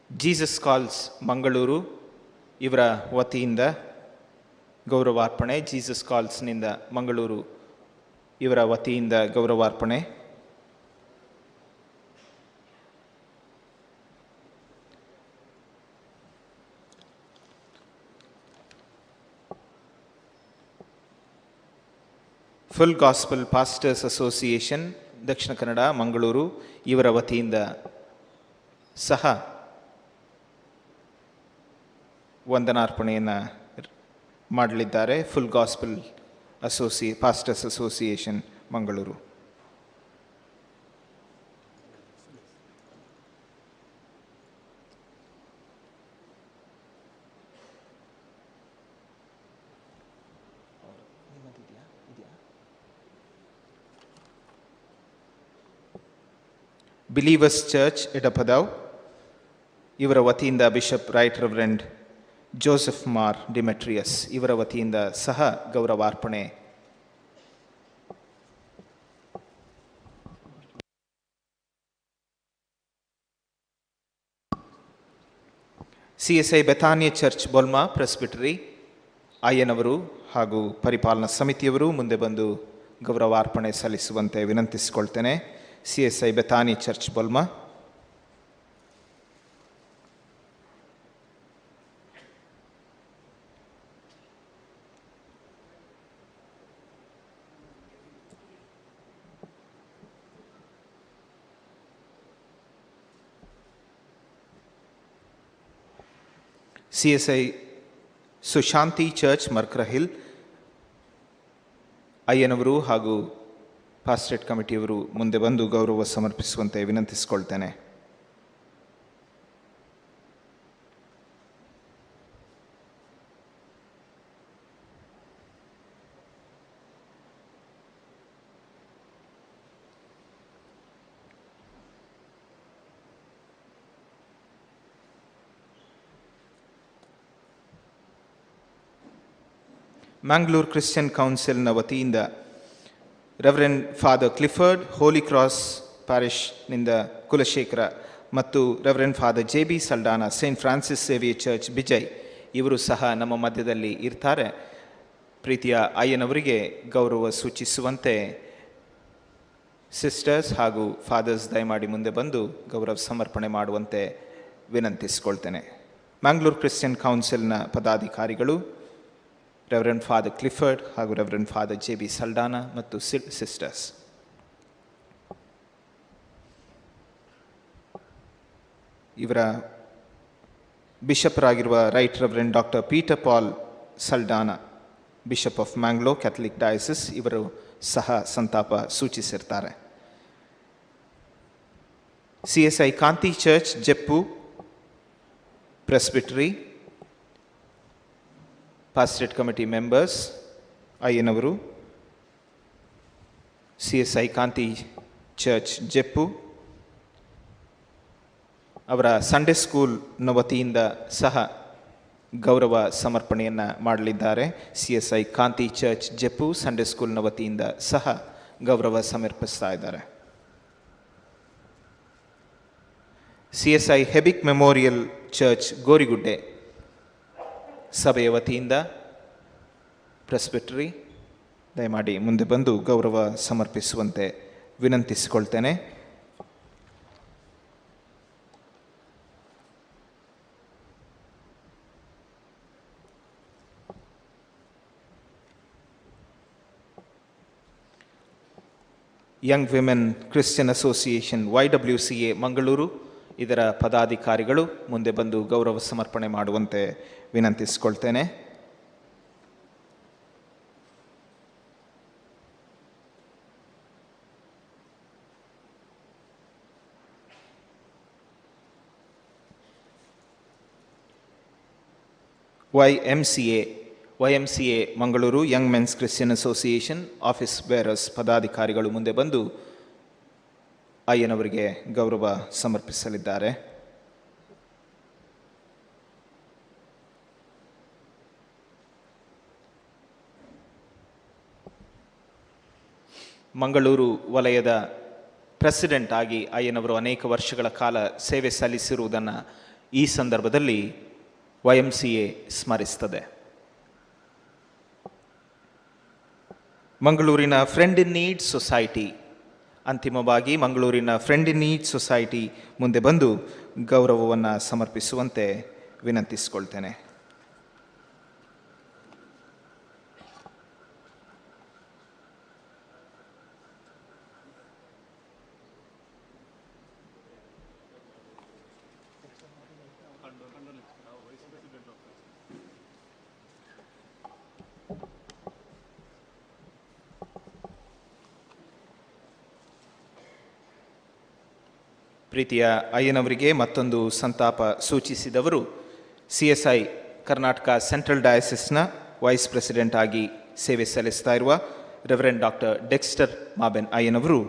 ಜೀಸಸ್ ಕಾಲ್ಸ್ ಮಂಗಳೂರು ಇವರ ವತಿಯಿಂದ ಗೌರವಾರ್ಪಣೆ. ಜೀಸಸ್ ಕಾಲ್ಸ್ನಿಂದ ಮಂಗಳೂರು ಇವರ ವತಿಯಿಂದ ಗೌರವಾರ್ಪಣೆ. Full gospel pastors association Dakshina Kannada Mangaluru ಇವರ ವತಿಯಿಂದ ಸಹ ವಂದನಾರ್ಪಣೆಯನ್ನು ಮಾಡಲಿದ್ದಾರೆ. Full gospel pastors association Mangaluru. Believers church Edapadav ಇವರ ವತಿಯಿಂದ bishop right reverend Joseph Mar ಡಿಮೆಟ್ರಿಯಸ್ ಇವರ ವತಿಯಿಂದ ಸಹ ಗೌರವಾರ್ಪಣೆ. CSI ಬೆಥಾನಿಯ ಚರ್ಚ್ ಬೊಲ್ಮಾ ಪ್ರೆಸ್ಬಿಟರಿ ಅಯ್ಯನವರು ಹಾಗೂ ಪರಿಪಾಲನಾ ಸಮಿತಿಯವರು ಮುಂದೆ ಬಂದು ಗೌರವಾರ್ಪಣೆ ಸಲ್ಲಿಸುವಂತೆ ವಿನಂತಿಸಿಕೊಳ್ತೇನೆ. CSI Bethany church Bolma. CSI Sushanti church Markarahill ಅಯ್ಯನವರು ಹಾಗೂ ಪಾಸ್ಟರೇಟ್ ಕಮಿಟಿಯವರು ಮುಂದೆ ಬಂದು ಗೌರವ ಸಮರ್ಪಿಸುವಂತೆ ವಿನಂತಿಸಿಕೊಳ್ತೇನೆ. ಮ್ಯಾಂಗ್ಳೂರ್ ಕ್ರಿಶ್ಚಿಯನ್ ಕೌನ್ಸಿಲ್ನ ವತಿಯಿಂದ ರೆವರೆಂಡ್ ಫಾದರ್ ಕ್ಲಿಫರ್ಡ್ ಹೋಲಿ ಕ್ರಾಸ್ ಪ್ಯಾರಿಷ್ನಿಂದ ಕುಲಶೇಖರ ಮತ್ತು reverend father JB ಸಲ್ಡಾನ Saint Francis saviour church Bijay ಇವರು ಸಹ ನಮ್ಮ ಮಧ್ಯದಲ್ಲಿ ಇರ್ತಾರೆ. ಪ್ರೀತಿಯ ಅಯ್ಯನವರಿಗೆ ಗೌರವ ಸೂಚಿಸುವಂತೆ ಸಿಸ್ಟರ್ಸ್ ಹಾಗೂ ಫಾದರ್ಸ್ ದಯಮಾಡಿ ಮುಂದೆ ಬಂದು ಗೌರವ ಸಮರ್ಪಣೆ ಮಾಡುವಂತೆ ವಿನಂತಿಸಿಕೊಳ್ತೇನೆ. ಮ್ಯಾಂಗ್ಳೂರ್ ಕ್ರಿಶ್ಚಿಯನ್ ಕೌನ್ಸಿಲ್ನ ಪದಾಧಿಕಾರಿಗಳು ರೆವರೆಂಡ್ ಫಾದರ್ ಕ್ಲಿಫರ್ಡ್ ಹಾಗೂ ರೆವರೆಂಡ್ ಫಾದರ್ JB ಸಲ್ಡಾನ ಮತ್ತು ಸಿಸ್ಟರ್ಸ್. ಇವರ ಬಿಷಪ್ರಾಗಿರುವ right reverend doctor Peter Paul Saldanha bishop of Mangalore Catholic diocese ಇವರು ಸಹ ಸಂತಾಪ ಸೂಚಿಸಿರ್ತಾರೆ. CSI Kanti church Jeppu presbytery pastorate committee members ಅಯ್ಯನವರು, CSI ಕಾಂತಿ ಚರ್ಚ್ ಜೆಪ್ಪು ಅವರ ಸಂಡೇ ಸ್ಕೂಲ್ನ ವತಿಯಿಂದ ಸಹ ಗೌರವ ಸಮರ್ಪಣೆಯನ್ನು ಮಾಡಲಿದ್ದಾರೆ. CSI Kanti church Jeppu Sunday ಸ್ಕೂಲ್ನ ವತಿಯಿಂದ ಸಹ ಗೌರವ ಸಮರ್ಪಿಸ್ತಾ ಇದ್ದಾರೆ. CSI Hebich memorial church Gorigudde ಸಭೆಯ ವತಿಯಿಂದ ಪ್ರೆಸ್ಬಿಟರಿ ದಯಮಾಡಿ ಮುಂದೆ ಬಂದು ಗೌರವ ಸಮರ್ಪಿಸುವಂತೆ ವಿನಂತಿಸಿಕೊಳ್ತೇನೆ. Young women Christian association YWCA Mangaluru ಇದರ ಪದಾಧಿಕಾರಿಗಳು ಮುಂದೆ ಬಂದು ಗೌರವ ಸಮರ್ಪಣೆ ಮಾಡುವಂತೆ ವಿನಂತಿಸಿಕೊಳ್ತೇನೆ. YMCA Mangaluru young men's Christian association office bearers ಪದಾಧಿಕಾರಿಗಳು ಮುಂದೆ ಬಂದು ಅಯ್ಯನವರಿಗೆ ಗೌರವ ಸಮರ್ಪಿಸಲಿದ್ದಾರೆ. ಮಂಗಳೂರು ವಲಯದ ಪ್ರೆಸಿಡೆಂಟ್ ಆಗಿ ಅಯ್ಯನವರು ಅನೇಕ ವರ್ಷಗಳ ಕಾಲ ಸೇವೆ ಸಲ್ಲಿಸಿರುವುದನ್ನು ಈ ಸಂದರ್ಭದಲ್ಲಿ YMCA ಸ್ಮರಿಸ್ತದೆ. ಮಂಗಳೂರಿನ ಫ್ರೆಂಡ್ ಇನ್ ನೀಡ್ ಸೊಸೈಟಿ, ಅಂತಿಮವಾಗಿ ಮಂಗಳೂರಿನ ಫ್ರೆಂಡ್ ಇನ್ ನೀಡ್ ಸೊಸೈಟಿ ಮುಂದೆ ಬಂದು ಗೌರವವನ್ನು ಸಮರ್ಪಿಸುವಂತೆ ವಿನಂತಿಸಿಕೊಳ್ತೇನೆ. ಪ್ರೀತಿಯ ಅಯ್ಯನವರಿಗೆ ಮತ್ತೊಂದು ಸಂತಾಪ ಸೂಚಿಸಿದವರು CSI ಕರ್ನಾಟಕ ಸೆಂಟ್ರಲ್ ಡಯಾಸಿಸ್ನ ವೈಸ್ ಪ್ರೆಸಿಡೆಂಟ್ ಆಗಿ ಸೇವೆ ಸಲ್ಲಿಸ್ತಾ ಇರುವ ರೆವರೆಂಡ್ ಡಾಕ್ಟರ್ ಡೆಕ್ಸ್ಟರ್ ಮಾಬೆನ್ ಅಯ್ಯನವರು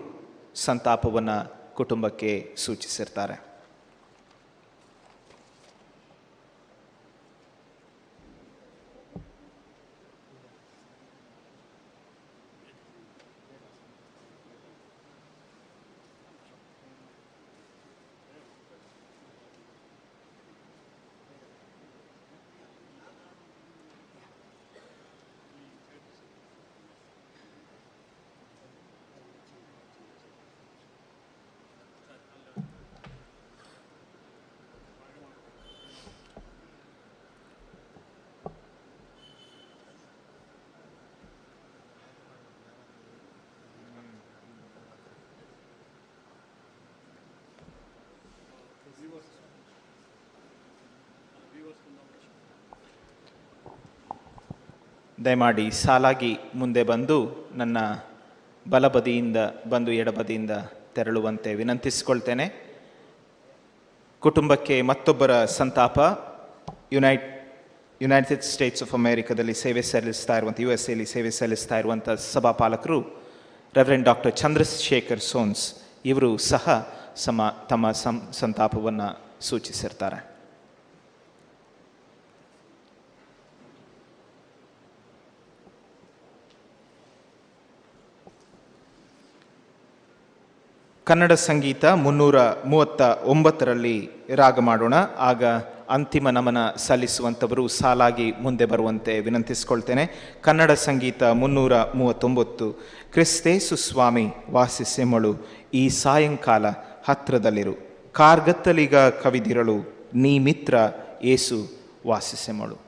ಸಂತಾಪವನ್ನು ಕುಟುಂಬಕ್ಕೆ ಸೂಚಿಸಿರ್ತಾರೆ. ದಯಮಾಡಿ ಸಾಲಾಗಿ ಮುಂದೆ ಬಂದು ನನ್ನ ಬಲಬದಿಯಿಂದ ಬಂದು ಎಡಬದಿಯಿಂದ ತೆರಳುವಂತೆ ವಿನಂತಿಸಿಕೊಳ್ತೇನೆ. ಕುಟುಂಬಕ್ಕೆ ಮತ್ತೊಬ್ಬರ ಸಂತಾಪ. ಯುನೈಟೆಡ್ ಸ್ಟೇಟ್ಸ್ ಆಫ್ ಅಮೇರಿಕಾದಲ್ಲಿ ಸೇವೆ ಸಲ್ಲಿಸ್ತಾ ಇರುವಂಥ USA ಸೇವೆ ಸಲ್ಲಿಸ್ತಾ ಇರುವಂಥ ಸಭಾಪಾಲಕರು ರೆವರೆಂಡ್ ಡಾಕ್ಟರ್ ಚಂದ್ರಶೇಖರ್ ಸೋನ್ಸ್ ಇವರು ಸಹ ತಮ್ಮ ಸಂತಾಪವನ್ನು ಸೂಚಿಸಿರ್ತಾರೆ. ಕನ್ನಡ ಸಂಗೀತ 339ರಲ್ಲಿ ರಾಗ ಮಾಡೋಣ. ಆಗ ಅಂತಿಮ ನಮನ ಸಲ್ಲಿಸುವಂಥವರು ಸಾಲಾಗಿ ಮುಂದೆ ಬರುವಂತೆ ವಿನಂತಿಸಿಕೊಳ್ತೇನೆ. ಕನ್ನಡ ಸಂಗೀತ 339, ಕ್ರಿಸ್ತೇಸು ಸ್ವಾಮಿ ವಾಸಿಸೆಮಳು ಈ ಸಾಯಂಕಾಲ ಹತ್ರದಲ್ಲಿರು, ಕಾರ್ಗತ್ತಲಿಗ ಕವಿದಿರಳು ನೀ ಮಿತ್ರ ಏಸು ವಾಸಿಸೆಮಳು.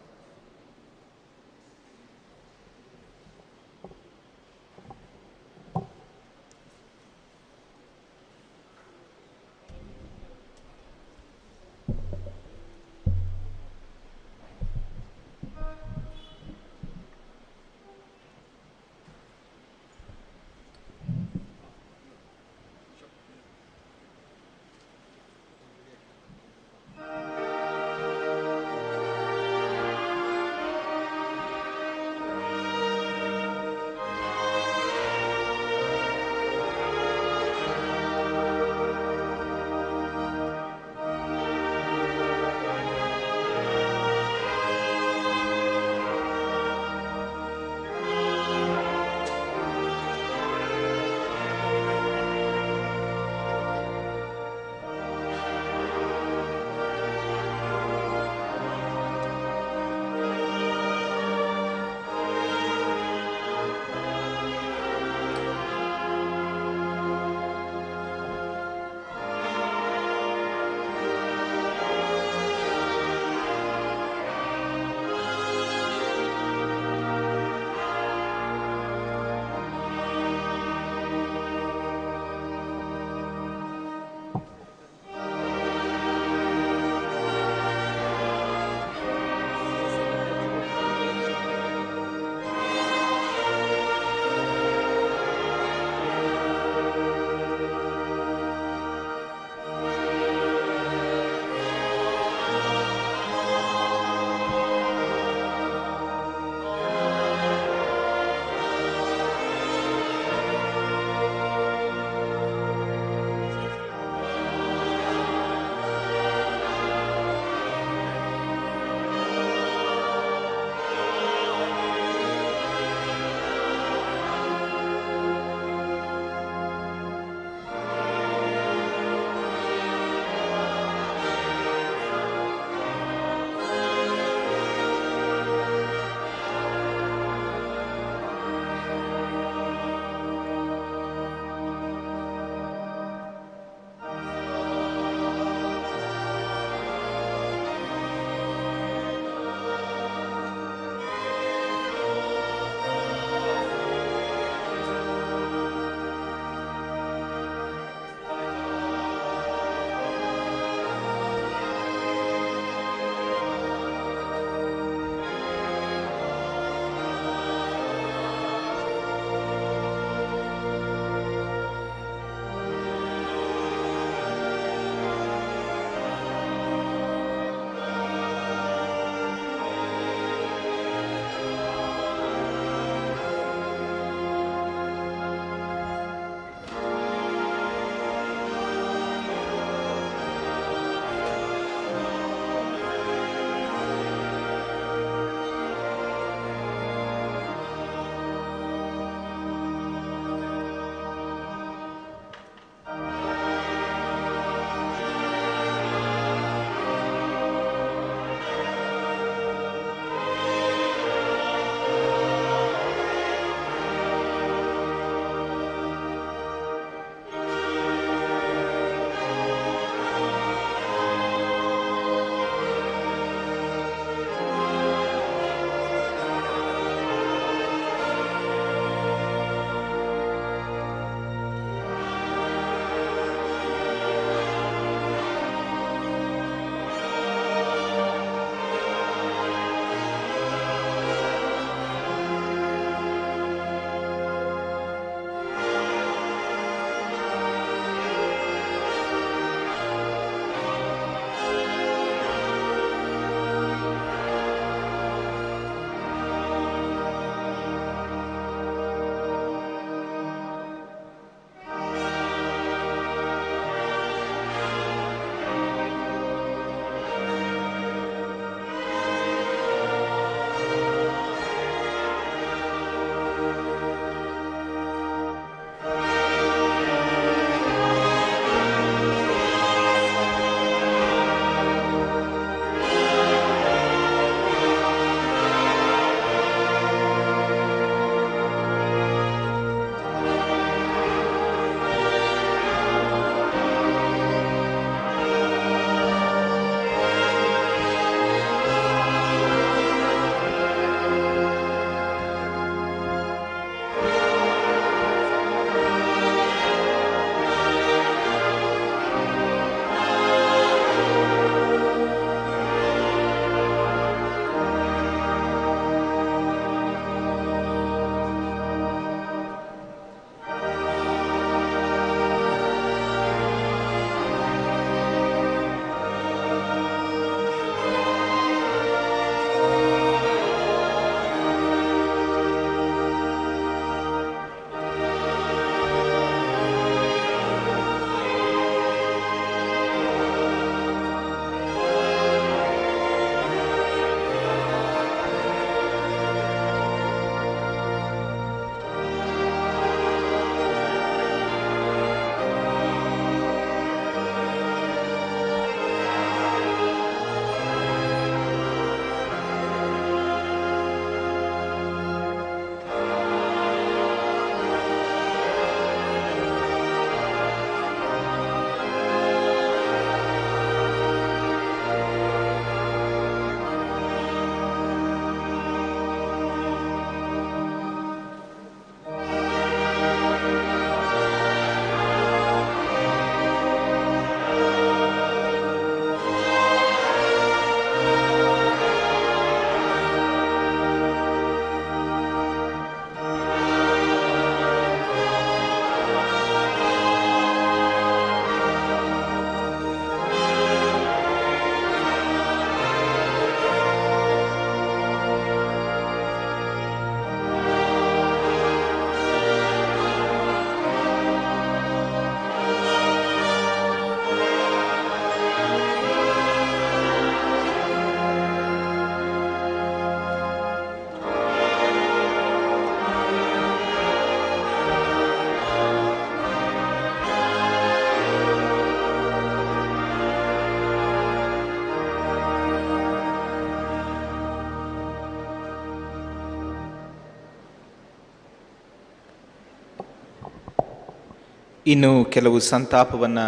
ಇನ್ನು ಕೆಲವು ಸಂತಾಪವನ್ನು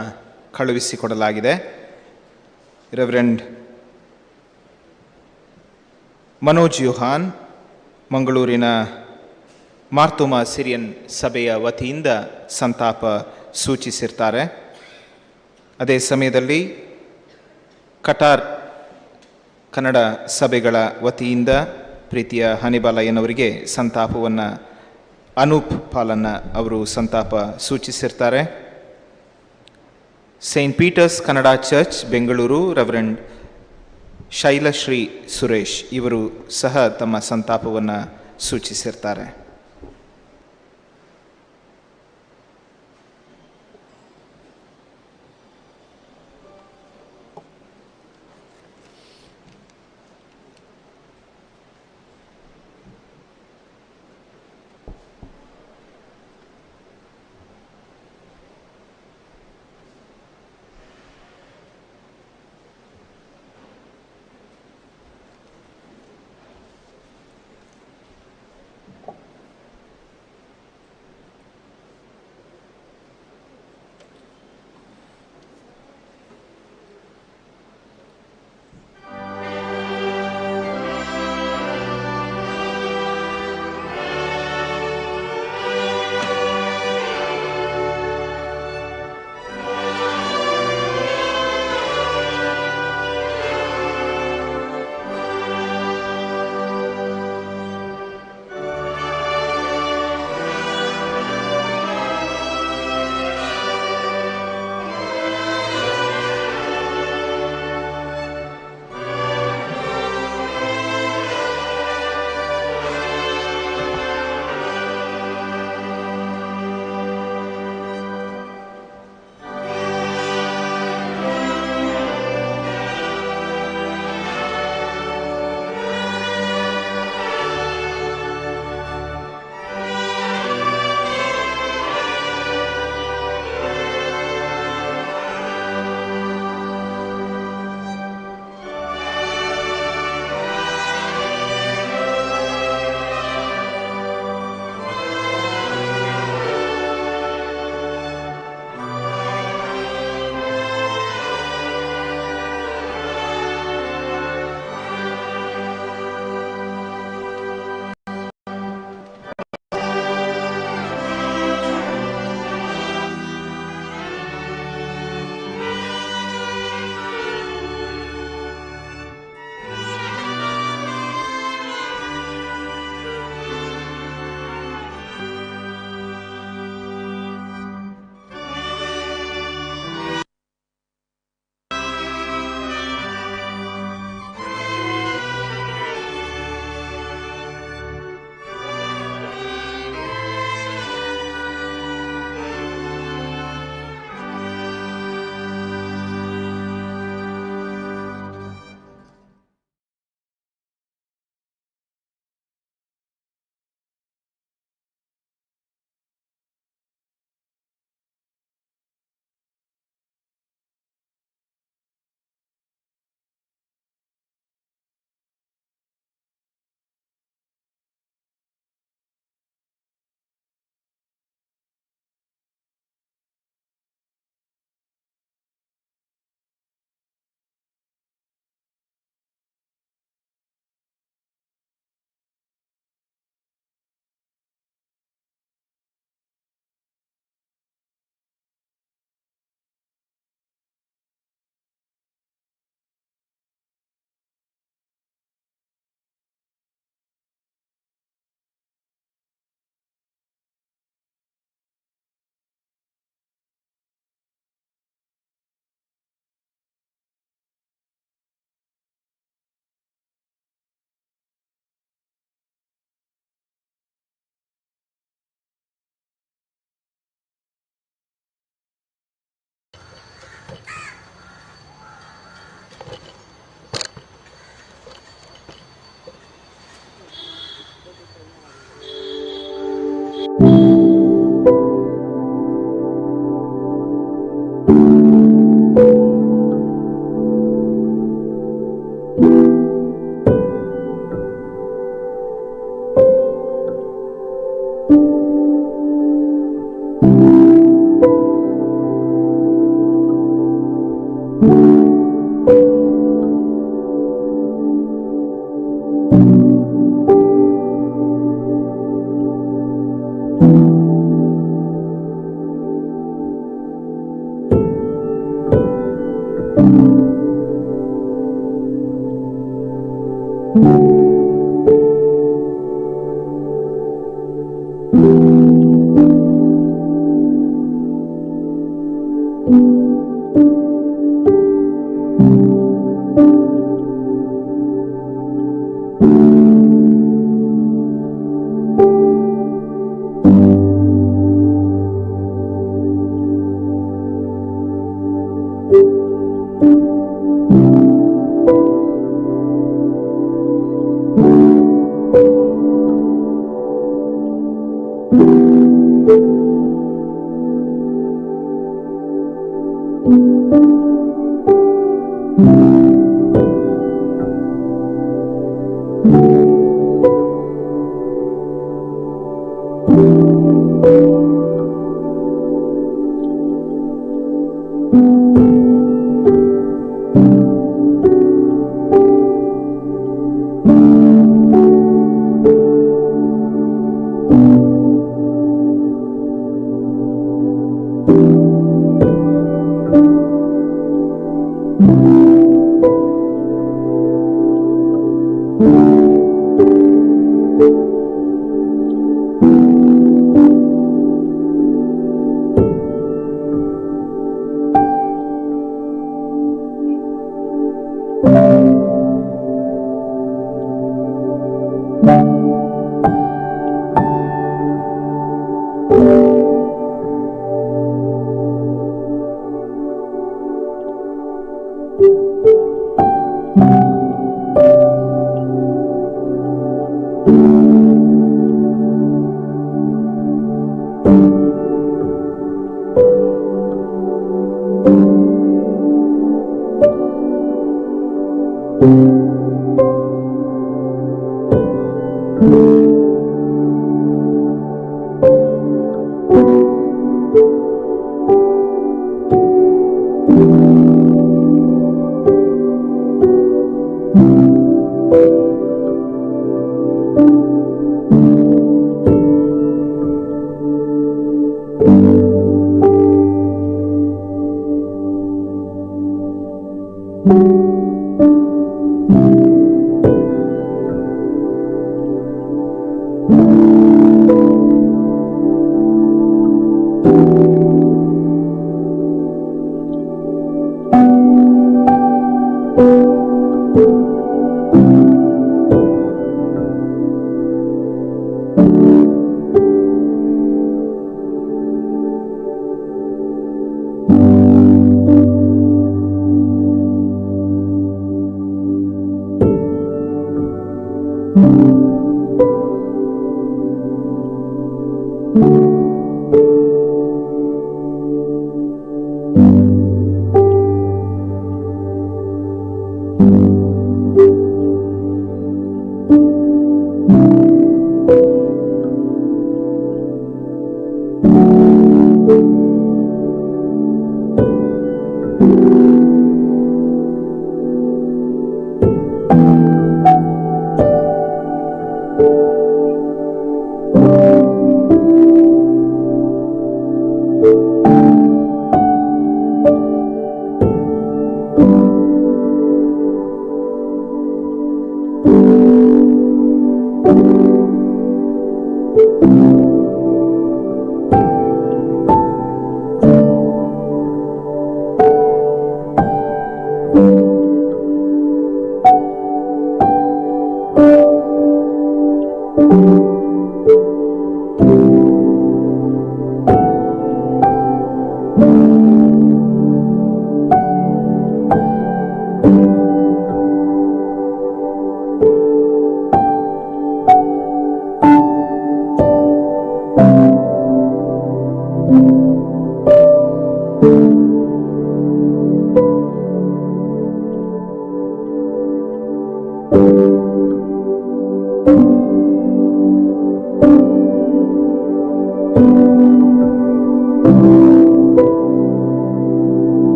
ಕಳುಹಿಸಿಕೊಡಲಾಗಿದೆ. ರೆವರೆಂಡ್ ಮನೋಜ್ ಯುಹಾನ್ ಮಂಗಳೂರಿನ ಮಾರ್ತೋಮಾ ಸಿರಿಯನ್ ಸಭೆಯ ವತಿಯಿಂದ ಸಂತಾಪ ಸೂಚಿಸಿರ್ತಾರೆ. ಅದೇ ಸಮಯದಲ್ಲಿ ಕಟಾರ್ ಕನ್ನಡ ಸಭೆಗಳ ವತಿಯಿಂದ ಪ್ರೀತಿಯ ಹನಿಬಾಲಯ್ಯನವರಿಗೆ ಸಂತಾಪವನ್ನು ಅನೂಪ್ ಪಾಲನ್ನ ಅವರು ಸಂತಾಪ ಸೂಚಿಸಿರ್ತಾರೆ. Saint Peter's Kannada church Bengaluru reverend Shailashree Suresh ಇವರು ಸಹ ತಮ್ಮ ಸಂತಾಪವನ್ನು ಸೂಚಿಸಿರ್ತಾರೆ.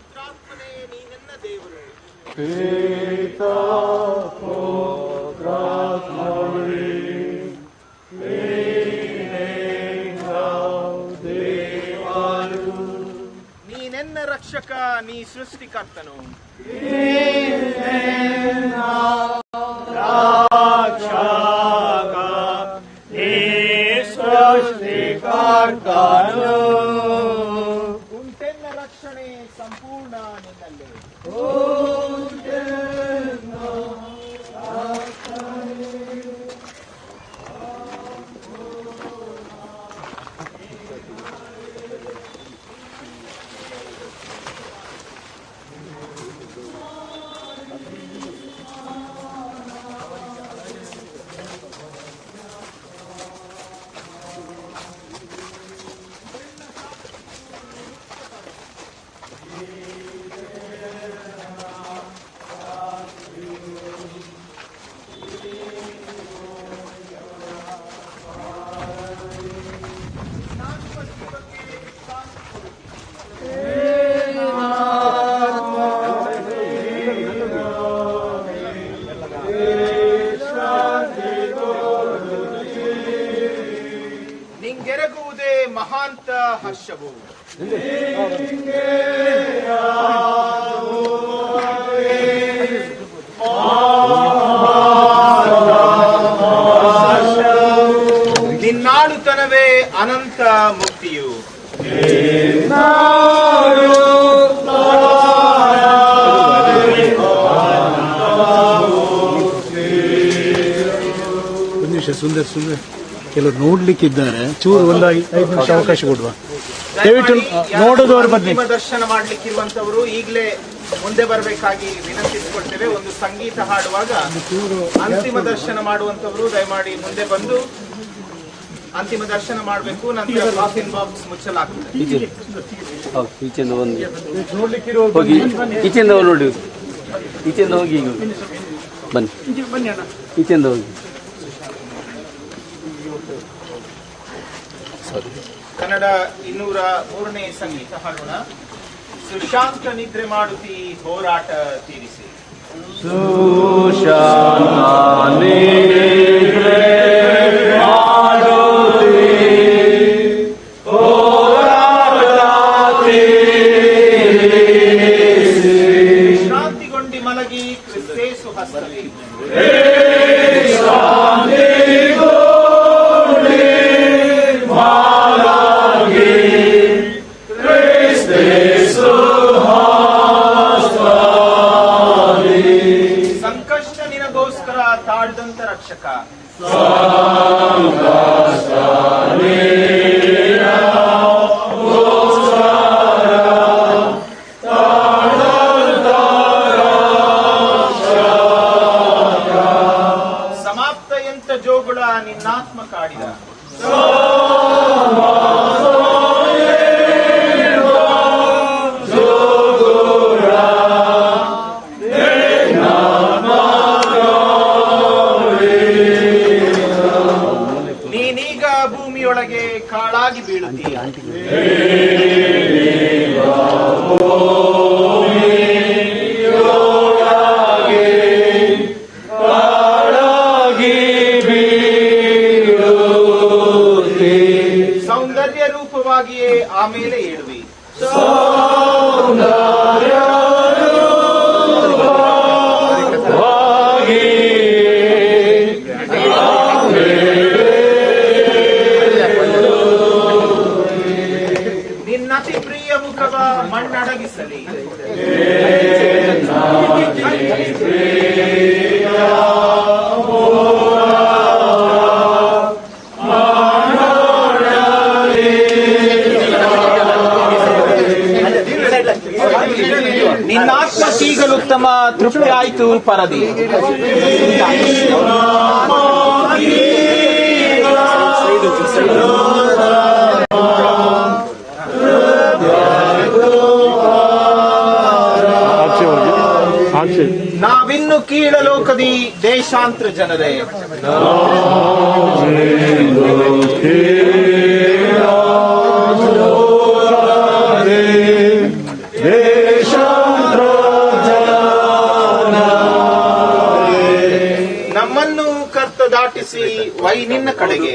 ಪುತ್ರಾತ್ಮನೇ ನೀನೆನ್ನ ದೇವರು. ನೀನೆನ್ನ ರಕ್ಷಕ, ನೀ ಸೃಷ್ಟಿಕರ್ತನು. ಉಂಟೆನ್ನ ರಕ್ಷಣೆ ಸಂಪೂರ್ಣ ನಿನ್ನಲ್ಲೇ. ನಿಂಗೆರಗುವುದೇ ಮಹಾಂತ ಹರ್ಷವು. ನಿನ್ನಾಳುತನವೇ ಅನಂತ ಮುಕ್ತಿಯು. ಒಂದು ನಿಮಿಷ, ಸುಂದರ್ ಕೆಲವರು ನೋಡ್ಲಿಕ್ಕಿದ್ದಾರೆ, ಚೂರು ಒಂದು 5 ನಿಮಿಷ ಅವಕಾಶ ಕೊಡುವ. ದಯವಿಟ್ಟು ನೋಡೋದವ್ರ ಬಗ್ಗೆ ದರ್ಶನ ಮಾಡ್ಲಿಕ್ಕಿರುವಂತವರು ಈಗಲೇ ಮುಂದೆ ಬರಬೇಕಾಗಿ ವಿನಂತಿಸಿಕೊಳ್ತೇವೆ. ಒಂದು ಸಂಗೀತ ಹಾಡುವಾಗ ಅಂತಿಮ ದರ್ಶನ ಮಾಡುವಂತವರು ದಯಮಾಡಿ ಮುಂದೆ ಬಂದು ಅಂತಿಮ ದರ್ಶನ ಮಾಡಬೇಕು. ನಂತರ ಕಾಫಿನ್ ಬಾಕ್ಸ್ ಮುಚ್ಚಲಾಗ್ತದೆ. ಈಚೆಯಿಂದ ಹೋಗಿ, ಈಚೆಯಿಂದ ನೋಡಿ, ಈಚೆಯಿಂದ ಹೋಗಿ, ಈಗ ಬನ್ನಿ, ಈಚೆಯಿಂದ ಹೋಗಿ. ಕನ್ನಡ 203ನೇ ಸಂಗೀತ ಹಾಡೋಣ. ಸುಶಾಂತ ನಿದ್ರೆ ಮಾಡುತ್ತಿ ಹೋರಾಟ ತೀರಿಸಿ. ವಿಶ್ರಾಂತಿಗೊಂಡಿ ಮಲಗಿ ಕ್ರಿಸ್ತೇಸು ಹಸ್ತಲಿ. ಸಂಕಷ್ಟ ನಿನಗೋಸ್ಕರ ತಾಳ್ದಂತ ರಕ್ಷಕ. ಸಮಾಪ್ತ ಎಂತ ಜೋಗುಳ ನಿನ್ನಾತ್ಮ ಕಾಡಿದ. ನೀನೀಗ ಭೂಮಿಯೊಳಗೆ ಕಾಳಾಗಿ ಬೀಳುತ್ತೀಯ. ಸೌಂದರ್ಯ ರೂಪವಾಗಿಯೇ ಆಮೇಲೆ ಏಳುವಿ. ನಿನ್ನತಿ ಪ್ರಿಯ ಮುಖವ ಮಣ್ಣಡಗಿಸಲಿ. ನಿನ್ನಾತ್ಮ ಕೀಗಲುತ್ತಮ ತೃಪ್ತಿ ಆಯಿತು ಪರದಿ. ನಾವಿನ್ನು ಕೀಳಲೋಕದಿ ದೇಶಾಂತರ ಜನರೇ. ದೇಶ ದಾಟಿಸಿ ವೈನಿನ ಕಡೆಗೆ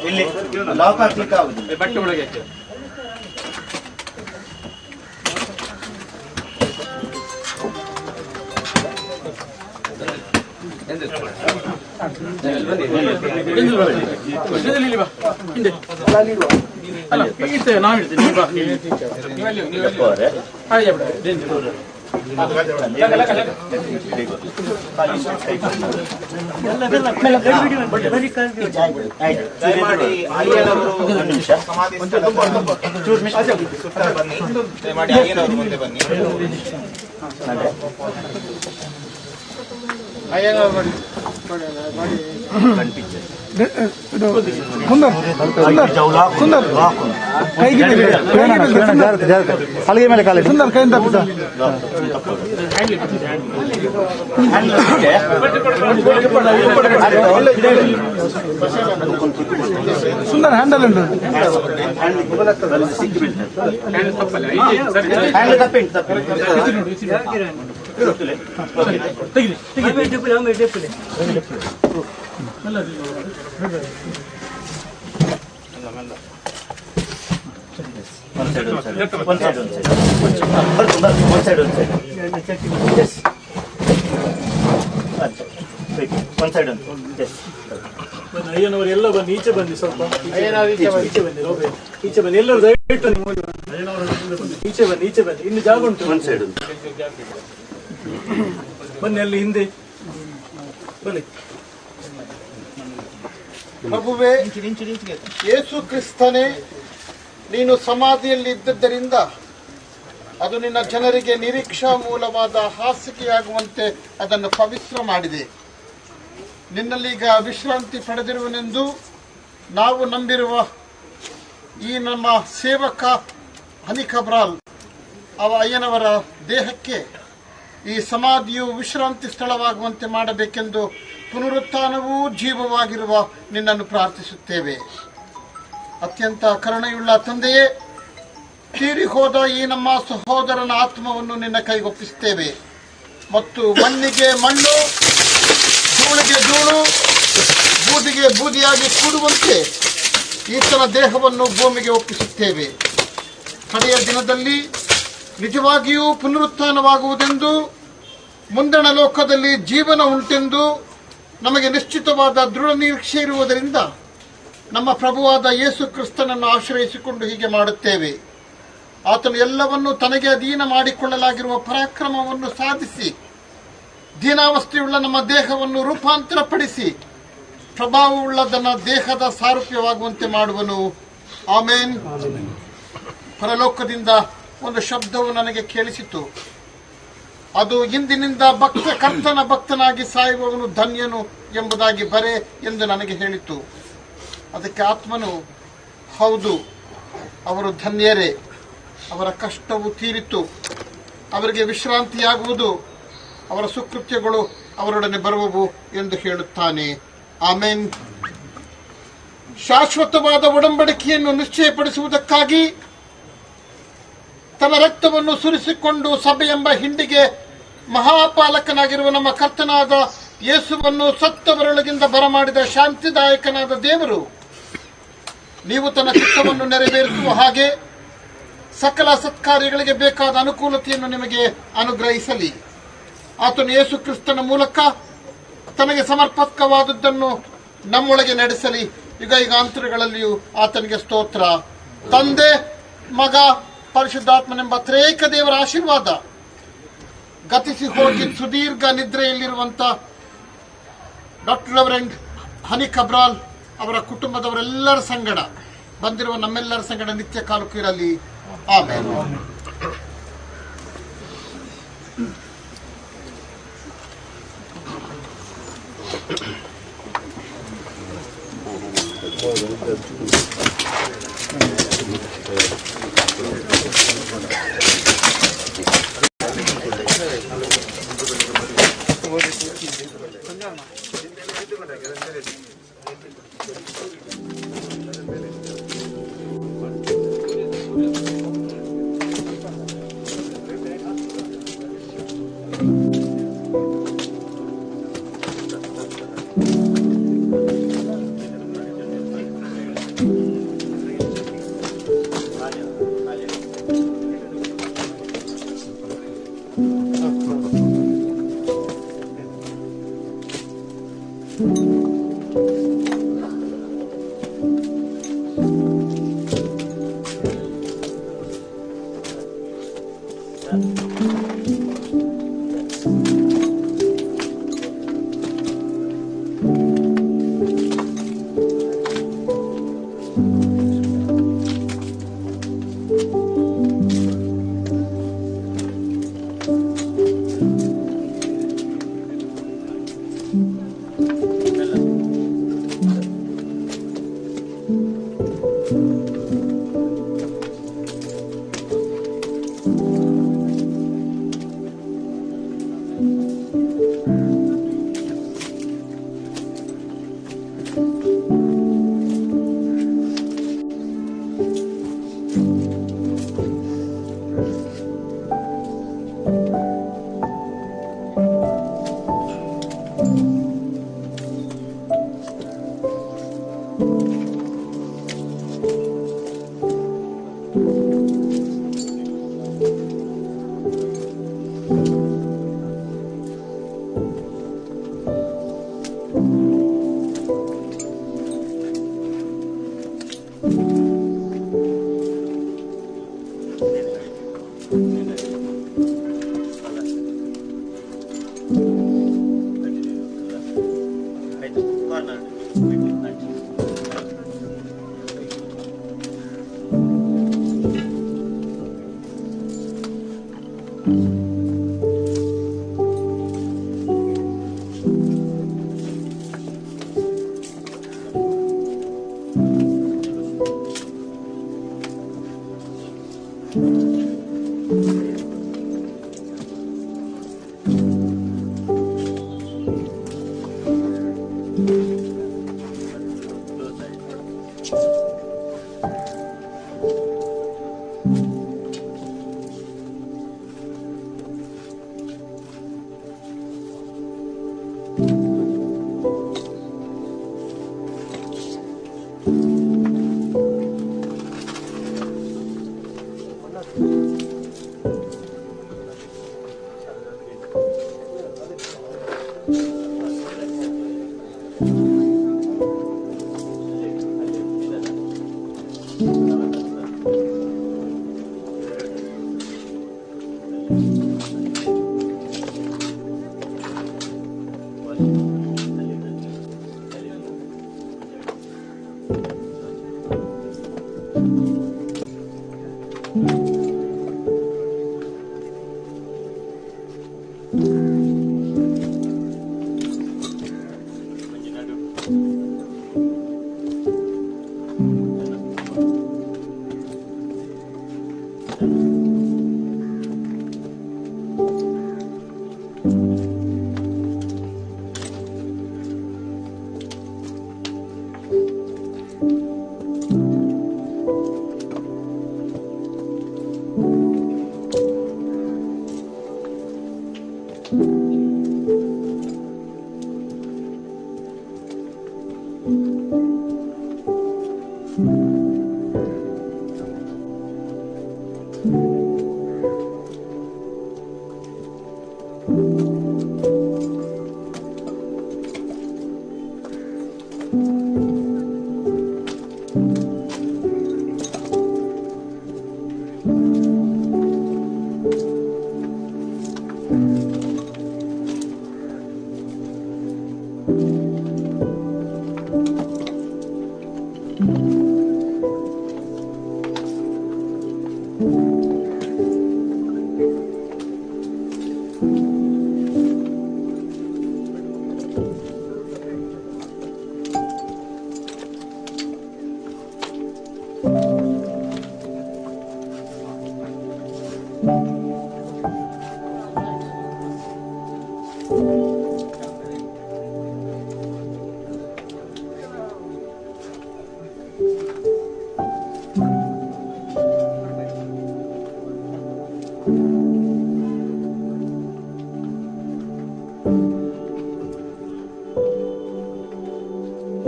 ಇಲ್ಲಿ ಲಾಕ್ ಹಾಕ್ಲಿಕ್ಕೆ ಆಗುದಿಲ್ಲ, ಬಟ್ಟೆ ಒಳಗೆ ದಯಮಾಡಿ ಅಯ್ಯನವರು ಒಂದು ನಿಮಿಷ ಸಮಾಧಿ ಸುತ್ತ ಬನ್ನಿ. ದಯಮಾಡಿ ಅಯ್ಯನವರು ಮುಂದೆ ಬನ್ನಿ. ಹಲಗೆ ಮೇಲೆ ಕಾಲ ಸುಂದರ್ ಕೈಯಿಂದ ಸುಂದರ್ ಹ್ಯಾಂಡಲ್ ಉಂಟು. ಅಯ್ಯನವರೆಲ್ಲ ಬನ್ನಿ, ಈಚೆ ಬನ್ನಿ, ಸ್ವಲ್ಪ ಈಚೆ ಬನ್ನಿ, ಈಚೆ ಬನ್ನಿ, ಎಲ್ಲರೂ ದಯವಿಟ್ಟು ಈಚೆ ಬನ್ನಿ, ಈಚೆ ಬನ್ನಿ, ಇನ್ನು ಜಾಗ ಉಂಟು. ಬನ್ನಿ, ಅಲ್ಲಿ ಹಿಂದೆ ಬನ್ನಿ. ಪ್ರಭುವೇ ಯೇಸು ಕ್ರಿಸ್ತನೇ, ನೀನು ಸಮಾಧಿಯಲ್ಲಿ ಇದ್ದದ್ದರಿಂದ ಅದು ನಿನ್ನ ಜನರಿಗೆ ನಿರೀಕ್ಷಾ ಮೂಲವಾದ ಹಾಸಿಗೆಯಾಗುವಂತೆ ಅದನ್ನು ಪವಿತ್ರ ಮಾಡಿದೆ. ನಿನ್ನಲ್ಲೀಗ ವಿಶ್ರಾಂತಿ ಪಡೆದಿರುವನೆಂದು ನಾವು ನಂಬಿರುವ ಈ ನಮ್ಮ ಸೇವಕ ಹನಿ ಕಬ್ರಾಲ್ ಅಯ್ಯನವರ ದೇಹಕ್ಕೆ ಈ ಸಮಾಧಿಯು ವಿಶ್ರಾಂತಿ ಸ್ಥಳವಾಗುವಂತೆ ಮಾಡಬೇಕೆಂದು ಪುನರುತ್ಥಾನವೂ ಜೀವವಾಗಿರುವ ನಿನ್ನನ್ನು ಪ್ರಾರ್ಥಿಸುತ್ತೇವೆ. ಅತ್ಯಂತ ಕರುಣೆಯುಳ್ಳ ತಂದೆಯೇ, ತೀರಿ ಹೋದ ಈ ನಮ್ಮ ಸಹೋದರನ ಆತ್ಮವನ್ನು ನಿನ್ನ ಕೈಗೊಪ್ಪಿಸುತ್ತೇವೆ ಮತ್ತು ಮಣ್ಣಿಗೆ ಮಣ್ಣು, ಧೂಳಿಗೆ ಧೂಳು, ಬೂದಿಗೆ ಬೂದಿಯಾಗಿ ಕೂಡುವಂತೆ ಈತನ ದೇಹವನ್ನು ಭೂಮಿಗೆ ಒಪ್ಪಿಸುತ್ತೇವೆ. ಕಡೆಯ ದಿನದಲ್ಲಿ ನಿಜವಾಗಿಯೂ ಪುನರುತ್ಥಾನವಾಗುವುದೆಂದು, ಮುಂದಣ ಲೋಕದಲ್ಲಿ ಜೀವನ ಉಂಟೆಂದು ನಮಗೆ ನಿಶ್ಚಿತವಾದ ದೃಢ ನಿರೀಕ್ಷೆ ಇರುವುದರಿಂದ ನಮ್ಮ ಪ್ರಭುವಾದ ಯೇಸು ಕ್ರಿಸ್ತನನ್ನು ಆಶ್ರಯಿಸಿಕೊಂಡು ಹೀಗೆ ಮಾಡುತ್ತೇವೆ. ಆತನು ಎಲ್ಲವನ್ನೂ ತನಗೆ ಅಧೀನ ಮಾಡಿಕೊಳ್ಳಲಾಗಿರುವ ಪರಾಕ್ರಮವನ್ನು ಸಾಧಿಸಿ ದೀನಾವಸ್ಥೆಯುಳ್ಳ ನಮ್ಮ ದೇಹವನ್ನು ರೂಪಾಂತರಪಡಿಸಿ ಪ್ರಭಾವವುಳ್ಳದನ್ನ ದೇಹದ ಸಾರೂಪ್ಯವಾಗುವಂತೆ ಮಾಡುವನು. ಆಮೇನ್. ಪರಲೋಕದಿಂದ ಒಂದು ಶಬ್ದವು ನನಗೆ ಕೇಳಿಸಿತು. ಅದು ಇಂದಿನಿಂದ ಕರ್ತನ ಭಕ್ತನಾಗಿ ಸಾಯುವವನು ಧನ್ಯನು ಎಂಬುದಾಗಿ ಬರೆ ಎಂದು ನನಗೆ ಹೇಳಿತು. ಅದಕ್ಕೆ ಆತ್ಮನು, ಹೌದು, ಅವರು ಧನ್ಯರೇ, ಅವರ ಕಷ್ಟವು ತೀರಿತು, ಅವರಿಗೆ ವಿಶ್ರಾಂತಿಯಾಗುವುದು, ಅವರ ಸುಕೃತ್ಯಗಳು ಅವರೊಡನೆ ಬರುವವು ಎಂದು ಹೇಳುತ್ತಾನೆ. ಆಮೇನ್. ಶಾಶ್ವತವಾದ ಒಡಂಬಡಿಕೆಯನ್ನು ನಿಶ್ಚಯಪಡಿಸುವುದಕ್ಕಾಗಿ ತನ್ನ ರಕ್ತವನ್ನು ಸುರಿಸಿಕೊಂಡು ಸಭೆ ಎಂಬ ಹಿಂಡಿಗೆ ಮಹಾಪಾಲಕನಾಗಿರುವ ನಮ್ಮ ಕರ್ತನಾದ ಯೇಸುವನ್ನು ಸತ್ತವರೊಳಗಿಂದ ಬರಮಾಡಿದ ಶಾಂತಿದಾಯಕನಾದ ದೇವರು, ನೀವು ತನ್ನ ಚಿತ್ತವನ್ನು ನೆರವೇರಿಸುವ ಹಾಗೆ ಸಕಲ ಸತ್ಕಾರ್ಯಗಳಿಗೆ ಬೇಕಾದ ಅನುಕೂಲತೆಯನ್ನು ನಿಮಗೆ ಅನುಗ್ರಹಿಸಲಿ. ಆತನು ಯೇಸು ಕ್ರಿಸ್ತನ ಮೂಲಕ ತನಗೆ ಸಮರ್ಪಕವಾದದ್ದನ್ನು ನಮ್ಮೊಳಗೆ ನಡೆಸಲಿ. ಯುಗ ಯುಗಾಂತರಗಳಲ್ಲಿಯೂ ಆತನಿಗೆ ಸ್ತೋತ್ರ. ತಂದೆ, ಮಗ ಪರಿಶುದ್ಧಾತ್ಮನೆಂಬ ತ್ರೇಕ ದೇವರ ಆಶೀರ್ವಾದ, ಗತಿಸಿ ಹೋಗಿ ಸುದೀರ್ಘ ನಿದ್ರೆಯಲ್ಲಿರುವಂಥ ಡಾಕ್ಟರ್ ರೆವರೆಂಡ್ ಹನಿ ಕಬ್ರಾಲ್ ಅವರ ಕುಟುಂಬದವರೆಲ್ಲರ ಸಂಗಡ, ಬಂದಿರುವ ನಮ್ಮೆಲ್ಲರ ಸಂಗಡ ನಿತ್ಯ ಕಾಲಕ್ಕೂ ಇರಲಿ. ಆಮೇಲೆ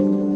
you.